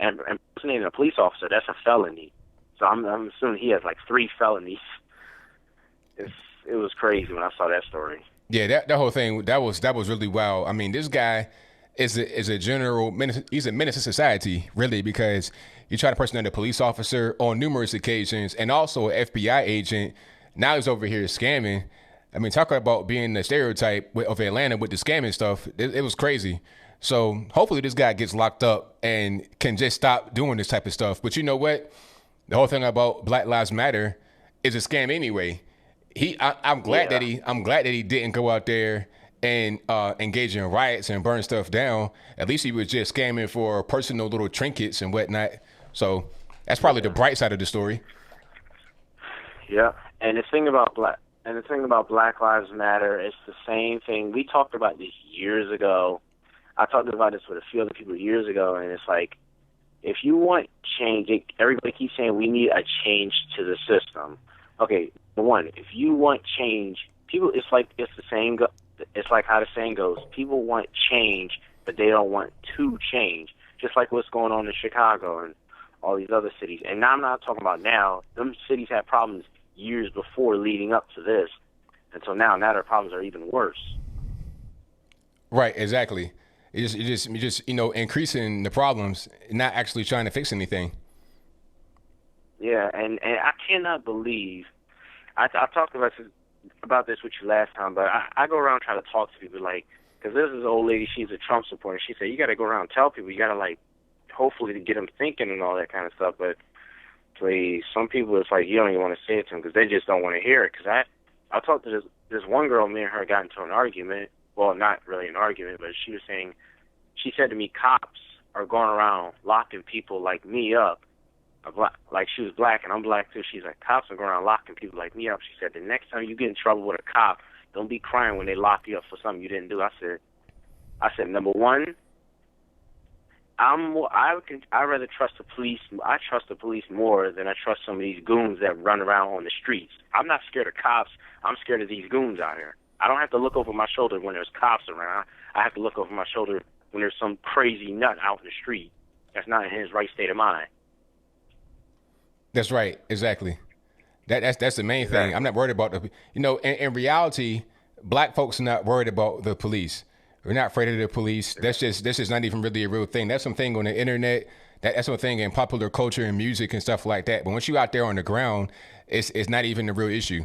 impersonating a police officer. That's a felony. So I'm assuming he has like 3 felonies. It was crazy when I saw that story. Yeah, that whole thing that was really wild. I mean, this guy is a general menace. He's a menace to society, really, because you try to impersonate a police officer on numerous occasions, and also an FBI agent. Now he's over here scamming. I mean, talk about being the stereotype of Atlanta with the scamming stuff. It was crazy. So hopefully this guy gets locked up and can just stop doing this type of stuff. But you know what? The whole thing about Black Lives Matter is a scam anyway. I'm glad that he didn't go out there and engage in riots and burn stuff down. At least he was just scamming for personal little trinkets and whatnot. So that's probably the bright side of the story. Yeah, and the thing about Black Lives Matter, it's the same thing. We talked about this years ago. I talked about this with a few other people years ago, and it's like, if you want change, everybody keeps saying we need a change to the system. Okay, number one, if you want change, people, it's like how the saying goes. People want change, but they don't want to change. Just like what's going on in Chicago and all these other cities. And now I'm not talking about now. Them cities had problems years before leading up to this. And so now their problems are even worse. Right, exactly. You're just increasing the problems, not actually trying to fix anything. Yeah, and I cannot believe, I talked about this with you last time, but I go around trying to talk to people, like, because there's this old lady, she's a Trump supporter. She said, you got to go around and tell people, you got to, like, hopefully to get them thinking and all that kind of stuff. But please, some people, it's like you don't even want to say it to them because they just don't want to hear it. Because I talked to this one girl, me and her got into an argument. Well, not really an argument, but she said to me, cops are going around locking people like me up. Like she was black and I'm black too. She's like, cops are going around locking people like me up. She said, the next time you get in trouble with a cop, don't be crying when they lock you up for something you didn't do. I said, number one, I'd rather trust the police. I trust the police more than I trust some of these goons that run around on the streets. I'm not scared of cops. I'm scared of these goons out here. I don't have to look over my shoulder when there's cops around. I have to look over my shoulder when there's some crazy nut out in the street that's not in his right state of mind. That's right. Exactly. That's the main thing. I'm not worried about in reality, black folks are not worried about the police. We're not afraid of the police. That's just not even really a real thing. That's something on the internet. That's something in popular culture and music and stuff like that. But once you're out there on the ground, it's not even a real issue.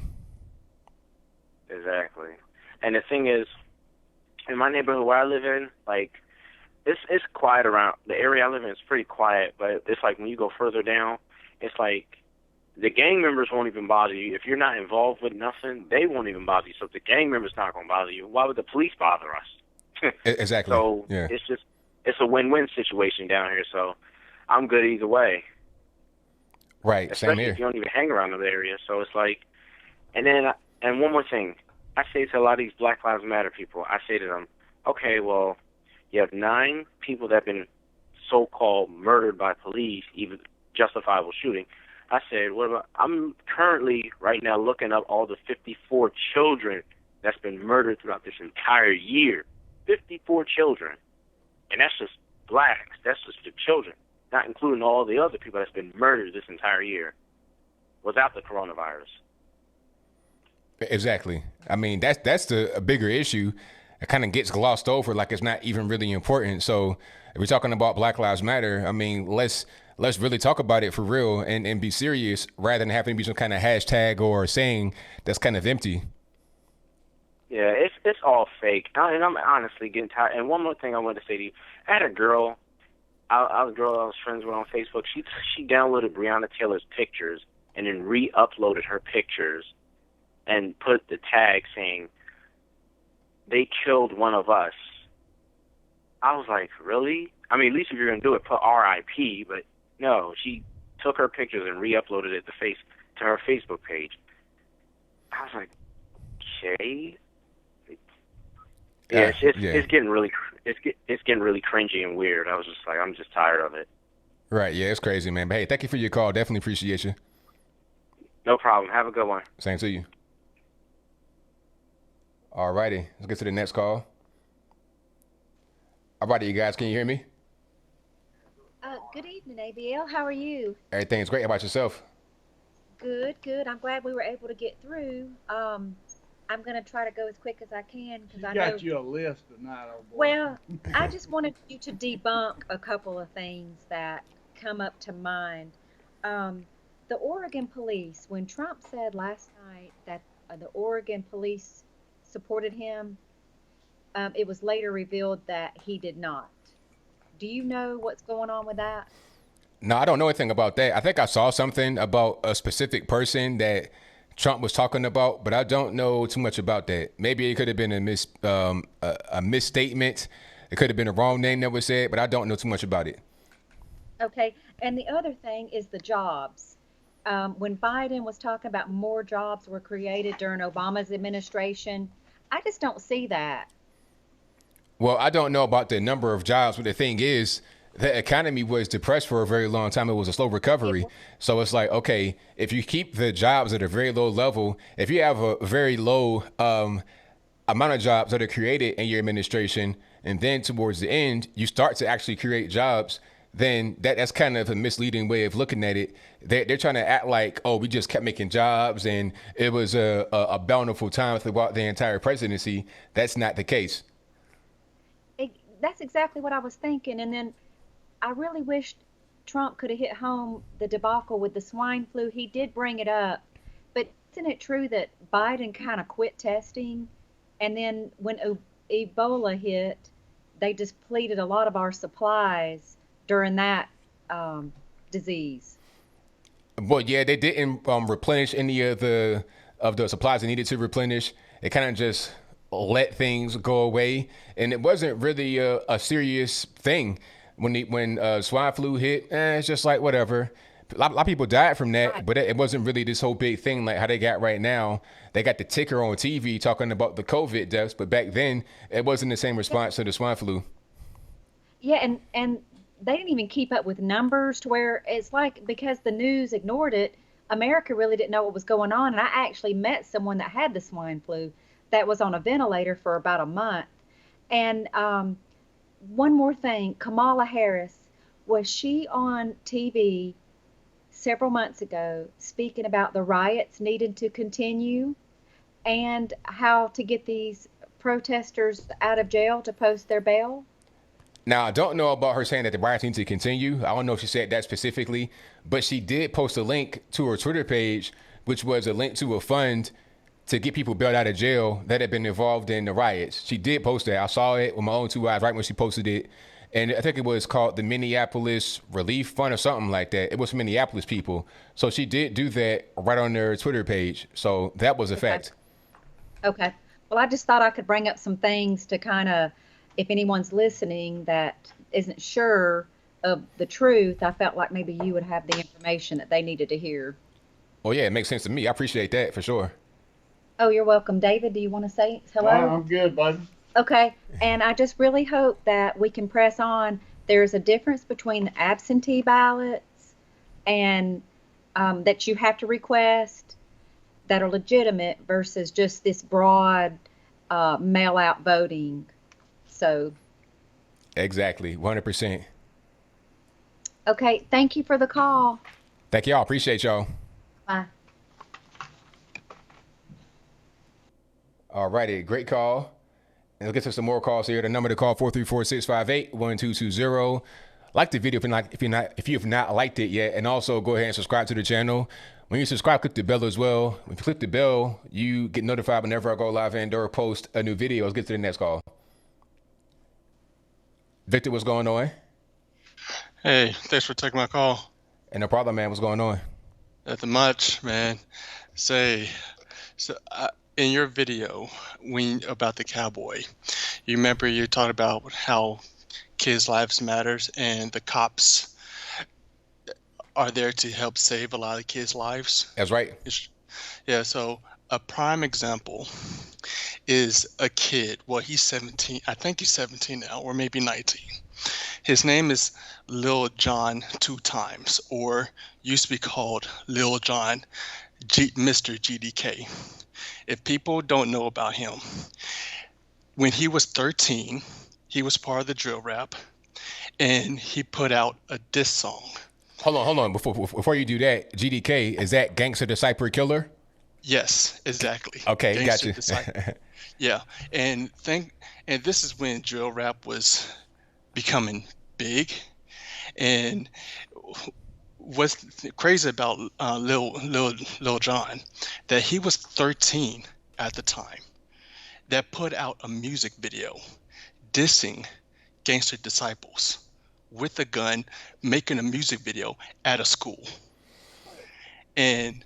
Exactly. And the thing is, in my neighborhood where I live in, like, it's quiet around. The area I live in is pretty quiet, but it's like when you go further down, it's like the gang members won't even bother you. If you're not involved with nothing, they won't even bother you. So if the gang members not going to bother you, why would the police bother us? Exactly. So yeah. It's a win-win situation down here. So I'm good either way. Right. Especially Same here. if you don't even hang around those areas. So it's like, and one more thing. I say to a lot of these Black Lives Matter people, I say to them, okay, well, you have 9 people that have been so-called murdered by police, even justifiable shooting. I said, what about, I'm currently right now looking up all the 54 children that's been murdered throughout this entire year. 54 children. And that's just blacks. That's just the children, not including all the other people that's been murdered this entire year without the coronavirus. Exactly. I mean, that's a bigger issue. It kind of gets glossed over like it's not even really important. So if we're talking about Black Lives Matter, I mean, let's really talk about it for real and be serious rather than having to be some kind of hashtag or saying that's kind of empty. Yeah, it's all fake. And I'm honestly getting tired. And one more thing I wanted to say to you. I had a girl, I was friends with on Facebook. She downloaded Breonna Taylor's pictures and then re-uploaded her pictures and put the tag saying, they killed one of us. I was like, really? I mean, at least if you're going to do it, put RIP. But no, she took her pictures and re-uploaded it to her Facebook page. I was like, okay. Yeah, it's getting really cringy and weird. I was just like, I'm just tired of it. Right. Yeah, it's crazy, man. But hey, thank you for your call. Definitely appreciate you. No problem. Have a good one. Same to you. All righty. Let's get to the next call. All righty, you guys. Can you hear me? Good evening, ABL. How are you? Everything's great. How about yourself? Good, good. I'm glad we were able to get through. I'm going to try to go as quick as I can because I know. Got you a list tonight, old boy. Well, I just wanted you to debunk a couple of things that come up to mind. The Oregon police, when Trump said last night that the Oregon police supported him, it was later revealed that he did not. Do you know what's going on with that? No, I don't know anything about that. I think I saw something about a specific person that Trump was talking about, but I don't know too much about that. Maybe it could have been a misstatement. It could have been a wrong name that was said, but I don't know too much about it. Okay, and the other thing is the jobs. When Biden was talking about more jobs were created during Obama's administration, I just don't see that. Well, I don't know about the number of jobs, but the thing is, the economy was depressed for a very long time. It was a slow recovery. So it's like, okay, if you keep the jobs at a very low level, if you have a very low amount of jobs that are created in your administration, and then towards the end, you start to actually create jobs, then that's kind of a misleading way of looking at it. They're trying to act like, oh, we just kept making jobs and it was a bountiful time throughout the entire presidency. That's not the case. That's exactly what I was thinking. And then I really wished Trump could have hit home the debacle with the swine flu. He did bring it up. But isn't it true that Biden kind of quit testing? And then when Ebola hit, they depleted a lot of our supplies during that disease. Well, yeah, they didn't replenish any of the supplies they needed to replenish. They kind of just let things go away, and it wasn't really a serious thing. When swine flu hit, it's just like whatever. A lot of people died from that, but it wasn't really this whole big thing like how they got right now. They got the ticker on TV talking about the COVID deaths, but back then it wasn't the same response to the swine flu. Yeah, and they didn't even keep up with numbers to where it's like, because the news ignored it, America really didn't know what was going on. And I actually met someone that had the swine flu that was on a ventilator for about a month. And one more thing, Kamala Harris, was she on TV several months ago speaking about the riots needing to continue and how to get these protesters out of jail to post their bail? Now, I don't know about her saying that the riots need to continue. I don't know if she said that specifically, but she did post a link to her Twitter page, which was a link to a fund to get people bailed out of jail that had been involved in the riots. She did post that. I saw it with my own two eyes right when she posted it. And I think it was called the Minneapolis Relief Fund or something like that. It was Minneapolis people. So she did do that right on their Twitter page. So that was a fact. Okay. Well, I just thought I could bring up some things to kind of, if anyone's listening that isn't sure of the truth, I felt like maybe you would have the information that they needed to hear. Oh, yeah, it makes sense to me. I appreciate that for sure. Oh, you're welcome. David, do you want to say hello? I'm good, bud. Okay. And I just really hope that we can press on. There's a difference between the absentee ballots and that you have to request that are legitimate versus just this broad mail-out voting. So. Exactly. 100%. Okay. Thank you for the call. Thank y'all. Appreciate y'all. Bye. All righty. Great call. And let's get to some more calls here. The number to call 434-658-1220. Like the video if you have not liked it yet, and also go ahead and subscribe to the channel. When you subscribe, click the bell as well. If you click the bell, you get notified whenever I go live and or post a new video. Let's get to the next call. Victor, what's going on? Hey, thanks for taking my call. And no problem, man. What's going on? Nothing much, man. In your video about the cowboy, you remember you talked about how kids' lives matters and the cops are there to help save a lot of kids' lives. That's right. Yeah, so a prime example is a kid. Well, he's 17. I think he's 17 now, or maybe 19. His name is Lil John 2 times, or used to be called Lil John Mr. GDK. If people don't know about him, when he was 13, he was part of the drill rap, and he put out a diss song. Hold on. Before you do that, GDK, is that Gangster Disciple Killer? Yes, exactly. Okay, got you. Yeah, and this is when drill rap was becoming big, and what's crazy about Lil Jon, that he was 13 at the time, that put out a music video dissing Gangster Disciples with a gun, making a music video at a school. And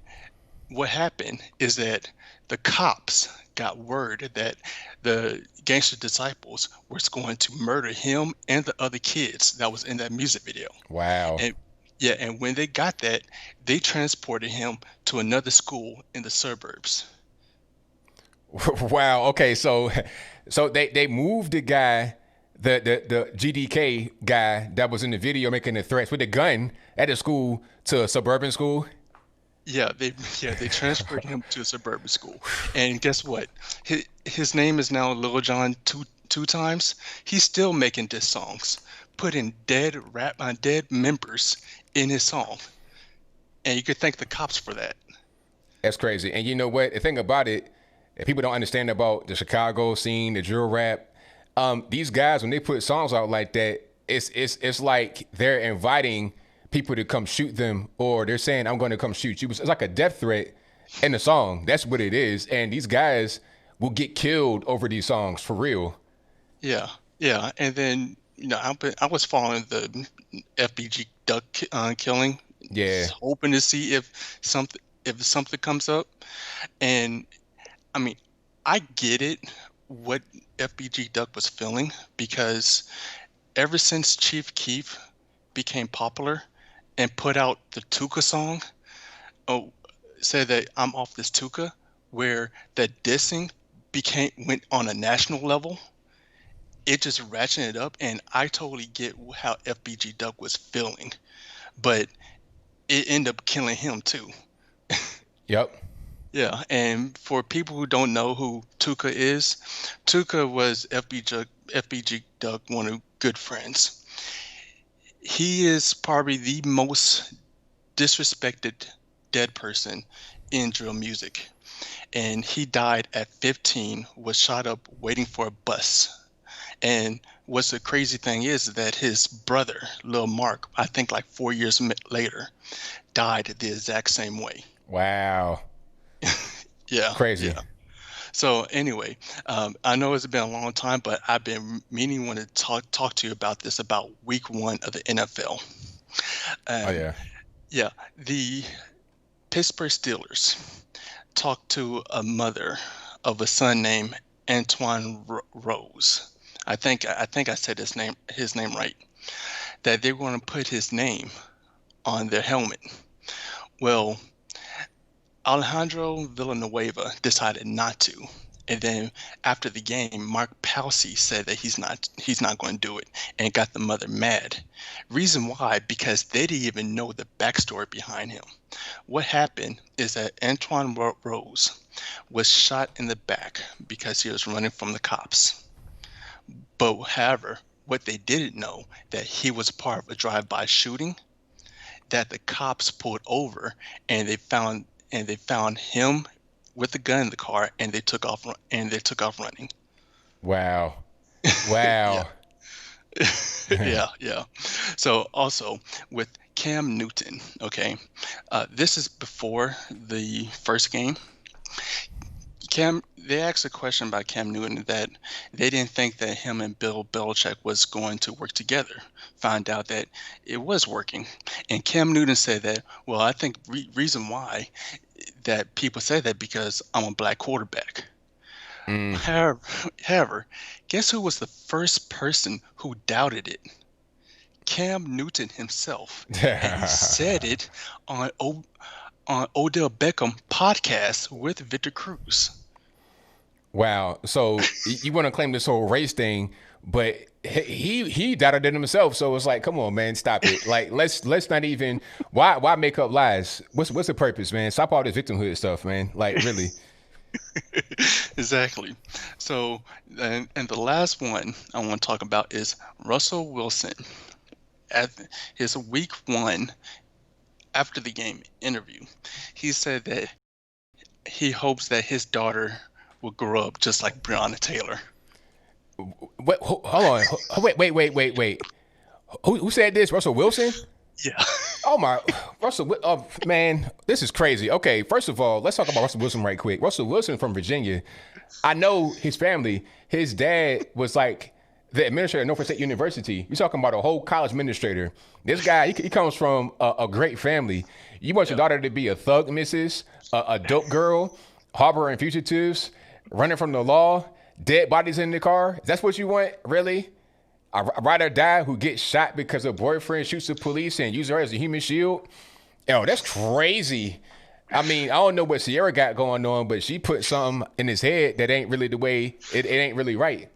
what happened is that the cops got word that the Gangster Disciples was going to murder him and the other kids that was in that music video. Wow. And when they got that, they transported him to another school in the suburbs. Wow. Okay, so they moved the guy, the GDK guy that was in the video making the threats with a gun at a school to a suburban school. Yeah, they transferred him to a suburban school, and guess what? His name is now Lil Jon two times. He's still making diss songs, putting dead members in his song, and you could thank the cops for that. That's crazy. And you know what? The thing about it, if people don't understand about the Chicago scene, the drill rap, these guys, when they put songs out like that, it's like they're inviting people to come shoot them, or they're saying, I'm going to come shoot you. It's like a death threat in the song. That's what it is. And these guys will get killed over these songs for real. Yeah. And then, I was following the FBG Duck killing. Yeah. Hoping to see if something comes up. And I mean, I get it, what FBG Duck was feeling, because ever since Chief Keef became popular and put out the Tuka song, said that I'm off this Tuka, where that dissing went on a national level, it just ratcheted it up, and I totally get how FBG Duck was feeling, but it ended up killing him too. Yep. Yeah, and for people who don't know who Tuka is, Tuka was FBG Duck, one of good friends. He is probably the most disrespected dead person in drill music. And he died at 15, was shot up waiting for a bus. And what's the crazy thing is that his brother, Lil Mark, I think like 4 years later, died the exact same way. Wow. Yeah. Crazy. Yeah. So anyway, I know it's been a long time, but I've been meaning to talk to you about this, about week 1 of the NFL. Oh, yeah. Yeah. The Pittsburgh Steelers talked to a mother of a son named Antoine Rose. I think I said his name right. That they're going to put his name on their helmet. Well, Alejandro Villanueva decided not to, and then after the game, Mark Palsy said that he's not going to do it, and got the mother mad. Reason why? Because they didn't even know the backstory behind him. What happened is that Antoine Rose was shot in the back because he was running from the cops. But however, what they didn't know, that he was part of a drive-by shooting, that the cops pulled over, and they found him with a gun in the car, and they took off running. Wow. Wow. Yeah. So also with Cam Newton, okay, this is before the first game. They asked a question about Cam Newton that they didn't think that him and Bill Belichick was going to work together. Found out that it was working. And Cam Newton said that, well, I think reason why that people say that because I'm a black quarterback. However, guess who was the first person who doubted it? Cam Newton himself. And he said it on Odell Beckham podcast with Victor Cruz. Wow. So you want to claim this whole race thing, but he doubted it himself. So it's like, come on, man, stop it. Like, let's not even. Why make up lies? What's the purpose, man? Stop all this victimhood stuff, man. Like, really. Exactly. So, and the last one I want to talk about is Russell Wilson. At his week 1 after the game interview, he said that he hopes that his daughter will grow up just like Breonna Taylor. Wait, hold on. Wait. Who said this? Russell Wilson? Yeah. Oh my, Russell. Oh man, this is crazy. Okay, first of all, let's talk about Russell Wilson right quick. Russell Wilson from Virginia. I know his family. His dad was like the administrator at Norfolk State University. You're talking about a whole college administrator. This guy, he comes from a great family. You want your daughter to be a thug missus, a dope girl, harboring fugitives, running from the law, dead bodies in the car? That's what you want, really? A ride or die who gets shot because her boyfriend shoots the police and uses her as a human shield? Yo, that's crazy. I mean, I don't know what Sierra got going on, but she put something in his head that ain't really the way, it ain't really right.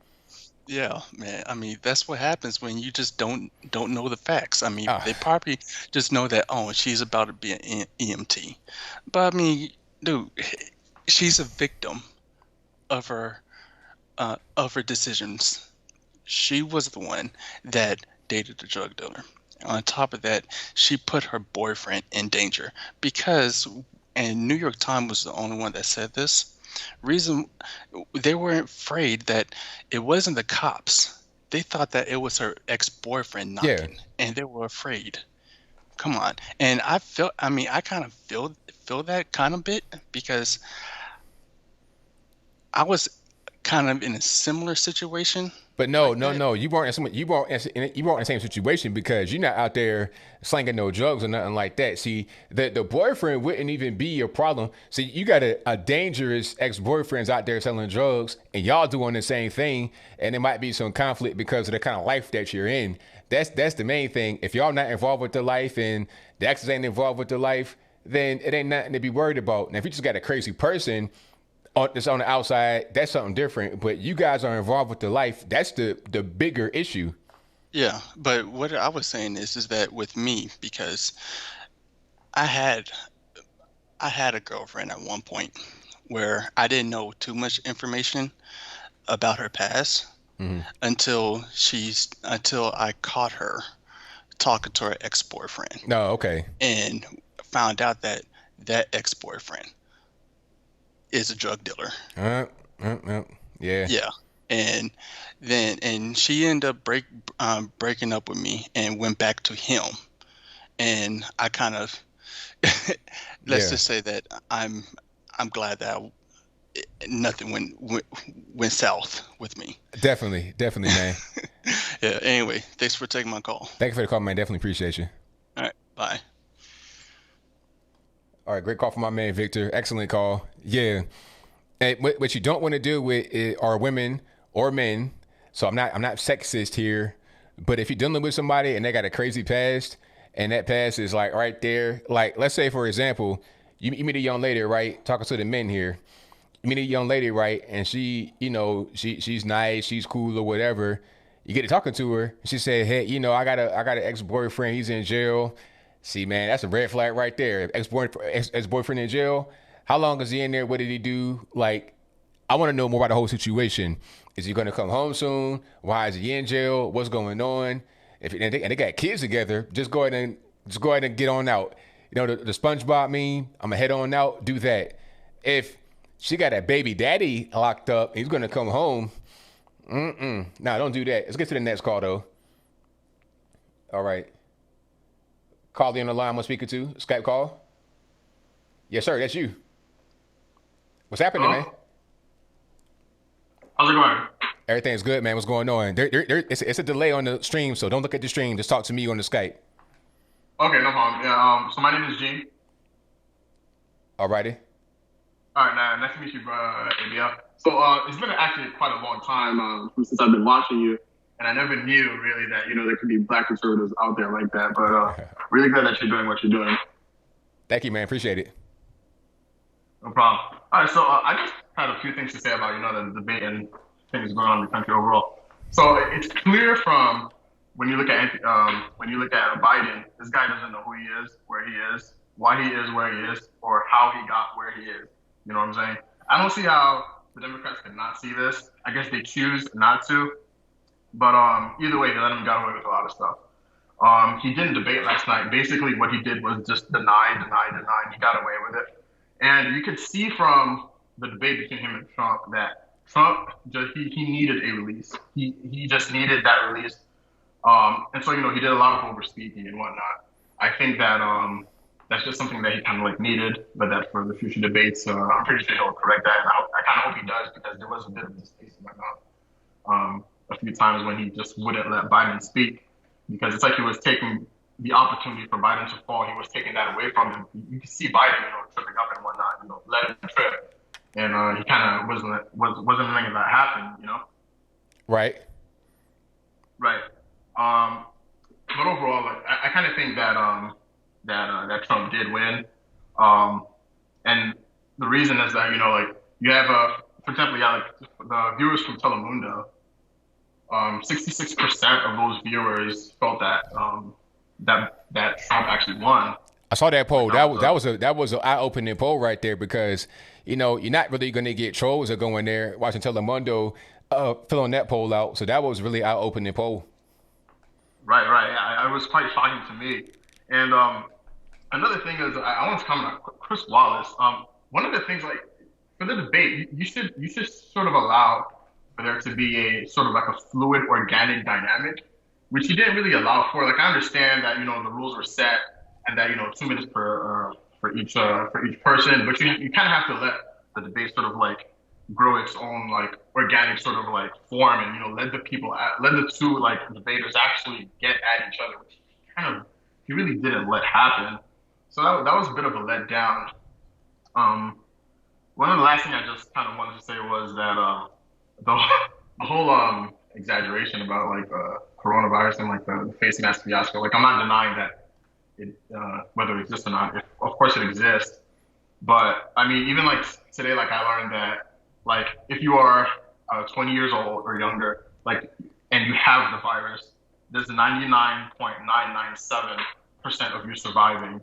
Yeah, man. I mean, that's what happens when you just don't know the facts. I mean, they probably just know that, oh, she's about to be an EMT. But I mean, dude, she's a victim of her decisions. She was the one that dated the drug dealer. On top of that, she put her boyfriend in danger because, and New York Times was the only one that said this, reason they weren't afraid that it wasn't the cops. They thought that it was her ex-boyfriend knocking, and they were afraid. Come on. And I kind of feel that kind of bit because I was kind of in a similar situation. But no, you weren't in the same situation because you're not out there slanging no drugs or nothing like that. See, the boyfriend wouldn't even be a problem. See, you got a dangerous ex-boyfriends out there selling drugs, and y'all doing the same thing, and there might be some conflict because of the kind of life that you're in. That's the main thing. If y'all not involved with the life and the exes ain't involved with the life, then it ain't nothing to be worried about. Now, if you just got a crazy person that's on the outside, that's something different. But you guys are involved with the life. That's the bigger issue. Yeah, but what I was saying is that with me, because I had a girlfriend at one point where I didn't know too much information about her past until I caught her talking to her ex-boyfriend. No, okay. And found out that ex-boyfriend is a drug dealer. Yeah. Yeah. And she ended up breaking up with me and went back to him. And I kind of let's just say that I'm glad that nothing went south with me. Definitely, man. Yeah. Anyway, thanks for taking my call. Thank you for the call, man. Definitely appreciate you. All right. Bye. All right, great call from my man Victor. Excellent call. Yeah. And what you don't want to do with are women or men. So I'm not sexist here, but if you're dealing with somebody and they got a crazy past, and that past is like right there, like let's say for example, you meet a young lady, right? Talking to the men here, you meet a young lady, right? And she, she's nice, she's cool or whatever. You get to talking to her, and she said, hey, I got an ex-boyfriend, he's in jail. See, man, that's a red flag right there. Ex-boyfriend in jail. How long is he in there? What did he do? Like, I want to know more about the whole situation. Is he going to come home soon? Why is he in jail? What's going on? And they got kids together, just go ahead and get on out. The SpongeBob meme, I'm going to head on out, do that. If she got a baby daddy locked up, and he's going to come home, no, don't do that. Let's get to the next call, though. All right. Call on the line I'm speaking to. Skype call. Yes, sir. That's you. What's happening, man? How's it going? Everything's good, man. What's going on? It's a delay on the stream, so don't look at the stream. Just talk to me on the Skype. Okay, no problem. Yeah. So my name is Gene. Alrighty. All right, nice to meet you, ABL. So it's been actually quite a long time since I've been watching you. And I never knew really that, there could be black conservatives out there like that. But really glad that you're doing what you're doing. Thank you, man. Appreciate it. No problem. All right. So I just had a few things to say about, the debate and things going on in the country overall. So it's clear from when you look at Biden, this guy doesn't know who he is, where he is, why he is where he is, or how he got where he is. You know what I'm saying? I don't see how the Democrats could not see this. I guess they choose not to. But either way, they let him get away with a lot of stuff. He didn't debate last night. Basically, what he did was just deny. He got away with it. And you could see from the debate between him and Trump that Trump he needed a release. He just needed that release. And so, he did a lot of overspeaking and whatnot. I think that that's just something that he kind of like needed, but that for the future debates, I'm pretty sure he'll correct that. And I kind of hope he does, because there was a bit of distaste in my mouth a few times when he just wouldn't let Biden speak, because it's like he was taking the opportunity for Biden to fall. He was taking that away from him. You can see Biden, tripping up and whatnot, let him trip. And he kind of wasn't letting that happen, Right. Right. But overall, like, I kind of think that that Trump did win. And the reason is that, you have, for example, the viewers from Telemundo, 66% of those viewers felt that that Trump actually won. I saw that poll. That was an eye-opening poll right there, because you're not really going to get trolls that go in there watching Telemundo filling that poll out. So that was really eye-opening poll. Right. Yeah, it was quite shocking to me. And another thing is, I want to comment on Chris Wallace. One of the things, like, for the debate, you should sort of allow for there to be a sort of like a fluid, organic dynamic, which he didn't really allow for. Like, I understand that the rules were set, and that 2 minutes for each person, but you kind of have to let the debate sort of like grow its own like organic sort of like form, and let the two like debaters actually get at each other, which he really didn't let happen. So that was a bit of a letdown. One of the last things I just kind of wanted to say was that the whole exaggeration about like coronavirus and like the face mask fiasco. Like, I'm not denying that whether it exists or not. Of course it exists. But I mean, even like today, like I learned that like if you are 20 years old or younger, like, and you have the virus, there's 99.997% of you surviving.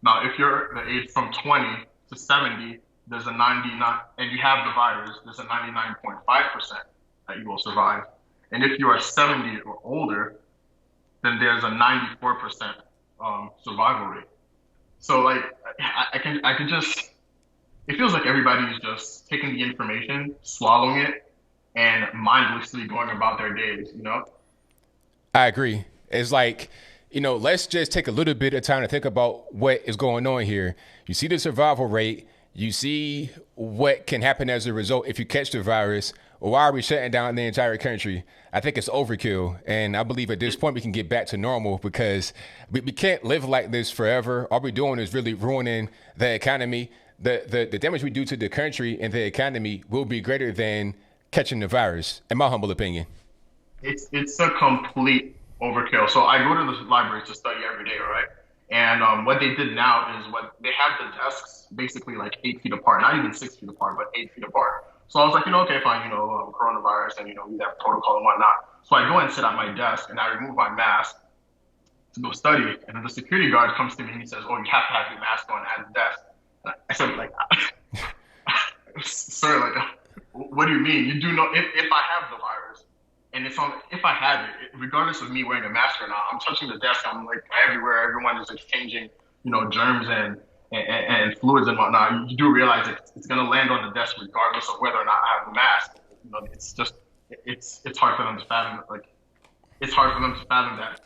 Now, if you're the age from 20 to 70, there's a 99, and you have the virus, there's a 99.5% that you will survive. And if you are 70 or older, then there's a 94% survival rate. So like I can just, it feels like everybody's just taking the information, swallowing it, and mindlessly going about their days, I agree. It's like, let's just take a little bit of time to think about what is going on here. You see the survival rate, you see what can happen as a result if you catch the virus. Why are we shutting down the entire country? I think it's overkill. And I believe at this point we can get back to normal, because we can't live like this forever. All we're doing is really ruining the economy. The damage we do to the country and the economy will be greater than catching the virus, in my humble opinion. It's a complete overkill. So I go to the library to study every day, right? And what they did now is they have the desks basically like 8 feet apart, not even 6 feet apart, but 8 feet apart. So I was like, okay, fine, coronavirus, and, we have protocol and whatnot. So I go and sit at my desk, and I remove my mask to go study. And then the security guard comes to me and he says, oh, you have to have your mask on at the desk. And I said, like, sir, like, what do you mean? You do know, if I have the virus, and if I have it, regardless of me wearing a mask or not, I'm touching the desk, I'm like everywhere, everyone is exchanging, germs and fluids and whatnot. You do realize it's going to land on the desk regardless of whether or not I have the mask. It's just, it's hard for them to fathom. Like, it's hard for them to fathom that.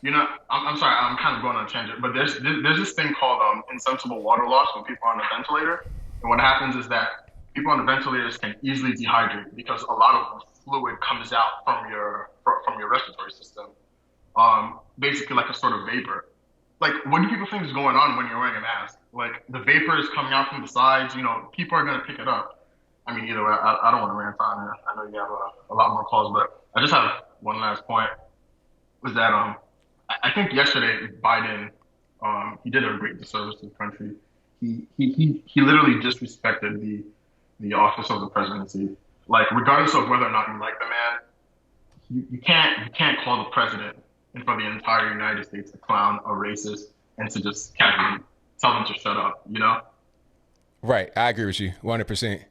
I'm sorry, I'm kind of going on a tangent, but there's this thing called insensible water loss when people are on a ventilator. And what happens is that people on the ventilators can easily dehydrate because a lot of fluid comes out from your respiratory system, basically like a sort of vapor. Like, what do people think is going on when you're wearing a mask? Like, the vapor is coming out from the sides, people are going to pick it up. I mean, either way, I don't want to rant on it. I know you have a lot more calls, but I just have one last point, was that I think yesterday Biden, he did a great disservice to the country. He literally disrespected the office of the presidency. Like, regardless of whether or not you like the man, you can't call the president and for the entire United States a clown, a racist, and to just casually tell them to shut up, you know? Right. I agree with you 100%.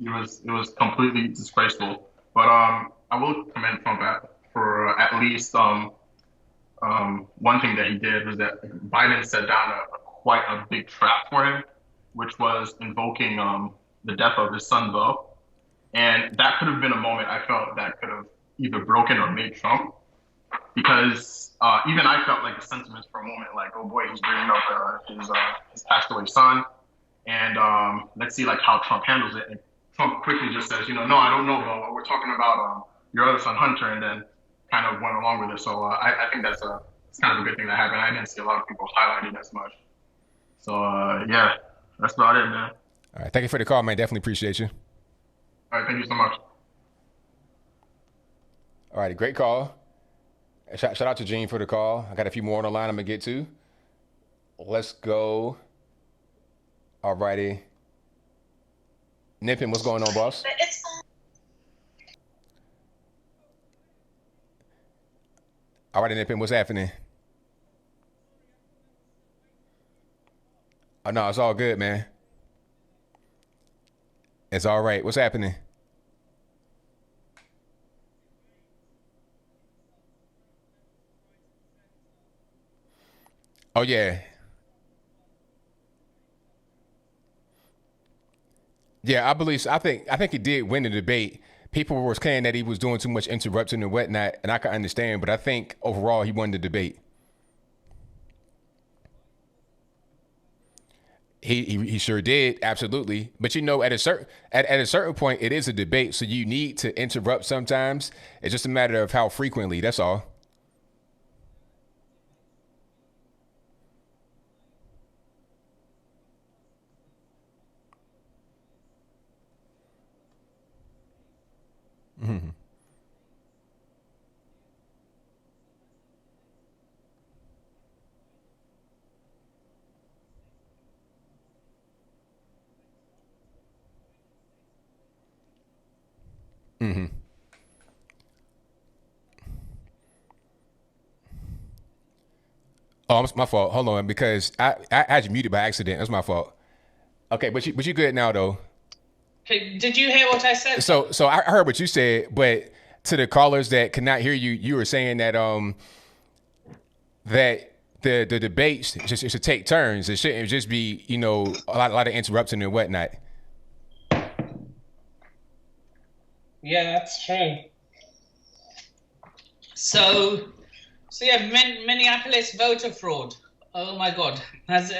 It was completely disgraceful. But I will commend Trump for at least one thing that he did was that Biden set down quite a big trap for him, which was invoking the death of his son, Bo. And that could have been a moment I felt that could have either broken or made Trump, because even I felt like the sentiments for a moment, like, oh boy, he's bringing up his passed away son, and let's see like how Trump handles it. And Trump quickly just says, no, I don't know, Bo. We're talking about your other son, Hunter, and then kind of went along with it. So I think it's kind of a good thing that happened. I didn't see a lot of people highlighting as much. So yeah, that's about it, man. All right, thank you for the call, man. Definitely appreciate you. All right, thank you so much. All right, great call. Shout out to Gene for the call. I got a few more on the line I'm going to get to. Let's go. All righty. Nippin, what's going on, boss? All righty, Nippin, what's happening? Oh, no, it's all good, man. It's all right. What's happening? Oh, yeah. Yeah, I think he did win the debate. People were saying that he was doing too much interrupting and whatnot, and I can understand, but I think overall he won the debate. He sure did, absolutely. But at a certain point, it is a debate, so you need to interrupt sometimes. It's just a matter of how frequently. That's all. Mm-hmm. Mm-hmm. Oh, it's my fault. Hold on, because I had you muted by accident. That's my fault. Okay, but you good now though. Okay, did you hear what I said? So I heard what you said, but to the callers that could not hear you, you were saying that that the debates just should take turns. It shouldn't just be a lot of interrupting and whatnot. Yeah, that's true. So yeah, Minneapolis voter fraud. Oh my God, has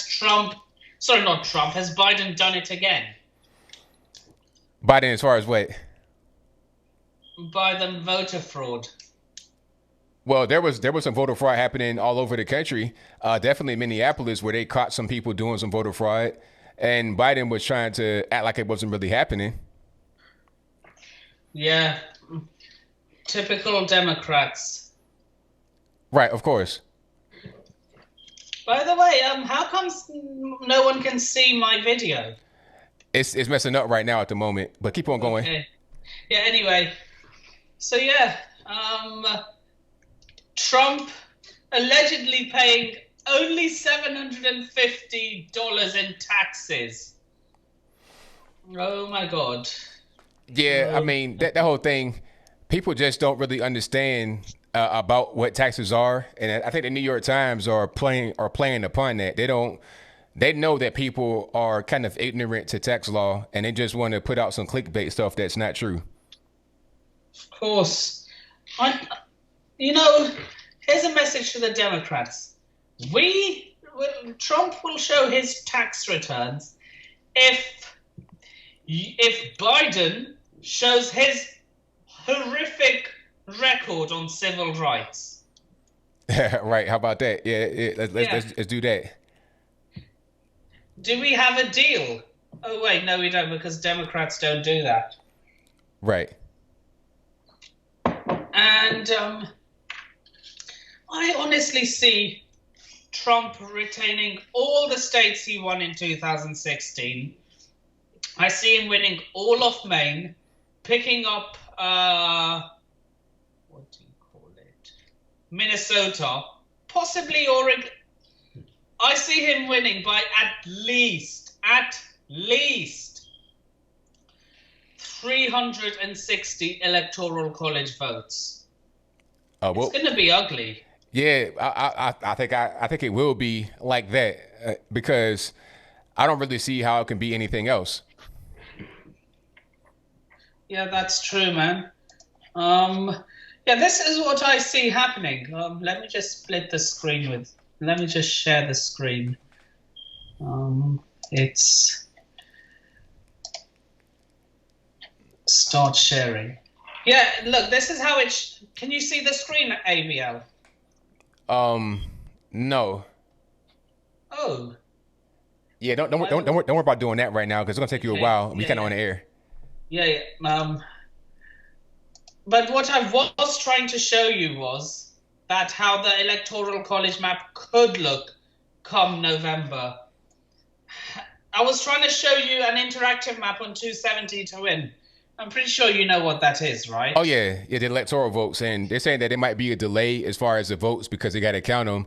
Trump? Sorry, not Trump. Has Biden done it again? Biden, as far as what? Biden voter fraud. Well, there was some voter fraud happening all over the country. Definitely Minneapolis, where they caught some people doing some voter fraud, and Biden was trying to act like it wasn't really happening. Yeah, typical Democrats. Right, of course. By the way, how comes no one can see my video? It's messing up right now at the moment, but keep on going. Okay. Yeah. Anyway, so yeah, Trump allegedly paying only $750 in taxes. Oh my God. Yeah, I mean that whole thing, people just don't really understand about what taxes are, and I think the New York Times are playing upon that. They know that people are kind of ignorant to tax law, and they just want to put out some clickbait stuff that's not true. Of course, here's a message to the Democrats: Trump will show his tax returns if Biden shows his horrific record on civil rights. Right? How about that? Yeah. Let's do that. Do we have a deal? Oh wait, no, we don't, because Democrats don't do that. Right. And I honestly see Trump retaining all the states he won in 2016, I see him winning all of Maine, picking up what do you call it? Minnesota, possibly Oregon. I see him winning by at least 360 electoral college votes. Well, it's going to be ugly. Yeah, I think it will be like that because I don't really see how it can be anything else. Yeah, that's true, man. Yeah, this is what I see happening. Let me just split the screen with. Let me just share the screen. It's start sharing. Yeah, look, this is how it. Can you see the screen, ABL? No. Oh. Yeah, don't worry about doing that right now because it's gonna take you a while. We kind of on the air. Yeah. But what I was trying to show you was that how the electoral college map could look come November. I was trying to show you an interactive map on 270 to win. I'm pretty sure you know what that is, right? Oh, yeah, the electoral votes. And they're saying that there might be a delay as far as the votes because they got to count them.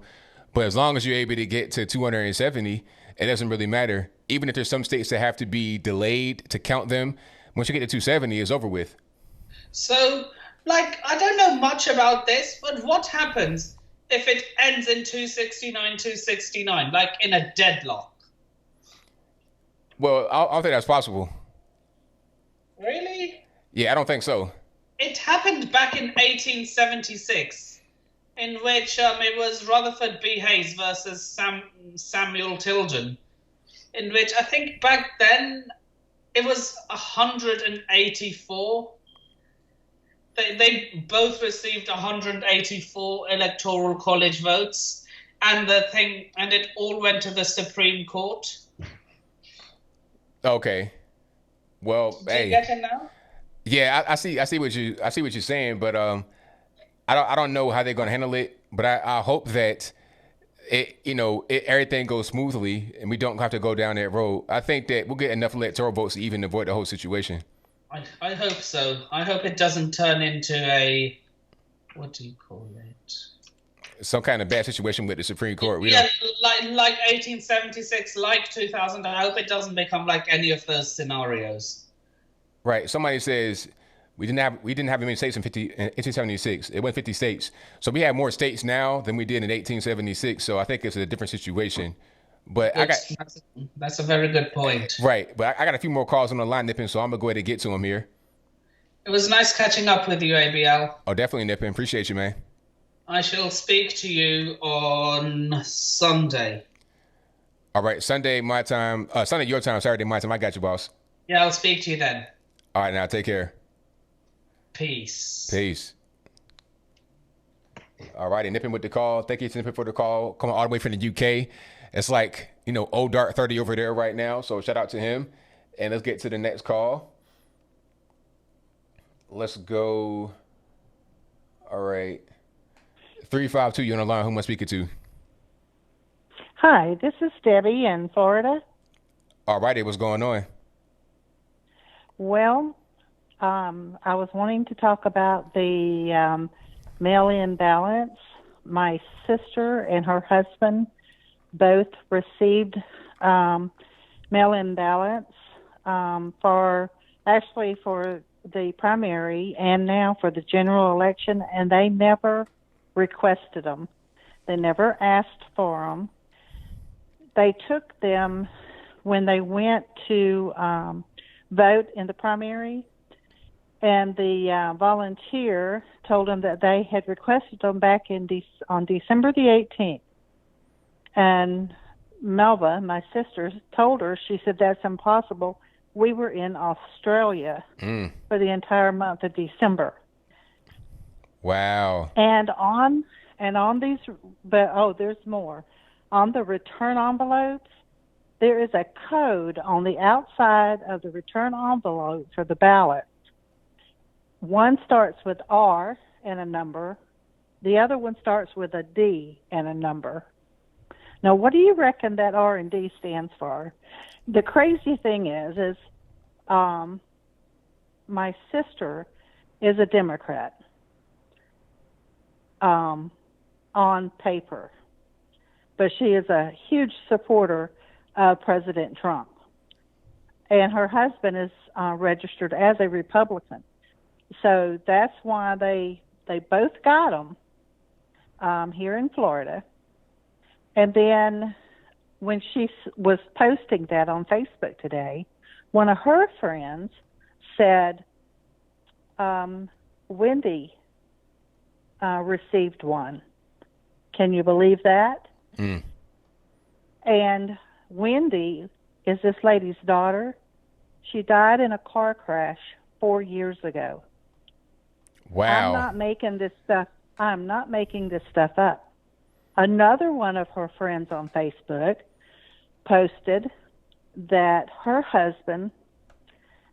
But as long as you're able to get to 270, it doesn't really matter. Even if there's some states that have to be delayed to count them, once you get to 270, it's over with. So, I don't know much about this, but what happens if it ends in 269, like in a deadlock? Well, I don't think that's possible. Really? Yeah, I don't think so. It happened back in 1876, in which it was Rutherford B. Hayes versus Samuel Tilden, in which I think back then it was 184. They both received 184 electoral college votes, and it all went to the Supreme Court. Okay. Well, Do you get it now? Yeah, I see what you're saying, but I don't know how they're gonna handle it. But I hope that everything goes smoothly and we don't have to go down that road. I think that we'll get enough electoral votes to even avoid the whole situation. I hope so. I hope it doesn't turn into a, what do you call it? Some kind of bad situation with the Supreme Court. Like 1876, like 2000. I hope it doesn't become like any of those scenarios. Right. Somebody says we didn't have many states in 1876. It went 50 states. So we have more states now than we did in 1876. So I think it's a different situation. But that's a very good point. Right. But I got a few more calls on the line, Nippin, so I'm going to go ahead and get to them here. It was nice catching up with you, ABL. Oh, definitely, Nippin. Appreciate you, man. I shall speak to you on Sunday. All right. Sunday, my time. Sunday, your time. Saturday, my time. I got you, boss. Yeah, I'll speak to you then. All right. Now, take care. Peace. All righty. Nippin with the call. Thank you, Nippin, for the call. Coming all the way from the UK. It's like, old dark 30 over there right now. So shout out to him. And let's get to the next call. Let's go. All right. 352, you on the line. Who am I speaking to? Hi, this is Debbie in Florida. All righty. What's going on? Well, I was wanting to talk about the mail-in ballots. My sister and her husband both received mail-in ballots for the primary and now for the general election, and they never requested them. They never asked for them. They took them when they went to vote in the primary, and the volunteer told them that they had requested them back on December the 18th. And Melba, my sister, told her, she said, that's impossible. We were in Australia for the entire month of December. Wow. And on these, there's more. On the return envelopes, there is a code on the outside of the return envelope for the ballot. One starts with R and a number. The other one starts with a D and a number. Now, what do you reckon that R and D stands for? The crazy thing is my sister is a Democrat on paper, but she is a huge supporter of President Trump. And her husband is registered as a Republican. So that's why they both got them here in Florida. And then when she was posting that on Facebook today, one of her friends said, Wendy received one. Can you believe that? Mm. And Wendy is this lady's daughter. She died in a car crash 4 years ago. Wow. I'm not making this stuff up. Another one of her friends on Facebook posted that her husband,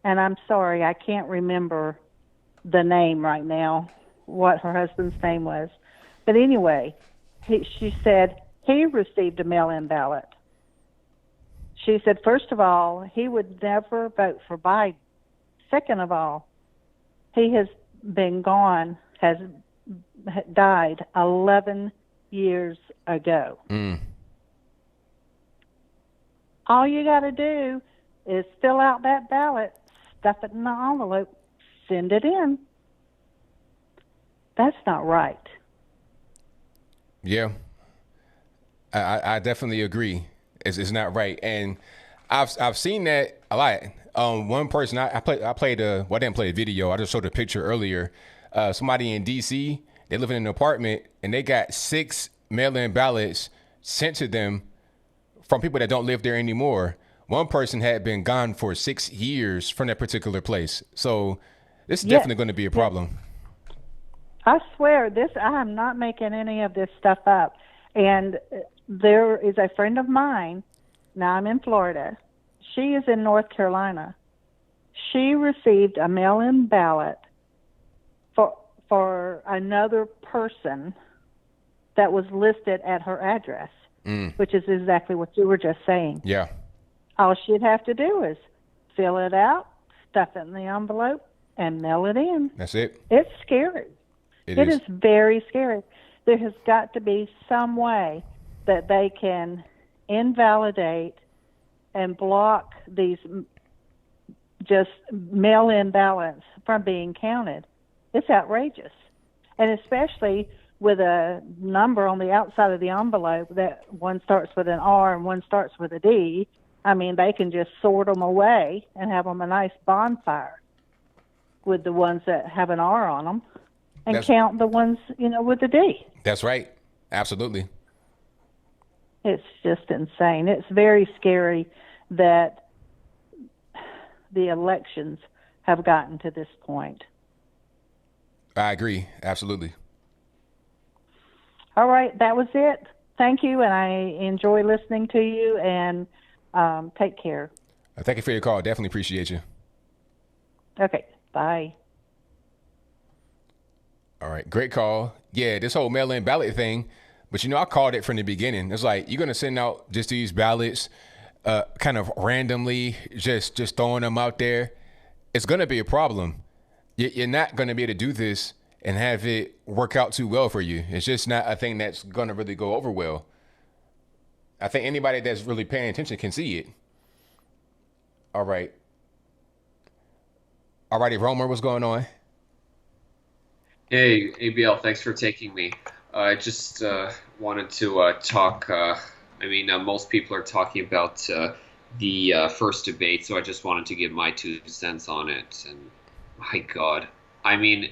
and I'm sorry, I can't remember the name right now, what her husband's name was. But anyway, she said he received a mail-in ballot. She said, first of all, he would never vote for Biden. Second of all, he has been gone, has died 11 years ago. Mm. All you got to do is fill out that ballot, stuff it in the envelope, send it in. That's not right. Yeah, I definitely agree. It's not right, and I've seen that a lot. One person I played I didn't play a video. I just showed a picture earlier. Somebody in D.C. They live in an apartment and they got 6 mail-in ballots sent to them from people that don't live there anymore. One person had been gone for 6 years from that particular place. So this is definitely going to be a problem. I swear, I am not making any of this stuff up. And there is a friend of mine, now I'm in Florida, she is in North Carolina. She received a mail-in ballot for another person that was listed at her address, which is exactly what you were just saying. Yeah. All she'd have to do is fill it out, stuff it in the envelope, and mail it in. That's it. It's scary. It is very scary. There has got to be some way that they can invalidate and block these just mail-in ballots from being counted. It's outrageous. And especially with a number on the outside of the envelope that one starts with an R and one starts with a D, I mean, they can just sort them away and have them a nice bonfire with the ones that have an R on them and count the ones, with the D. That's right. Absolutely. It's just insane. It's very scary that the elections have gotten to this point. I agree. Absolutely. All right. That was it. Thank you. And I enjoy listening to you, and take care. Thank you for your call. Definitely appreciate you. Okay. Bye. All right. Great call. Yeah, this whole mail-in ballot thing. But, I called it from the beginning. It's like, you're going to send out just these ballots kind of randomly, just throwing them out there. It's going to be a problem. You're not going to be able to do this and have it work out too well for you. It's just not a thing that's going to really go over well. I think anybody that's really paying attention can see it. All right. All righty, Romer, what's going on? Hey, ABL, thanks for taking me. I just wanted to talk. Most people are talking about the first debate, so I just wanted to give my 2 cents on it. And my God,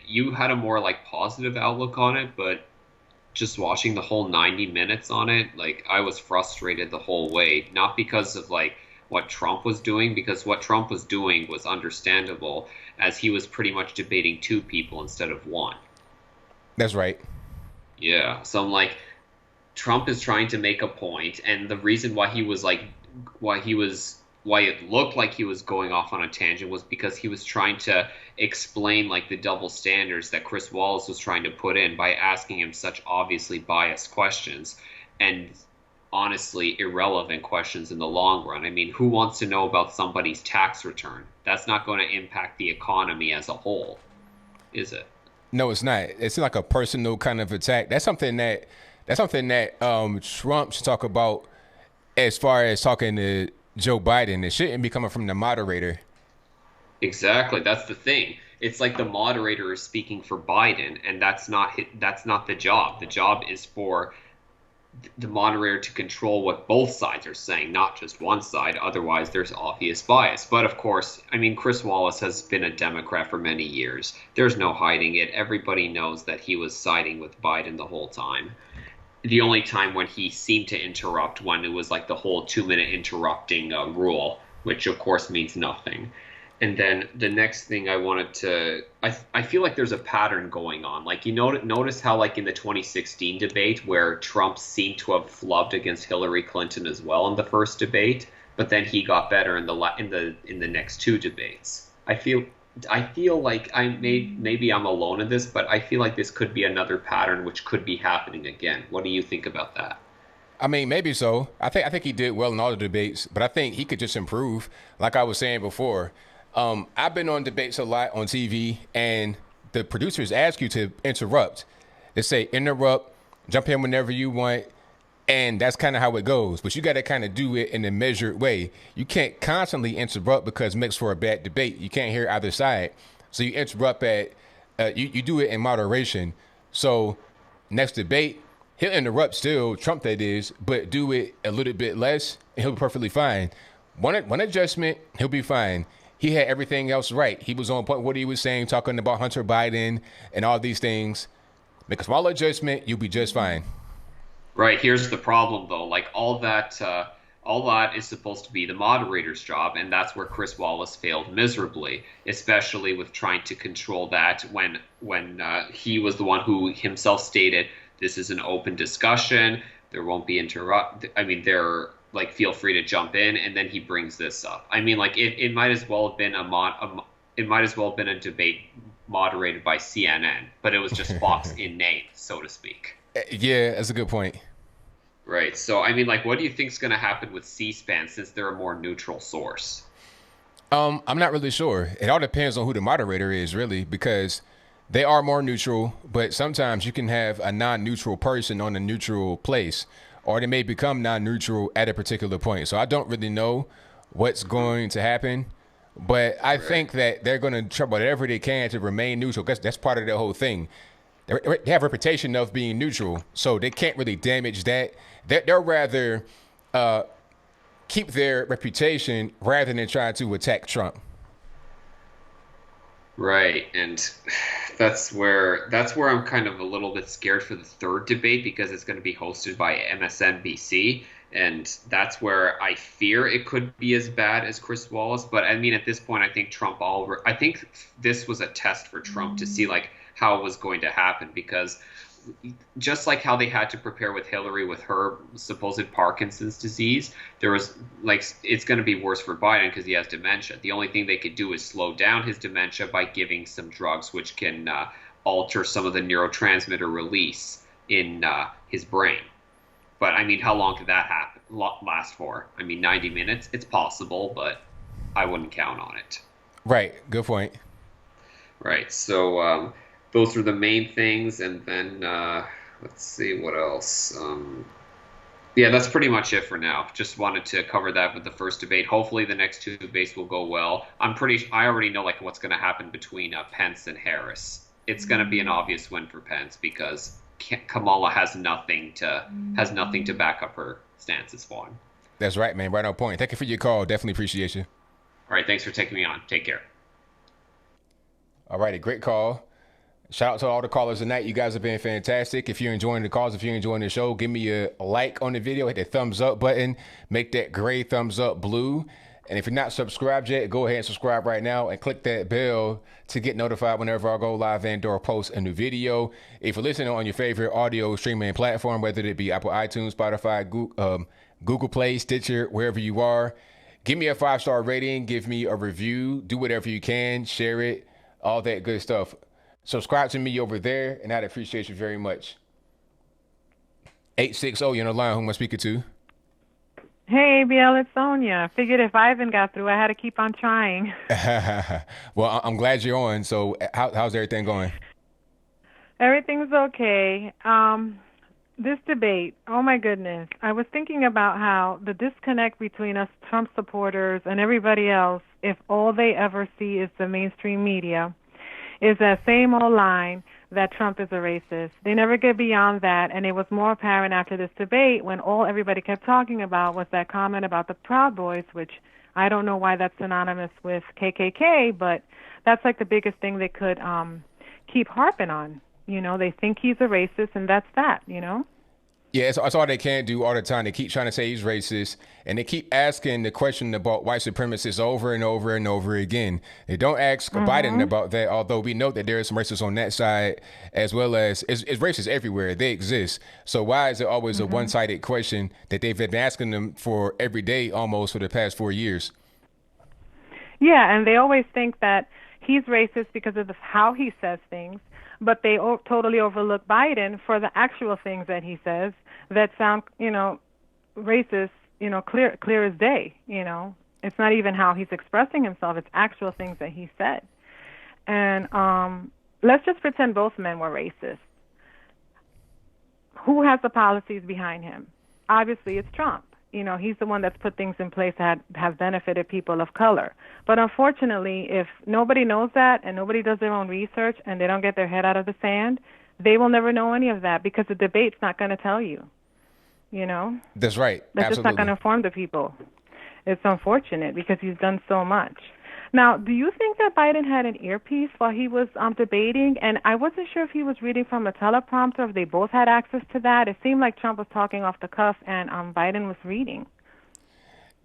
you had a more positive outlook on it, but just watching the whole 90 minutes on it, I was frustrated the whole way. Not because of what Trump was doing, because what Trump was doing was understandable, as he was pretty much debating 2 people instead of 1. That's right. Yeah, so I'm Trump is trying to make a point, and the reason why why it looked like he was going off on a tangent was because he was trying to explain the double standards that Chris Wallace was trying to put in by asking him such obviously biased questions. And honestly irrelevant questions in the long run. I mean, who wants to know about somebody's tax return? That's not going to impact the economy as a whole, is it? No, it's not. It's like a personal kind of attack. That's something that Trump should talk about as far as talking to Joe Biden. It shouldn't be coming from the moderator. Exactly. That's the thing. It's like the moderator is speaking for Biden, and that's not the job. The job is for the moderator to control what both sides are saying, not just one side. Otherwise, there's obvious bias. But of course, I mean, Chris Wallace has been a Democrat for many years. There's no hiding it. Everybody knows that he was siding with Biden the whole time. The only time when he seemed to interrupt, when it was like the whole 2-minute interrupting rule, which of course means nothing. And then the next thing I wanted to, I feel like there's a pattern going on. Like, you notice how, like, in the 2016 debate where Trump seemed to have flubbed against Hillary Clinton as well in the first debate, but then he got better in the next two debates. I feel like maybe I'm alone in this, but I feel like this could be another pattern which could be happening again. What do you think about that? I mean, maybe so. I think he did well in all the debates, but I think he could just improve. Like I was saying before. I've been on debates a lot on TV, and the producers ask you to interrupt. They say interrupt, jump in whenever you want, and that's kind of how it goes. But you got to kind of do it in a measured way. You can't constantly interrupt because it makes for a bad debate. You can't hear either side. So you interrupt you do it in moderation. So next debate, he'll interrupt still, Trump that is, but do it a little bit less, and he'll be perfectly fine. One adjustment, he'll be fine. He had everything else right. He was on point with what he was saying, talking about Hunter Biden and all these things. Make a small adjustment, you'll be just fine. Right. Here's the problem, though. Like, all that is supposed to be the moderator's job, and that's where Chris Wallace failed miserably, especially with trying to control that when he was the one who himself stated this is an open discussion. There won't be like, feel free to jump in, and then he brings this up. I mean, like, it might as well have been a debate moderated by CNN, but it was just Fox in name, so to speak. Yeah, that's a good point. Right. So, I mean, like, what do you think's going to happen with C-SPAN since they're a more neutral source? I'm not really sure. It all depends on who the moderator is, really, because they are more neutral, but sometimes you can have a non-neutral person on a neutral place, or they may become non-neutral at a particular point. So I don't really know what's going to happen, but I think that they're going to try whatever they can to remain neutral, because that's part of the whole thing. They have a reputation of being neutral, so they can't really damage that. They'll rather keep their reputation rather than try to attack Trump. Right, and that's where I'm kind of a little bit scared for the third debate, because it's going to be hosted by MSNBC, and that's where I fear it could be as bad as Chris Wallace. But I mean, at this point, I think I think this was a test for Trump to see, like, how it was going to happen, because just like how they had to prepare with Hillary with her supposed Parkinson's disease, there was, like, it's going to be worse for Biden because he has dementia. The only thing they could do is slow down his dementia by giving some drugs which can alter some of the neurotransmitter release in his brain. But I mean, how long could that last for? I mean, 90 minutes? It's possible, but I wouldn't count on it. Right. Good point. Right. So those are the main things, and then let's see what else. Yeah, that's pretty much it for now. Just wanted to cover that with the first debate. Hopefully the next two debates will go well. I already know, like, what's going to happen between Pence and Harris. It's going to be an obvious win for Pence because Kamala has nothing to back up her stances for. That's right, man. Right on point. Thank you for your call. Definitely appreciate you. All right, thanks for taking me on. Take care. All righty, great call. Shout out to all the callers tonight. You guys have been fantastic. If you're enjoying the calls, if you're enjoying the show, give me a like on the video, hit that thumbs up button, make that gray thumbs up blue. And if you're not subscribed yet, go ahead and subscribe right now and click that bell to get notified whenever I go live and/or post a new video. If you're listening on your favorite audio streaming platform, whether it be Apple iTunes, Spotify, Google Play, Stitcher, wherever you are, give me a 5-star rating, give me a review, do whatever you can, share it, all that good stuff. Subscribe to me over there, and I'd appreciate you very much. 860, you're on the line. Who am I speaking to? Hey, ABL, it's Sonia. Figured if Ivan got through, I had to keep on trying. Well, I'm glad you're on. So how's everything going? Everything's okay. This debate, oh my goodness. I was thinking about how the disconnect between us Trump supporters and everybody else, if all they ever see is the mainstream media, is that same old line that Trump is a racist. They never get beyond that, and it was more apparent after this debate when all everybody kept talking about was that comment about the Proud Boys, which I don't know why that's synonymous with KKK, but that's like the biggest thing they could keep harping on. You know, they think he's a racist, and that's that, you know? Yeah, it's all they can do all the time. They keep trying to say he's racist, and they keep asking the question about white supremacists over and over and over again. They don't ask Biden about that, although we know that there is some racists on that side, as well as it's racists everywhere. They exist. So why is it always a one-sided question that they've been asking them for every day almost for the past 4 years? Yeah, and they always think that he's racist because of how he says things, but they totally overlook Biden for the actual things that he says that sound, you know, racist, you know, clear as day, you know. It's not even how he's expressing himself, it's actual things that he said. And let's just pretend both men were racist. Who has the policies behind him? Obviously, it's Trump. You know, he's the one that's put things in place that have benefited people of color. But unfortunately, if nobody knows that and nobody does their own research and they don't get their head out of the sand, they will never know any of that because the debate's not going to tell you, you know? That's right. That's just not going to inform the people. It's unfortunate because he's done so much. Now, do you think that Biden had an earpiece while he was debating? And I wasn't sure if he was reading from a teleprompter, if they both had access to that. It seemed like Trump was talking off the cuff and Biden was reading.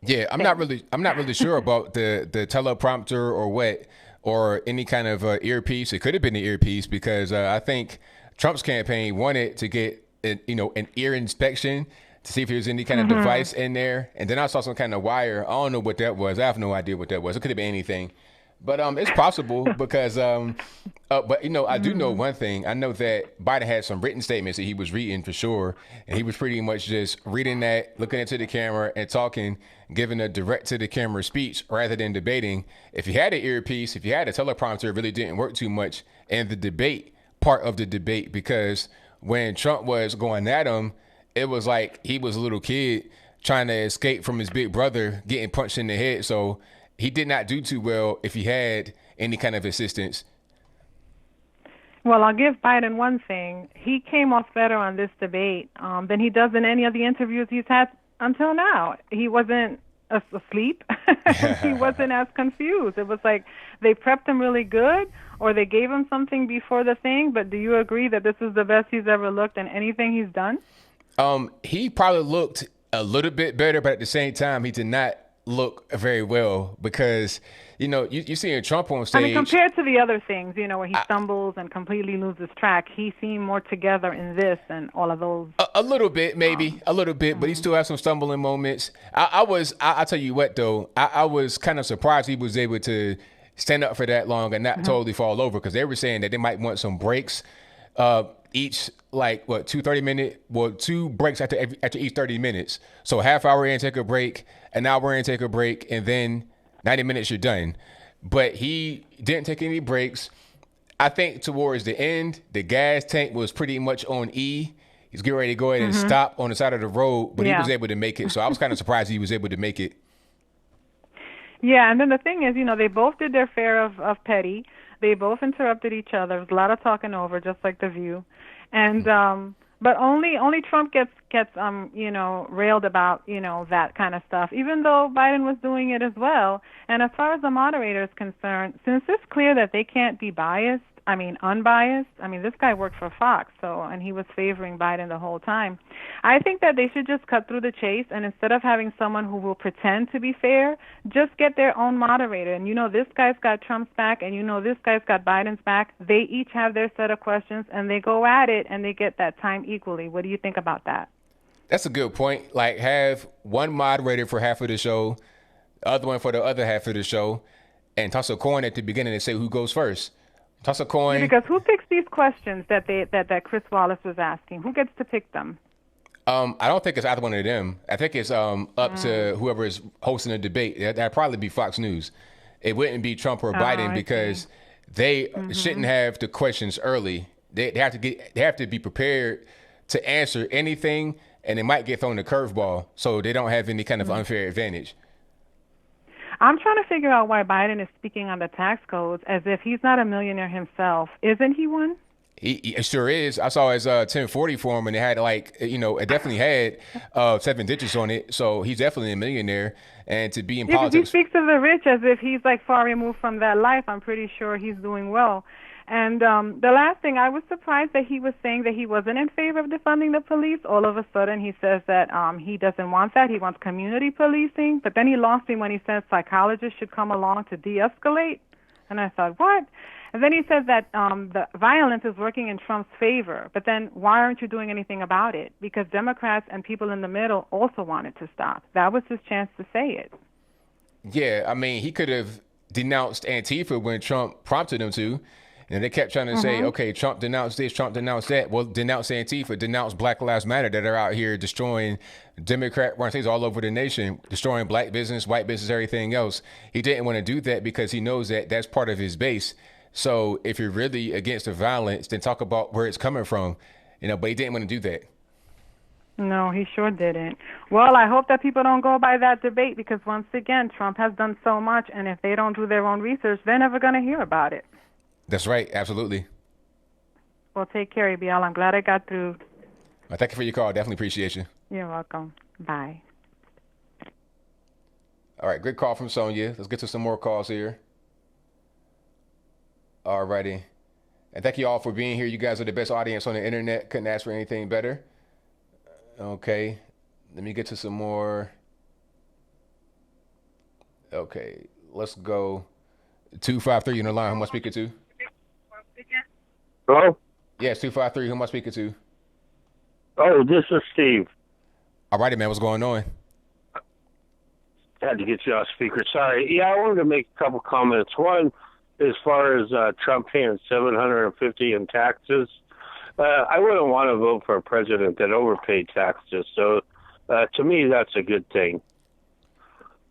Yeah, I'm not really sure about the teleprompter or what, or any kind of earpiece. It could have been the earpiece because I think Trump's campaign wanted to get an ear inspection to see if there's any kind of device in there. And then I saw some kind of wire. I don't know what that was. I have no idea what that was. It could have been anything. But it's possible because, but, you know, I do know one thing. I know that Biden had some written statements that he was reading for sure. And he was pretty much just reading that, looking into the camera and talking, giving a direct to the camera speech rather than debating. If you had an earpiece, if you had a teleprompter, it really didn't work too much in the debate, part of the debate, because when Trump was going at him, it was like he was a little kid trying to escape from his big brother getting punched in the head. So he did not do too well if he had any kind of assistance. Well, I'll give Biden one thing. He came off better on this debate than he does in any of the interviews he's had until now. He wasn't asleep. He wasn't as confused. It was like they prepped him really good or they gave him something before the thing. But do you agree that this is the best he's ever looked in anything he's done? He probably looked a little bit better, but at the same time, he did not look very well because, you know, you see Trump on stage. I mean, compared to the other things, you know, where he stumbles and completely loses track, he seemed more together in this and all of those. A little bit, maybe a little bit, but he still has some stumbling moments. I'll tell you what, though, I was kind of surprised he was able to stand up for that long and not totally fall over because they were saying that they might want some breaks. Each like what 2 breaks after each 30 minutes. So a half hour in, take a break, an hour in, take a break, and then 90 minutes you're done. But he didn't take any breaks. I think towards the end, the gas tank was pretty much on E. He's getting ready to go ahead and stop on the side of the road, but he was able to make it. So I was kind of surprised he was able to make it. Yeah, and then the thing is, you know, they both did their fare of petty. They both interrupted each other. There was a lot of talking over, just like The View. And but only Trump gets you know, railed about, you know, that kind of stuff, even though Biden was doing it as well. And as far as the moderator is concerned, since it's clear that they can't be unbiased, this guy worked for Fox, and he was favoring Biden the whole time. I think that they should just cut through the chase, and instead of having someone who will pretend to be fair, just get their own moderator. And you know, this guy's got Trump's back, and you know, this guy's got Biden's back. They each have their set of questions, and they go at it, and they get that time equally. What do you think about that? That's a good point. Like, have one moderator for half of the show, the other one for the other half of the show, and toss a coin at the beginning and say who goes first. Toss a coin. Because who picks these questions that Chris Wallace was asking? Who gets to pick them? I don't think it's either one of them. I think it's up to whoever is hosting the debate. That'd probably be Fox News. It wouldn't be Trump or Biden because they shouldn't have the questions early. They have to be prepared to answer anything, and they might get thrown a curveball, so they don't have any kind of unfair advantage. I'm trying to figure out why Biden is speaking on the tax codes as if he's not a millionaire himself. Isn't he one? He sure is. I saw his 1040 form, and it had it definitely had 7 digits on it. So he's definitely a millionaire. And to be in politics, he speaks of the rich as if he's like far removed from that life. I'm pretty sure he's doing well. And the last thing, I was surprised that he was saying that he wasn't in favor of defunding the police. All of a sudden, he says that he doesn't want that. He wants community policing. But then he lost me when he said psychologists should come along to de-escalate. And I thought, what? And then he said that the violence is working in Trump's favor. But then why aren't you doing anything about it? Because Democrats and people in the middle also want it to stop. That was his chance to say it. Yeah, I mean, he could have denounced Antifa when Trump prompted him to. And they kept trying to say, okay, Trump denounced this, Trump denounced that. Well, denounce Antifa, denounce Black Lives Matter that are out here destroying Democrat organizations all over the nation, destroying black business, white business, everything else. He didn't want to do that because he knows that that's part of his base. So if you're really against the violence, then talk about where it's coming from, but he didn't want to do that. No, he sure didn't. Well, I hope that people don't go by that debate because once again, Trump has done so much. And if they don't do their own research, they're never going to hear about it. That's right. Absolutely. Well, take care, ABL. I'm glad I got through. Well, thank you for your call. Definitely appreciate you. You're welcome. Bye. All right. Good call from Sonia. Let's get to some more calls here. All righty. And thank you all for being here. You guys are the best audience on the internet. Couldn't ask for anything better. Okay. Let me get to some more. Okay. Let's go. 253 on the line. Who am I speaking to? Hello? Yes, 253. Who am I speaking to? Oh, this is Steve. All righty, man. What's going on? Had to get you off speaker. Sorry. Yeah, I wanted to make a couple comments. One, as far as Trump paying $750 in taxes, I wouldn't want to vote for a president that overpaid taxes. So, to me, that's a good thing.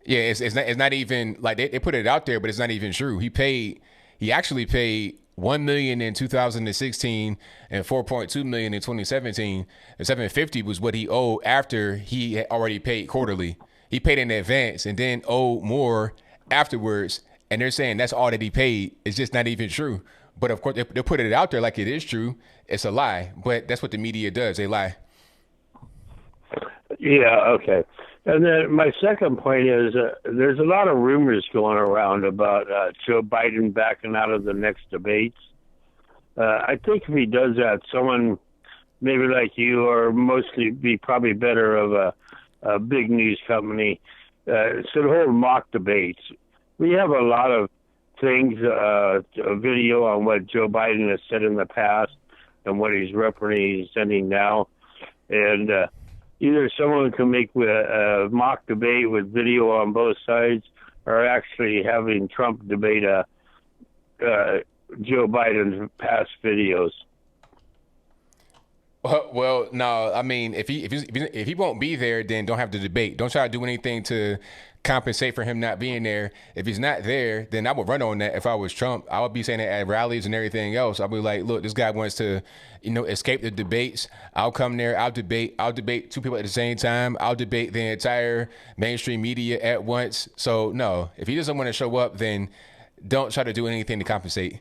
Yeah, it's not even like they put it out there, but it's not even true. He actually paid $1 million in 2016 and $4.2 million in 2017. And $750 was what he owed after he had already paid quarterly. He paid in advance and then owed more afterwards. And they're saying that's all that he paid. It's just not even true. But of course, they put it out there like it is true. It's a lie. But that's what the media does. They lie. Yeah, okay. And then my second point is there's a lot of rumors going around about Joe Biden backing out of the next debates. I think if he does that, someone maybe like you or mostly be probably better of a big news company should hold mock debates. We have a lot of things, a video on what Joe Biden has said in the past and what he's representing now. And either someone can make a mock debate with video on both sides or actually having Trump debate Joe Biden's past videos. Well, no, I mean, if he won't be there, then don't have the debate. Don't try to do anything to compensate for him not being there. If he's not there, then I would run on that. If I was Trump, I would be saying it at rallies and everything else. I'd be like, look, this guy wants to, escape the debates. I'll come there. I'll debate 2 people at the same time. I'll debate the entire mainstream media at once. So no, if he doesn't want to show up, then don't try to do anything to compensate.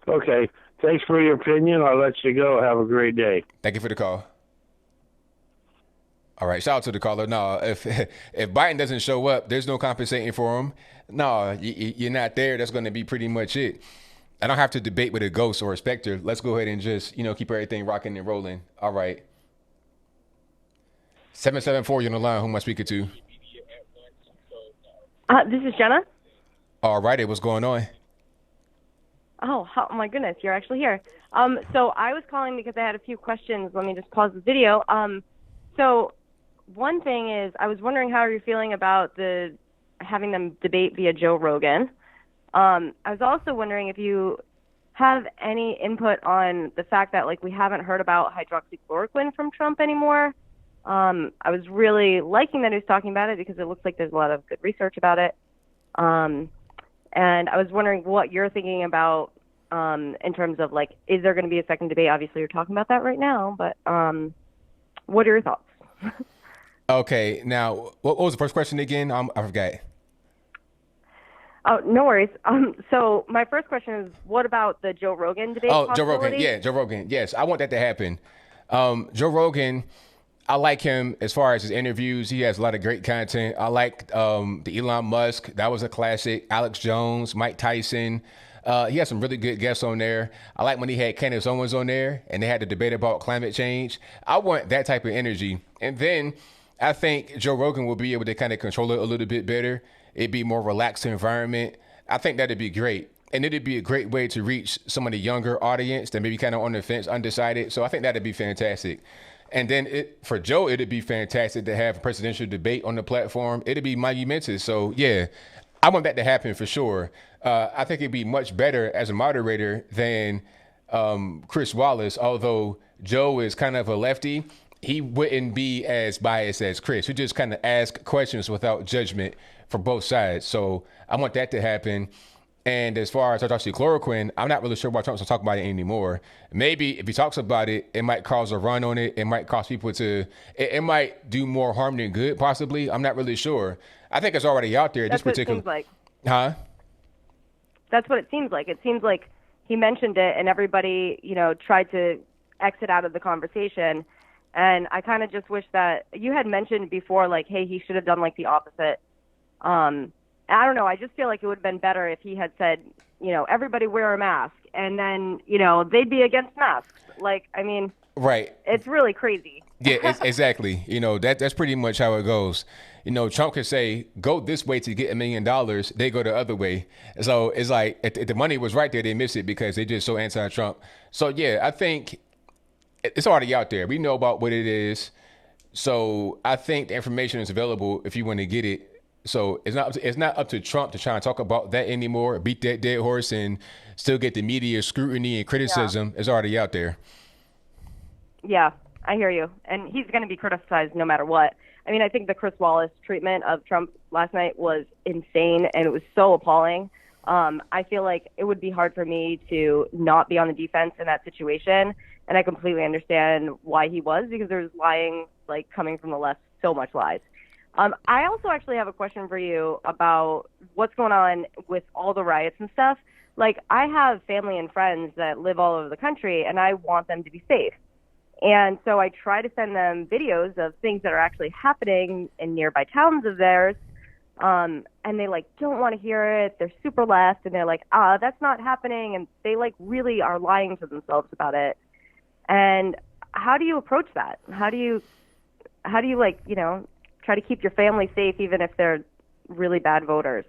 Okay. Thanks for your opinion. I'll let you go. Have a great day. Thank you for the call. All right, shout out to the caller. No, if Biden doesn't show up, there's no compensating for him. No, you're not there. That's going to be pretty much it. I don't have to debate with a ghost or a specter. Let's go ahead and just, keep everything rocking and rolling. All right. 774, you're on the line. Who am I speaking to? This is Jenna. All righty, what's going on? Oh my goodness, you're actually here. So I was calling because I had a few questions. Let me just pause the video. So one thing is, I was wondering how you're feeling about having them debate via Joe Rogan. I was also wondering if you have any input on the fact that like we haven't heard about hydroxychloroquine from Trump anymore. I was really liking that he was talking about it because it looks like there's a lot of good research about it. And I was wondering what you're thinking about in terms of like, is there going to be a second debate? Obviously, you're talking about that right now, but what are your thoughts? Okay, now what was the first question again? I forgot. Oh, no worries. So my first question is, what about the Joe Rogan debate? Oh, Joe Rogan. Yeah, Joe Rogan. Yes, I want that to happen. Joe Rogan, I like him as far as his interviews. He has a lot of great content. I like the Elon Musk. That was a classic. Alex Jones, Mike Tyson. He has some really good guests on there. I like when he had Candace Owens on there and they had the debate about climate change. I want that type of energy. And then I think Joe Rogan will be able to kind of control it a little bit better. It'd be more relaxed environment. I think that'd be great. And it'd be a great way to reach some of the younger audience that maybe kind of on the fence, undecided. So I think that'd be fantastic. And then for Joe, it'd be fantastic to have a presidential debate on the platform. It'd be monumentous. So yeah, I want that to happen for sure. I think it'd be much better as a moderator than Chris Wallace, although Joe is kind of a lefty. He wouldn't be as biased as Chris. He just kind of ask questions without judgment for both sides. So I want that to happen. And as far as hydroxychloroquine, I'm not really sure why Trump's not talking about it anymore. Maybe if he talks about it, it might cause a run on it. It might cause people to, it might do more harm than good, possibly. I'm not really sure. I think it's already out there. That's this particular, what it seems like. Huh? That's what it seems like. It seems like he mentioned it and everybody, tried to exit out of the conversation. And I kind of just wish that you had mentioned before, like, hey, he should have done like the opposite. I don't know. I just feel like it would have been better if he had said, everybody wear a mask, and then, they'd be against masks. Like, I mean, right. It's really crazy. Yeah, exactly. That's pretty much how it goes. Trump could say, go this way to get $1 million. They go the other way. So it's like, if the money was right there, they miss it because they're just so anti-Trump. So yeah, I think it's already out there. We know about what it is. So I think the information is available if you want to get it. So it's not up to Trump to try and talk about that anymore, beat that dead horse and still get the media scrutiny and criticism. Yeah. It's already out there. Yeah, I hear you. And he's going to be criticized no matter what. I mean, I think the Chris Wallace treatment of Trump last night was insane, and it was so appalling. I feel like it would be hard for me to not be on the defense in that situation, and I completely understand why he was, because there's lying, like, coming from the left, so much lies. I also actually have a question for you about what's going on with all the riots and stuff. Like, I have family and friends that live all over the country, and I want them to be safe. And so I try to send them videos of things that are actually happening in nearby towns of theirs. And they don't want to hear it. They're super left, and they're like, that's not happening. And they really are lying to themselves about it. And how do you approach that? How do you try to keep your family safe, even if they're really bad voters?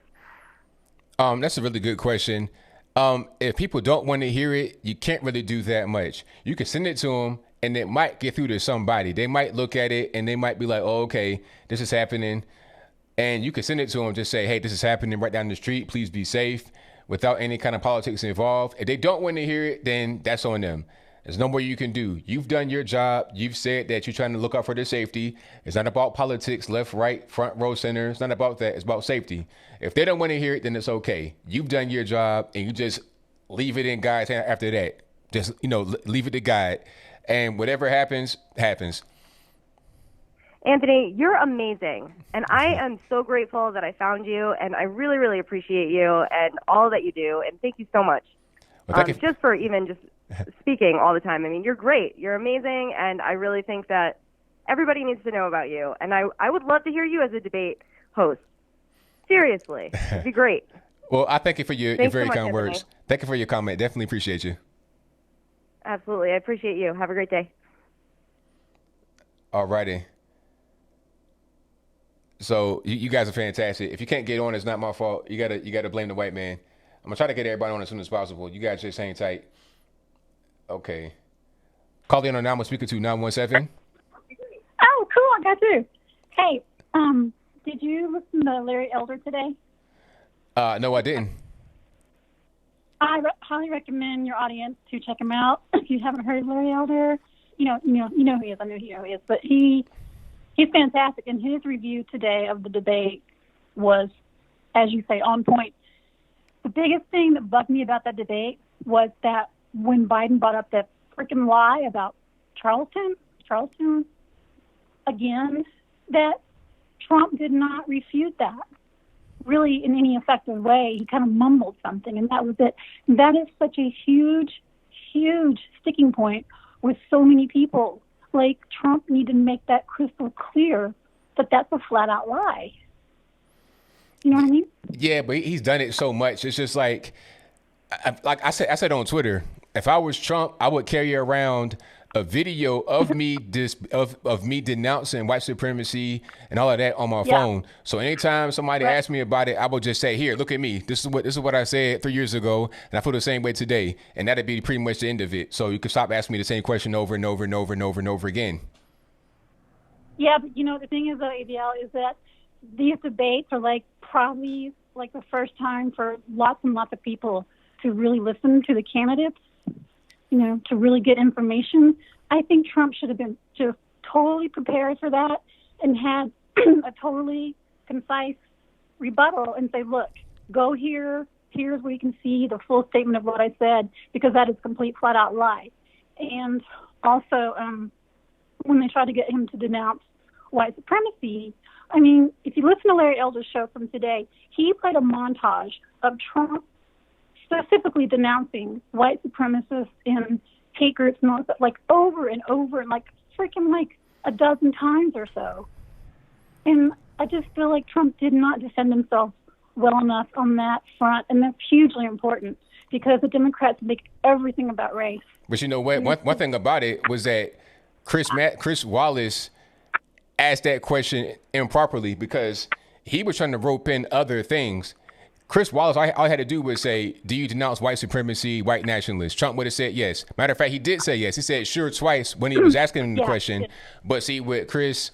That's a really good question. If people don't want to hear it, you can't really do that much. You can send it to them, and it might get through to somebody. They might look at it, and they might be like, oh, okay, this is happening. And you can send it to them, just say, hey, this is happening right down the street. Please be safe, without any kind of politics involved. If they don't want to hear it, then that's on them. There's no more you can do. You've done your job. You've said that you're trying to look out for their safety. It's not about politics, left, right, front row, center. It's not about that. It's about safety. If they don't want to hear it, then it's okay. You've done your job, and you just leave it in God's hand after that. Just, leave it to God. And whatever happens, happens. Anthony, you're amazing. And I am so grateful that I found you, and I really, really appreciate you and all that you do. And thank you so much. Well, just for even just speaking all the time. I mean, you're great. You're amazing. And I really think that everybody needs to know about you. And I would love to hear you as a debate host. Seriously. It'd be great. Well, I thank you for your very kind words. Anthony. Thank you for your comment. Definitely appreciate you. Absolutely. I appreciate you. Have a great day. All righty. So you guys are fantastic. If you can't get on, it's not my fault. You gotta blame the white man. I'm gonna try to get everybody on as soon as possible. You guys just hang tight. Okay. Call in on now. I'm speaking to 917. Oh, cool. I got you. Hey, did you listen to Larry Elder today? No, I didn't. highly recommend your audience to check him out. If you haven't heard Larry Elder, you know who he is. I know who he is, but he's fantastic. And his review today of the debate was, as you say, on point. The biggest thing that bugged me about that debate was that when Biden brought up that freaking lie about Charleston again, that Trump did not refute that really in any effective way. He kind of mumbled something, and that was it. That is such a huge, huge sticking point with so many people. Like, Trump needed to make that crystal clear that that's a flat-out lie. You know what I mean? Yeah, but he's done it so much. It's just like I said on Twitter, if I was Trump, I would carry around a video of me of me denouncing white supremacy and all of that on my phone. So anytime somebody asks me about it, I will just say, "Here, look at me. This is what I said 3 years ago, and I feel the same way today." And that'd be pretty much the end of it. So you could stop asking me the same question over and over and over and over and over again. Yeah, but the thing is, though, ABL, is that these debates are probably the first time for lots and lots of people to really listen to the candidates, to really get information. I think Trump should have been just totally prepared for that and had a totally concise rebuttal and say, look, go here. Here's where you can see the full statement of what I said, because that is a complete flat-out lie. And also, when they tried to get him to denounce white supremacy, I mean, if you listen to Larry Elder's show from today, he played a montage of Trump specifically denouncing white supremacists and hate groups and all that, over and over, and freaking a dozen times or so. And I just feel like Trump did not defend himself well enough on that front, and that's hugely important because the Democrats make everything about race. But you know what? One thing about it was that Chris Wallace asked that question improperly because he was trying to rope in other things. Chris Wallace, all he had to do was say, "Do you denounce white supremacy, white nationalists?" Trump would have said yes. Matter of fact, he did say yes. He said sure twice when he was asking him the question. But see, what Chris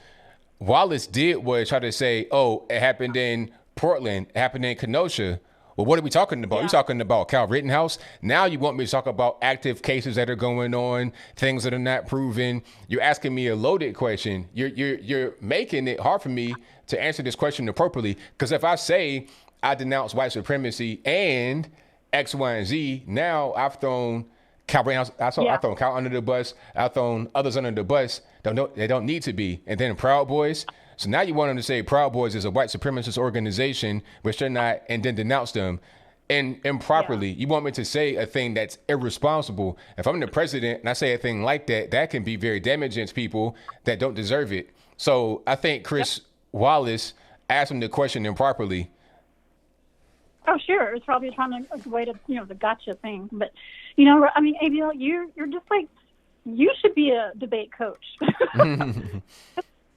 Wallace did was try to say, "Oh, it happened in Portland, it happened in Kenosha." Well, what are we talking about? You're talking about Cal Rittenhouse. Now you want me to talk about active cases that are going on, things that are not proven. You're asking me a loaded question. You're making it hard for me to answer this question appropriately. Because if I say I denounce white supremacy and X, Y, and Z, now I've thrown Cal Rittenhouse. I've thrown Cal under the bus. I've thrown others under the bus. They don't need to be. And then Proud Boys. So now you want them to say Proud Boys is a white supremacist organization, which they're not, and then denounce them improperly. You want me to say a thing that's irresponsible. If I'm the president and I say a thing like that, that can be very damaging to people that don't deserve it. So I think Chris Wallace asked him the question improperly. Oh, sure. It's probably trying to way to, the gotcha thing. But, I mean, ABL, you're just you should be a debate coach.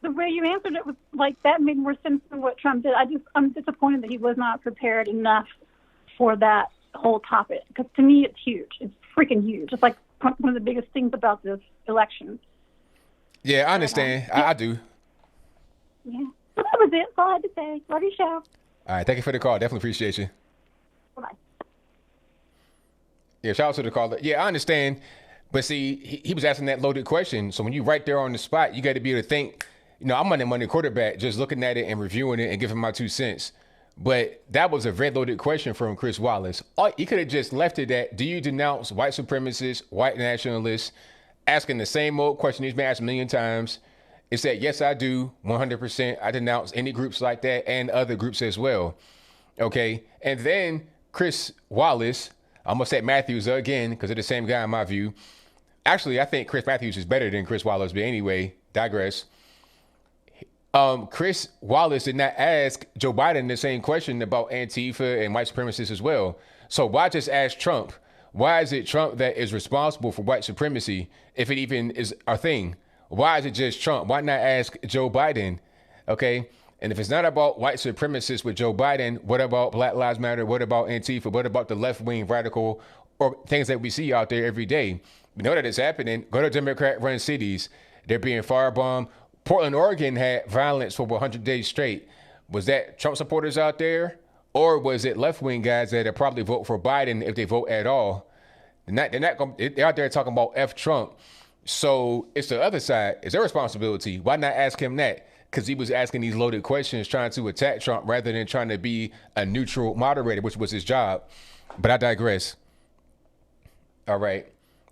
The way you answered it was that made more sense than what Trump did. I'm disappointed that he was not prepared enough for that whole topic, because to me it's huge. It's freaking huge. It's one of the biggest things about this election. Yeah, I understand. I do. Yeah. So that was it. That's all I had to say. Love your show. All right. Thank you for the call. Definitely appreciate you. Bye-bye. Yeah, shout out to the caller. Yeah, I understand. But see, he was asking that loaded question. So when you're right there on the spot, you got to be able to think, I'm on the money quarterback, just looking at it and reviewing it and giving my 2 cents. But that was a very loaded question from Chris Wallace. He could have just left it at, do you denounce white supremacists, white nationalists, asking the same old question he's been asked a million times. It said, yes, I do, 100%. I denounce any groups like that and other groups as well. Okay. And then Chris Wallace, I'm going to say Matthews again, because they're the same guy in my view. Actually, I think Chris Matthews is better than Chris Wallace, but anyway, digress. Chris Wallace did not ask Joe Biden the same question about Antifa and white supremacists as well. So why just ask Trump? Why is it Trump that is responsible for white supremacy, if it even is a thing? Why is it just Trump? Why not ask Joe Biden? Okay. And if it's not about white supremacists with Joe Biden, what about Black Lives Matter? What about Antifa? What about the left-wing radical or things that we see out there every day? We know that it's happening. Go to Democrat-run cities. They're being firebombed. Portland, Oregon had violence for 100 days straight. Was that Trump supporters out there? Or was it left-wing guys that would probably vote for Biden if they vote at all? They're out there talking about F Trump. So it's the other side. It's their responsibility. Why not ask him that? Because he was asking these loaded questions, trying to attack Trump rather than trying to be a neutral moderator, which was his job. But I digress. All right.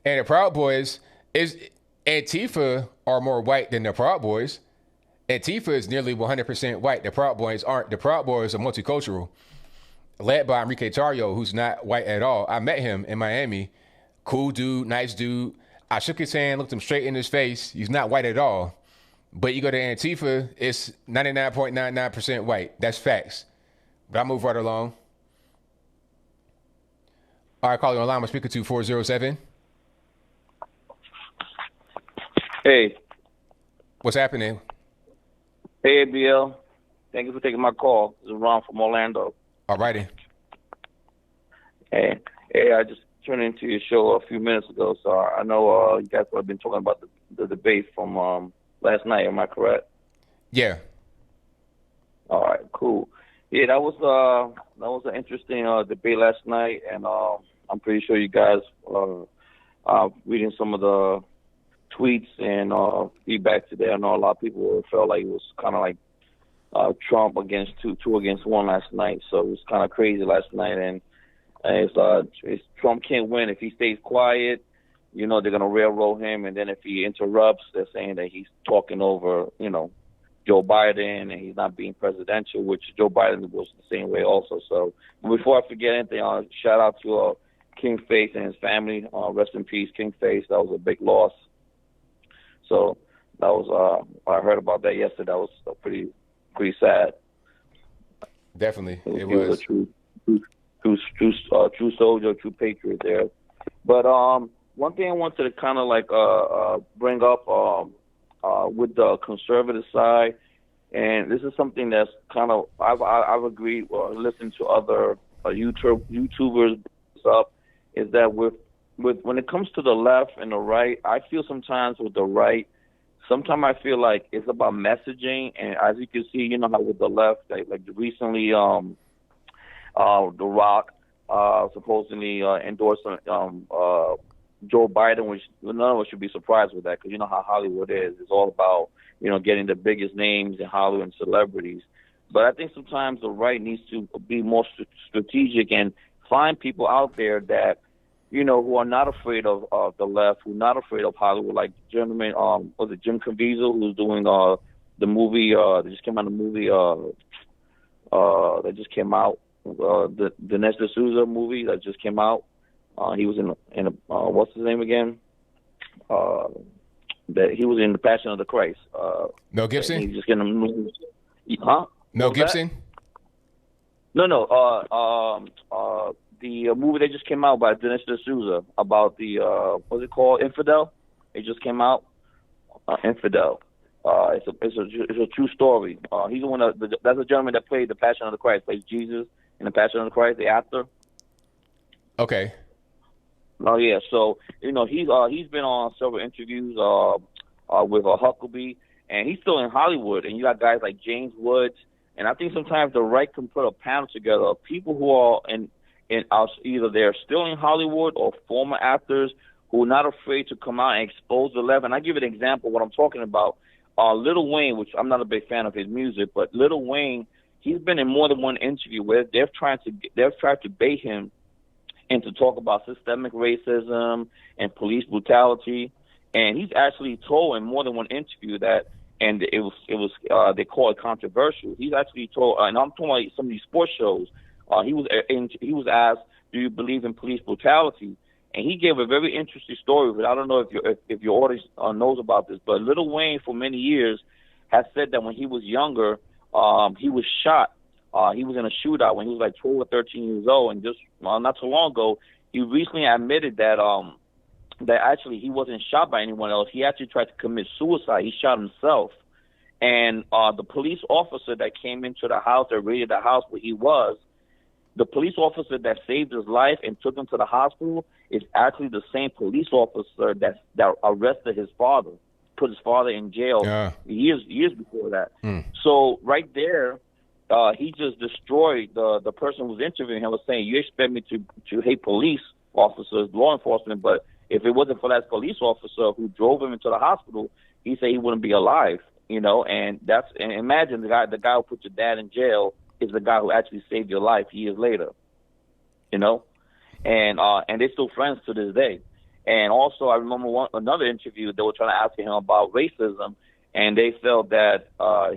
And the Proud Boys Antifa are more white than the Proud Boys. Antifa is nearly 100% white. The Proud Boys aren't. The Proud Boys are multicultural, led by Enrique Tarrio, who's not white at all. I met him in Miami. Cool dude, nice dude. I shook his hand, looked him straight in his face. He's not white at all. But you go to Antifa, it's 99.99% white. That's facts. But I'll move right along. All right, calling online, we're speaking to 407. Hey. What's happening? Hey, ABL. Thank you for taking my call. This is Ron from Orlando. All righty. Hey, I just tuned into your show a few minutes ago, so I know you guys have been talking about the debate from last night. Am I correct? Yeah. All right, cool. Yeah, that was an interesting debate last night, and I'm pretty sure you guys reading some of the tweets and feedback today. I know a lot of people felt like it was kind of like Trump against two against one last night, so it was kind of crazy last night. And it's Trump can't win if he stays quiet. You know they're gonna railroad him, and then if he interrupts, they're saying that he's talking over, Joe Biden, and he's not being presidential, which Joe Biden was the same way also. So before I forget anything, shout out to King Face and his family. Rest in peace, King Face. That was a big loss. So that was I heard about that yesterday. That was pretty sad. Definitely, it was a true soldier, true patriot there. But one thing I wanted to kind of bring up with the conservative side, and this is something that's kind of I've agreed or listened to other YouTubers up, is that with when it comes to the left and the right, I feel sometimes with the right, sometimes I feel like it's about messaging. And as you can see, you know how with the left, like recently, The Rock supposedly endorsed Joe Biden, which none of us should be surprised with that, because you know how Hollywood is. It's all about, getting the biggest names in Hollywood and celebrities. But I think sometimes the right needs to be more strategic and find people out there that, who are not afraid of the left, who are not afraid of Hollywood, like gentleman, was it Jim Caviezel, who's doing the movie, that just came out, the Dinesh D'Souza movie that just came out. He was in a what's his name again? That he was in The Passion of the Christ. Mel Gibson? He's just getting a movie. Huh? Mel Gibson? That? No. The movie that just came out by Dinesh D'Souza about the what's it called? Infidel. It just came out. Infidel. It's a true story. He's the one that's a gentleman that played The Passion of the Christ, plays Jesus in The Passion of the Christ, the actor. Okay. Oh yeah, so he's been on several interviews with Huckabee, and he's still in Hollywood. And you got guys like James Woods, and I think sometimes the right can put a panel together of people who are either they're still in Hollywood or former actors who are not afraid to come out and expose the left. And I give an example of what I'm talking about. Lil Wayne, which I'm not a big fan of his music, but Lil Wayne, he's been in more than one interview where they've tried to bait him and to talk about systemic racism and police brutality. And he's actually told in more than one interview that, and it was they call it controversial. He's actually told, and I'm talking about some of these sports shows. He was asked, "Do you believe in police brutality?" And he gave a very interesting story. But I don't know if your audience knows about this. But Lil Wayne, for many years, has said that when he was younger, he was shot. He was in a shootout when he was like 12 or 13 years old, and just not too long ago, he recently admitted that that actually he wasn't shot by anyone else. He actually tried to commit suicide. He shot himself. And the police officer that came into the house, that raided the house where he was, the police officer that saved his life and took him to the hospital is actually the same police officer that arrested his father, put his father in jail years before that. So right there, he just destroyed the person who was interviewing him. Was saying, you expect me to hate police officers, law enforcement, but if it wasn't for that police officer who drove him into the hospital, he said he wouldn't be alive. And imagine the guy who put your dad in jail is the guy who actually saved your life years later. And they're still friends to this day. And also, I remember another interview they were trying to ask him about racism, and they felt that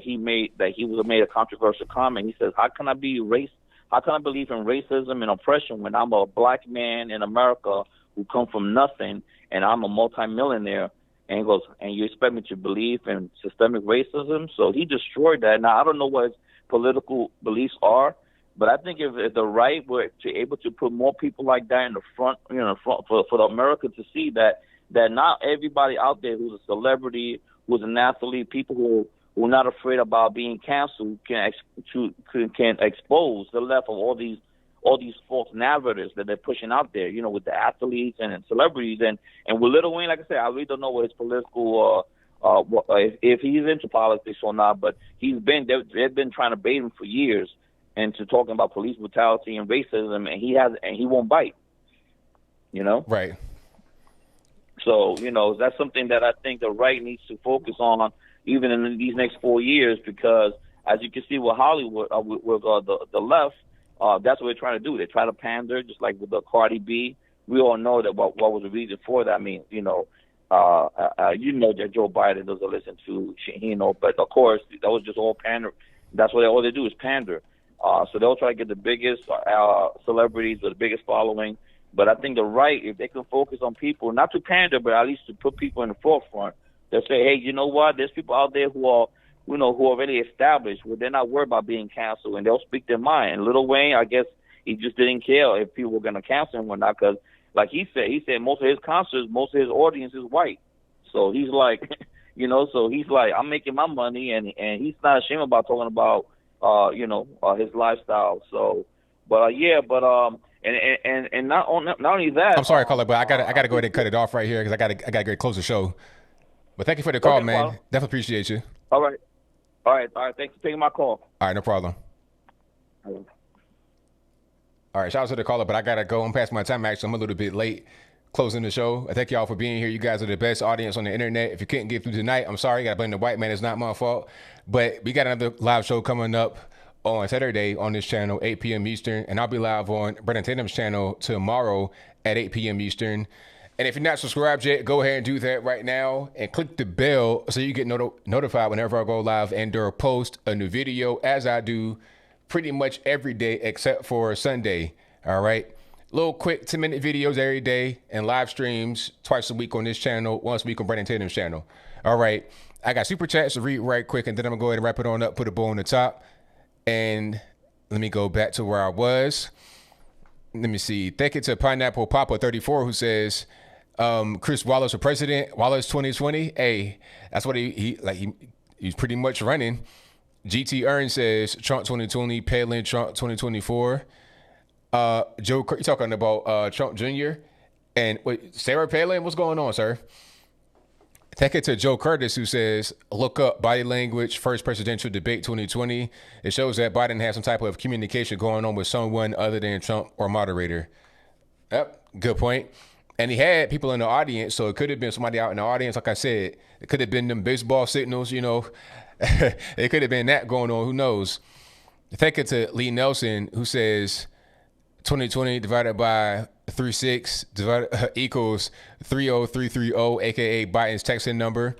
he made a controversial comment. He says, "How can I believe in racism and oppression when I'm a black man in America who come from nothing and I'm a multimillionaire?" And he goes, "And you expect me to believe in systemic racism?" So he destroyed that. Now, I don't know what his political beliefs are, but I think if the right were able to put more people like that in the front, for America to see that not everybody out there who's a celebrity, who's an athlete, people who are not afraid about being canceled can expose the left of all these false narratives that they're pushing out there, with the athletes and celebrities. And with Lil Wayne, like I said, I really don't know what his political, if he's into politics or not, but they've been trying to bait him for years into talking about police brutality and racism, and he won't bite, Right. So, that's something that I think the right needs to focus on even in these next 4 years, because as you can see with Hollywood, with the left, that's what they're trying to do. They try to pander, just like with the Cardi B. We all know that what was the reason for that. I mean, that Joe Biden doesn't listen to Shahino, but of course, that was just all pander. That's what all they do is pander. So they'll try to get the biggest celebrities with the biggest following. But I think the right, if they can focus on people, not to pander, but at least to put people in the forefront, they'll say, hey, you know what? There's people out there who are already established, where they're not worried about being canceled, and they'll speak their mind. And Lil Wayne, I guess he just didn't care if people were going to cancel him or not, because like he said most of his concerts, most of his audience is white. So he's like, so he's like, I'm making my money, and he's not ashamed about talking about, his lifestyle. So, and not only that. I'm sorry, caller, but I gotta go ahead and cut it off right here because I gotta go close the show. But thank you for the call, man. Well, definitely appreciate you. All right. Thanks for taking my call. All right, no problem. All right, shout out to the caller, but I gotta go. I'm past my time. Actually, I'm a little bit late closing the show. I thank y'all for being here. You guys are the best audience on the internet. If you couldn't get through tonight, I'm sorry. Gotta blame the white man. It's not my fault. But we got another live show coming up on Saturday on this channel, 8 p.m. Eastern, and I'll be live on Brennan Tatum's channel tomorrow at 8 p.m. Eastern. And if you're not subscribed yet, go ahead and do that right now and click the bell so you get notified whenever I go live and or post a new video, as I do pretty much every day except for Sunday. All right, little quick 10-minute videos every day and live streams twice a week on this channel, once a week on Brennan Tatum's channel. All right, I got super chats to read right quick, and then I'm gonna go ahead and wrap it on up, put a bow on the top. And let me go back to where I was. Let me see. Thank you to Pineapple Papa 34, who says, Chris Wallace for president, Wallace 2020. Hey, that's what he's pretty much running. GT Earn says Trump 2020, Palin Trump 2024. Joe, you're talking about Trump Jr. And wait, Sarah Palin, what's going on, sir? Thank you to Joe Curtis, who says, look up body language, first presidential debate 2020. It shows that Biden has some type of communication going on with someone other than Trump or moderator. Yep, good point. And he had people in the audience, so it could have been somebody out in the audience. Like I said, it could have been them baseball signals, It could have been that going on. Who knows? Thank you to Lee Nelson, who says 2020 divided by 36 equals 30330, aka Biden's texting number.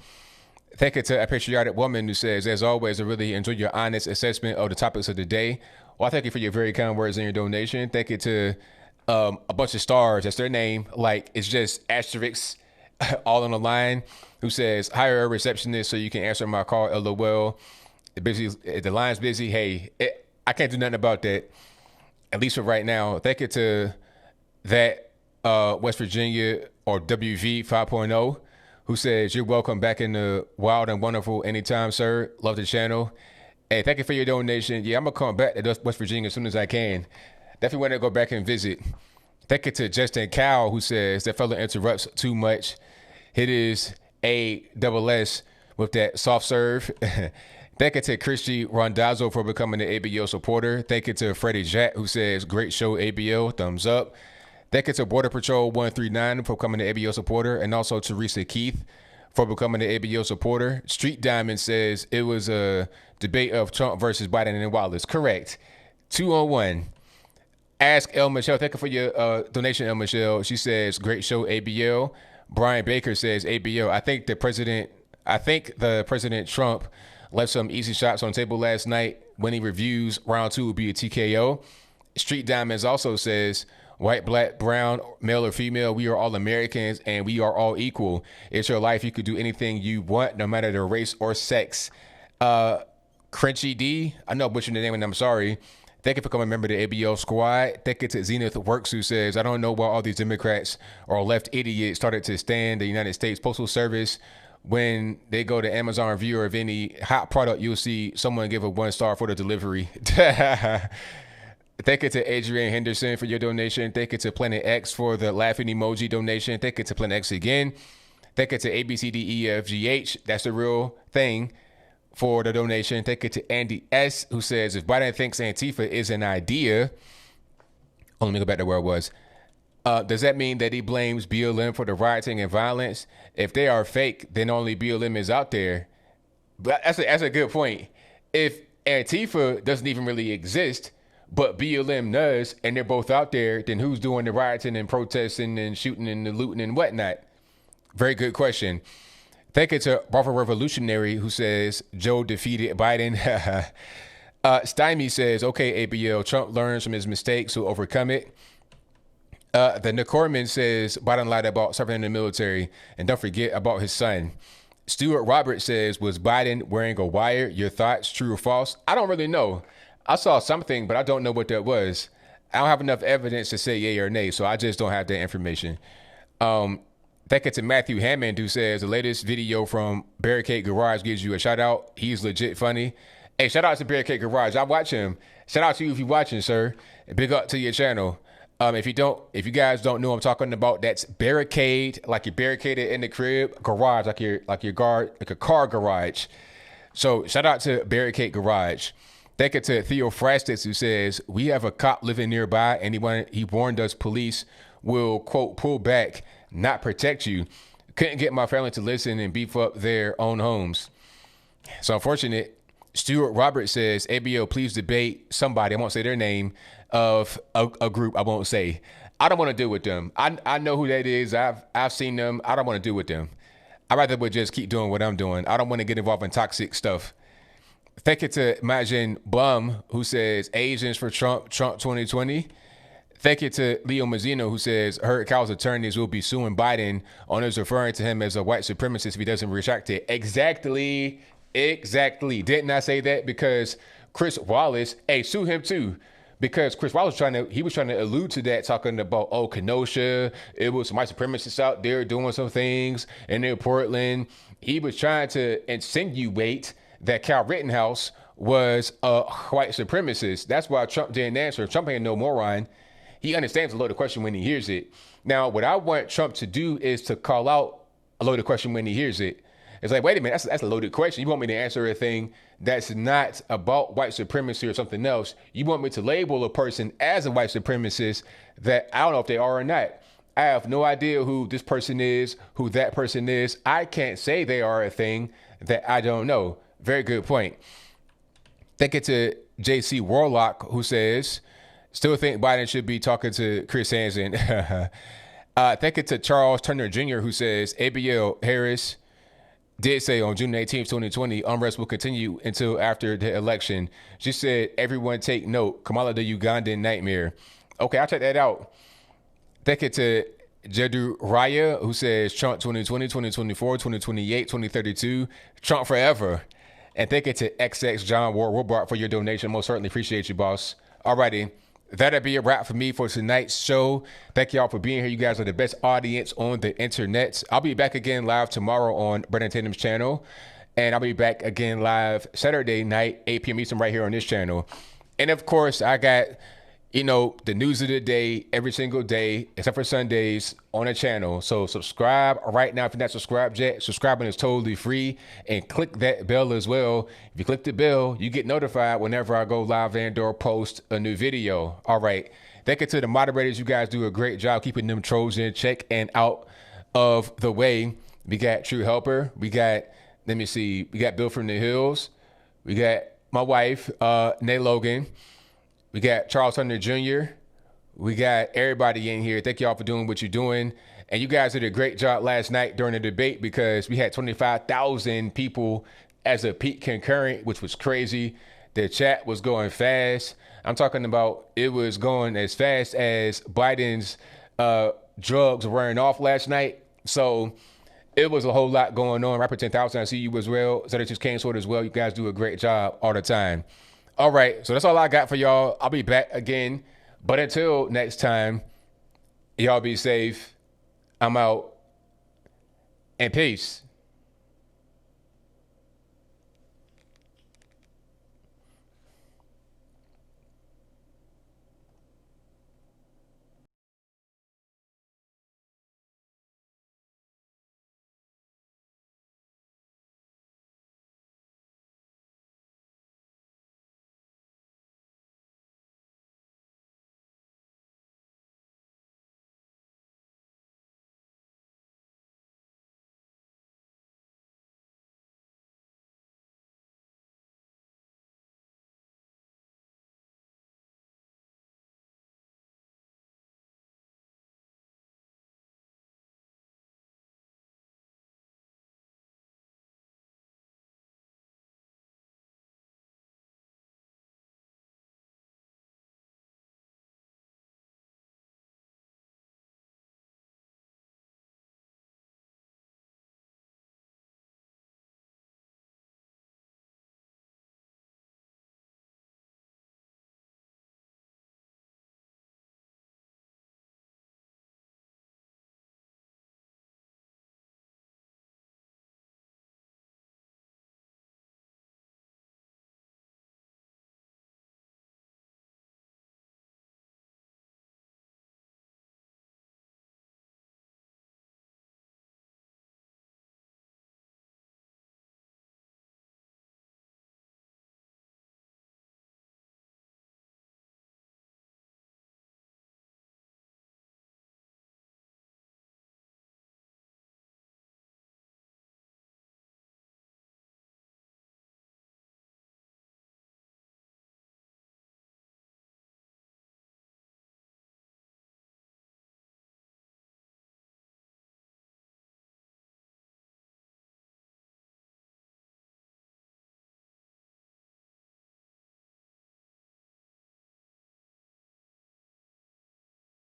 Thank you to a patriotic woman who says, as always, I really enjoy your honest assessment of the topics of the day. Well, I thank you for your very kind words and your donation. Thank you to a bunch of stars. That's their name. Like, it's just asterisks all on the line, who says, hire a receptionist so you can answer my call. LOL. The line's busy. Hey, I can't do nothing about that, at least for right now. Thank you to that West Virginia, or WV 5.0, who says, you're welcome back in the wild and wonderful anytime, sir. Love the channel. Hey, thank you for your donation. Yeah, I'm going to come back to West Virginia as soon as I can. Definitely want to go back and visit. Thank you to Justin Cowell, who says, that fella interrupts too much. It is ASS with that soft serve. Thank you to Christy Rondazzo for becoming an ABL supporter. Thank you to Freddie Jack, who says, great show, ABL, thumbs up. Thank you to Border Patrol 139 for becoming an ABL supporter, and also Teresa Keith for becoming an ABL supporter. Street Diamond says it was a debate of Trump versus Biden and Wallace. Correct. 2-on-1. Ask El Michelle. Thank you for your donation, El Michelle. She says, great show, ABL. Brian Baker says, ABL. I think the President Trump left some easy shots on the table last night. When he reviews round 2 will be a TKO. Street Diamonds also says, white, black, brown, male or female, we are all Americans and we are all equal. It's your life. You could do anything you want, no matter the race or sex. Crunchy D, I know I butchered the name and I'm sorry. Thank you for becoming a member of the ABL squad. Thank you to Zenith Works, who says, I don't know why all these Democrats or left idiots started to stand the United States Postal Service. When they go to Amazon review of any hot product, you'll see someone give a 1-star for the delivery. Thank you to Adrian Henderson for your donation. Thank you to Planet X for the laughing emoji donation. Thank you to Planet X again. Thank you to ABCDEFGH. That's the real thing for the donation. Thank you to Andy S, who says, if Biden thinks Antifa is an idea, let me go back to where I was. Does that mean that he blames BLM for the rioting and violence? If they are fake, then only BLM is out there. But that's a good point. If Antifa doesn't even really exist, but BLM does, and they're both out there, then who's doing the rioting and protesting and shooting and the looting and whatnot? Very good question. Thank you to Bravo Revolutionary, who says Joe defeated Biden. Stymie says, okay, ABL, Trump learns from his mistakes to overcome it. The Nicorman says Biden lied about serving in the military, and don't forget about his son. Stuart Roberts says, was Biden wearing a wire? Your thoughts, true or false? I don't really know. I saw something, but I don't know what that was. I don't have enough evidence to say yay or nay, so I just don't have that information. Thank you to Matthew Hammond, who says the latest video from Barricade Garage gives you a shout out. He's legit funny. Hey, shout out to Barricade Garage. I watch him. Shout out to you if you're watching, sir. Big up to your channel. If you guys don't know what I'm talking about, that's barricade, like you're barricaded in the crib, garage, like a car garage. So shout out to Barricade Garage. Thank you to Theo Frastis, who says, we have a cop living nearby and he warned us police will, quote, pull back, not protect you. Couldn't get my family to listen and beef up their own homes. So unfortunate. Stuart Roberts says, ABO, please debate somebody, I won't say their name, of a group I won't say. I don't want to deal with them. I know who that is. I've seen them. I don't want to deal with them. I'd rather would just keep doing what I'm doing. I don't want to get involved in toxic stuff. Thank you to Majin Blum, who says Asians for Trump 2020. Thank you to Leo Mazzino, who says Heard Cow's attorneys will be suing Biden on us referring to him as a white supremacist if he doesn't retract it. Exactly. Didn't I say that? Because Chris Wallace, sue him too. Because Chris Wallace was trying to allude to that, talking about, Kenosha, it was some white supremacists out there doing some things, and in Portland, he was trying to insinuate that Kyle Rittenhouse was a white supremacist. That's why Trump didn't answer. Trump ain't no moron. He understands a loaded question when he hears it. Now, what I want Trump to do is to call out a loaded question when he hears it. It's like, wait a minute, that's a loaded question. You want me to answer a thing that's not about white supremacy or something else. You want me to label a person as a white supremacist that I don't know if they are or not. I have no idea who this person is, who that person is. I can't say they are a thing that I don't know. Very good point. Thank you to JC Warlock, who says, still think Biden should be talking to Chris Hansen. Thank you to Charles Turner Jr., who says, ABL Harris did say on June 18th, 2020, unrest will continue until after the election. She said, everyone take note, Kamala the Ugandan nightmare. Okay, I'll check that out. Thank you to Jedu Raya, who says Trump 2020, 2024, 2028, 2032, Trump forever. And thank you to XX John Ward Robart for your donation. Most certainly appreciate you, boss. Alrighty. That'll be a wrap for me for tonight's show. Thank y'all for being here. You guys are the best audience on the internet. I'll be back again live tomorrow on Brennan Tatum's channel. And I'll be back again live Saturday night, 8 p.m. Eastern, right here on this channel. And of course, I got, the news of the day every single day, except for Sundays, on the channel. So subscribe right now. If you're not subscribed yet, subscribing is totally free. And click that bell as well. If you click the bell, you get notified whenever I go live and or post a new video. All right. Thank you to the moderators. You guys do a great job keeping them trolls in check and out of the way. We got True Helper. We got, let me see, we got Bill from the Hills. We got my wife, Nate Logan. We got Charles Hunter Jr. We got everybody in here. Thank y'all for doing what you're doing. And you guys did a great job last night during the debate because we had 25,000 people as a peak concurrent, which was crazy. The chat was going fast. I'm talking about it was going as fast as Biden's drugs were wearing off last night. So it was a whole lot going on. Rapper 10,000, I see you as well. So that just came sort as well. You guys do a great job all the time. All right, so that's all I got for y'all. I'll be back again. But until next time, y'all be safe. I'm out. And peace.